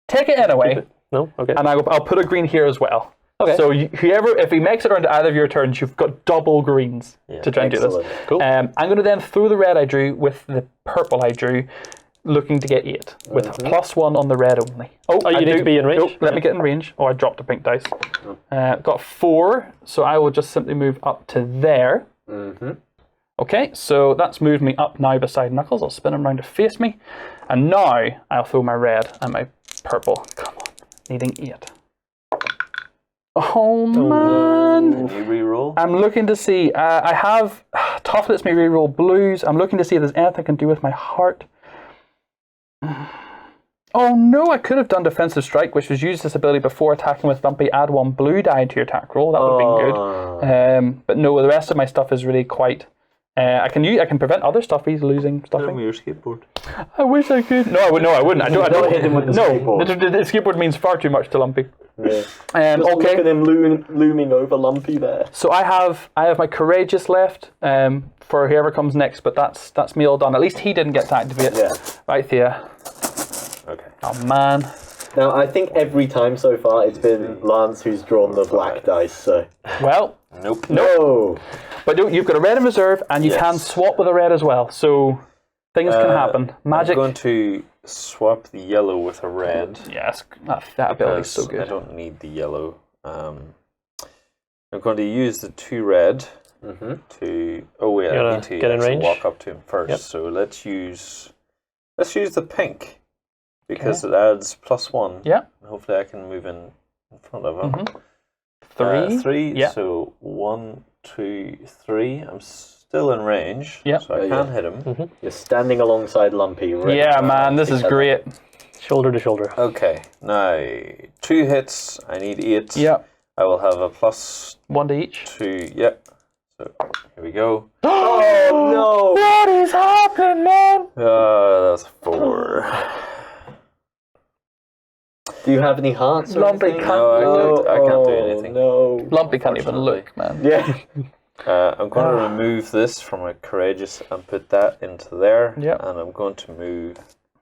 Take it anyway, No? Okay. and I'll put a green here as well. Okay. So whoever, if he makes it around to either of your turns, you've got double greens to try and do Excellent. this. Cool. I'm going to then throw the red I drew with the purple I drew, looking to get 8 with a +1 on the red only. Oh, you I need do- to be in range? Oh, let me get in range. Oh, I dropped a pink dice. Got 4, so I will just simply move up to there. Okay, so that's moved me up now beside Knuckles. I'll spin him around to face me. And now I'll throw my red and my purple. Come on, needing 8. Oh man! Can you re-roll? I'm looking to see. I have tough lets me reroll blues. I'm looking to see if there's anything I can do with my heart. Oh no! I could have done defensive strike, which was use this ability before attacking with Lumpy. Add 1 blue die to your attack roll. That would have been good. But no, the rest of my stuff is really quite. I can prevent other stuffies losing Put him stuffing. with your skateboard. I wish I could. No, I would. No, I wouldn't. I don't hit him with the no, skateboard. The skateboard means far too much to Lumpy. Yeah. Just look Okay. at him looming over Lumpy there. So I have my courageous left for whoever comes next, but that's me all done. At least he didn't get to activate. Yeah. Right there. Okay. Oh man. Now, I think every time so far it's been Lance who's drawn the black dice, so... Well, Nope. No! but you've got a red in reserve, and you can Yes. swap with a red as well. So things can happen. Magic. I'm going to swap the yellow with a red. Yes, that ability is so because I good. don't need the yellow. I'm going to use the 2 red to. Oh wait, You I wanna need to get in actually range? walk up to him first. Yep. So let's use the pink because it adds +1. Yeah. And hopefully I can move in front of him. 3. 3. Yeah. So 1, 2, 3. I'm still in range. Yep. So I Yeah, can hit him. You're standing alongside Lumpy. ready Yeah, to man, this is each other. great. Shoulder to shoulder. Okay. Now 2 hits. I need 8. Yeah, I will have a +2. 1 to each. Yep. So here we go. Oh, no! What is happening, man? That's a 4. Do you have any hearts? Or Lumpy anything? can't No, I can't do anything. No. Lumpy can't even look, man. Yeah. I'm going to remove this from my courageous and put that into there. Yep. And I'm going to move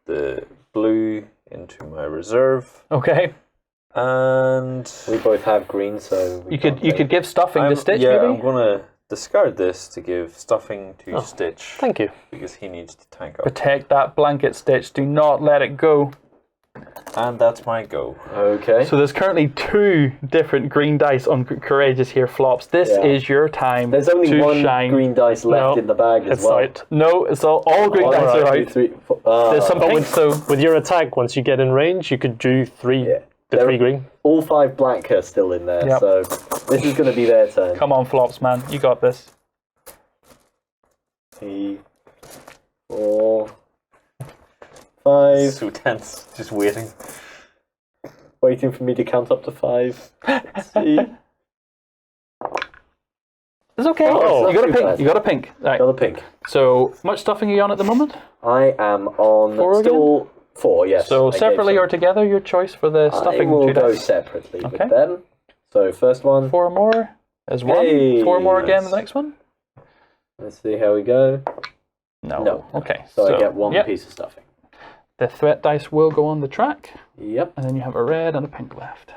the blue into my reserve. Okay. And We both have green, so You could give stuffing to Stitch, yeah, maybe? I'm going to discard this to give stuffing to Stitch. Thank you. Because he needs to tank up. Protect that blanket, Stitch. Do not let it go. And that's my go. Okay. So there's currently 2 different green dice on Courageous here, Flops. This Yeah. is your time There's only to one shine. green dice left No, in the bag as It's well. out. No, it's all green One, dice are two, out. three, four. There's some pink, so With your attack, once you get in range, you could do 3. Yeah. The There- 3 green. All 5 black are still in there, Yep. so this is going to be their turn. come on, Flops, man. You got this. 3, 4, 5. So tense, just waiting. Waiting for me to count up to 5. Let's see. It's okay. Oh, you got a not too pink. bad. You got a pink. Right. Got a pink. So much stuffing are you on at the moment? I am on 4 still 4, yes. So I gave separately some. or together, your choice for the I stuffing. will 2 go dice. separately Okay. with them. So first one. 4 more is 1. Hey, 4 more again. nice. The next one. Let's see how we go. No. No. Okay. So I get 1 yep. piece of stuffing. The threat dice will go on the track, Yep. and then you have a red and a pink left.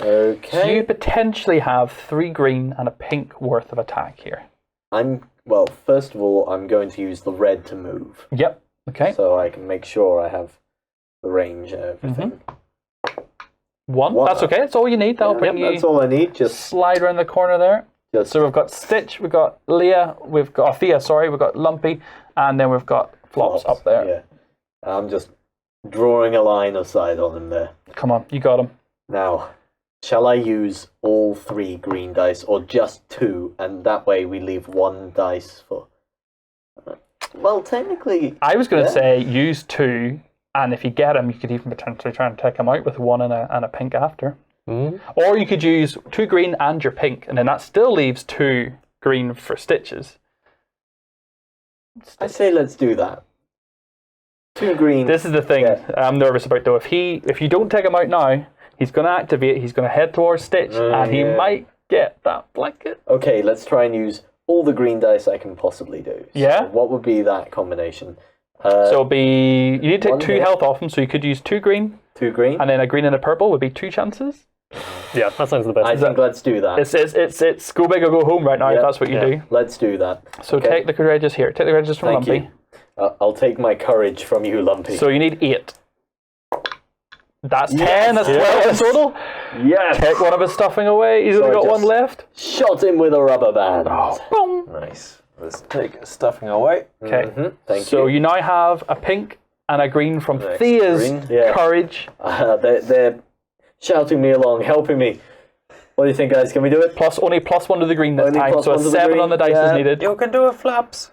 Okay. So you potentially have 3 green and a pink worth of attack here. Well, first of all, I'm going to use the red to move. Yep. Okay. So I can make sure I have the range and everything. 1. One. That's okay. That's all you need. That'll bring you. That's all I need. Just Slide around the corner there. So we've got Stitch, we've got Leah, we've got Thea, sorry, we've got Lumpy, and then we've got Flops up there. Yeah. I'm just drawing a line of sight on him there. Come on, you got him. Now, shall I use all 3 green dice or just 2, and that way we leave 1 dice for... Well, technically... I was going to Yeah. say use 2, and if you get him, you could even potentially try and take him out with 1 and a pink after. Or you could use 2 green and your pink, and then that still leaves 2 green for Stitches. I say let's do that. 2 green. This is the thing Yeah. I'm nervous about though. If you don't take him out now, he's going to activate, he's going to head towards Stitch, and he yeah. might get that blanket. Okay, let's try and use all the green dice I can possibly do. So Yeah? what would be that combination? So it'll be, you need to take 1 2 hit. health off him, so you could use 2 green, 2 green? and then a green and a purple would be 2 chances. Yeah, that sounds the best. I think let's do that. It's go big or go home right now, if Yep. that's what you do. Let's do that. So Okay. take the courageous here. Take the courageous from Thank Lumpy. you. I'll take my courage from you, Lumpy. So you need 8. That's 10, Yes. that's 12 in total. yes! Take one of his stuffing away, he's only So I got 1 just- left. Shot him with a rubber band. Boom. Nice. Let's take stuffing away. Okay. Thank So you. you now have a pink and a green from Next Thea's green. Yeah. courage. They're shouting me along, helping me. What do you think, guys? Can we do it? Only plus 1 to the green this Only time, plus so a 1 to the 7 green, on the dice yeah. is needed. You can do it, Flaps.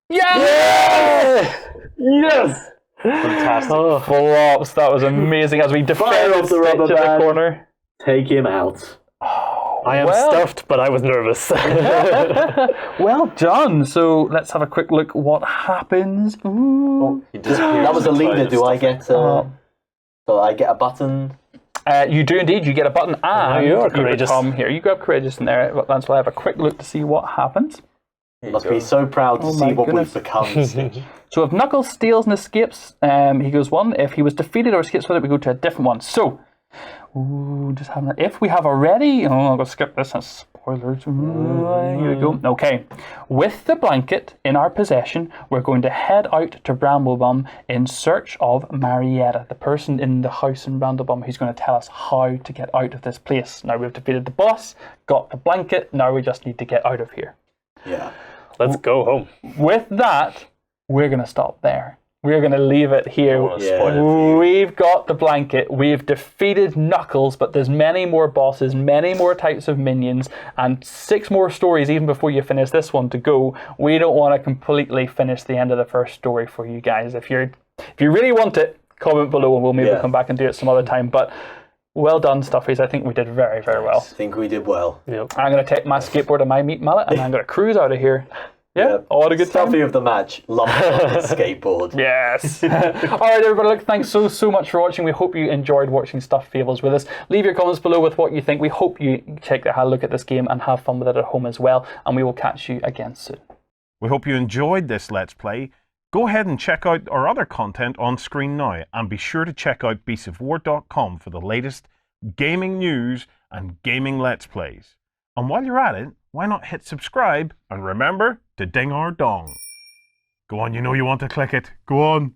Yes! Yes! Fantastic. Oh, Flops, that was amazing as we defended off the Stitch rubber in the band. corner. Take him out. I am Well- stuffed, but I was nervous. Well done. So let's have a quick look what happens. Ooh. He disappears That was a inside leader. of Do I stuffing. get? So I get a button. You do indeed. You get a button and you are courageous. become here. You grab courageous in there. That's why I have a quick look to see what happens. Here you Must go. be so proud to Oh see my what goodness. we've become. Stitch. So if Knuckles steals and escapes, he goes 1. If he was defeated or escapes with it, we go to a different one. So, just having if we have already, I'm going to skip this. That's spoilers. Here we go. Okay. With the blanket in our possession, we're going to head out to Bramblebum in search of Marietta, the person in the house in Bramblebum who's going to tell us how to get out of this place. Now we've defeated the boss, got the blanket, now we just need to get out of here. Yeah. Let's go home. With that, we're going to stop there. We're going to leave it here. wanna spoil it for you. We've got the blanket. We've defeated Knuckles, but there's many more bosses, many more types of minions, and 6 more stories even before you finish this one to go. We don't want to completely finish the end of the first story for you guys. If you really want it, comment below and we'll maybe come back and do it some other time. But well done, Stuffies. I think we did very, very well. I think we did well. Yep. I'm going to take my skateboard and my meat mallet and I'm going to cruise out of here. Yeah, all had a good time. Stuffy of the match, lumped on his skateboard. Yes. All right, everybody, look, thanks so much for watching. We hope you enjoyed watching Stuffed Fables with us. Leave your comments below with what you think. We hope you have a look at this game and have fun with it at home as well. And we will catch you again soon. We hope you enjoyed this Let's Play. Go ahead and check out our other content on screen now, and be sure to check out beastsofwar.com for the latest gaming news and gaming Let's Plays. And while you're at it, why not hit subscribe and remember to ding our dong. Go on, you know you want to click it. Go on.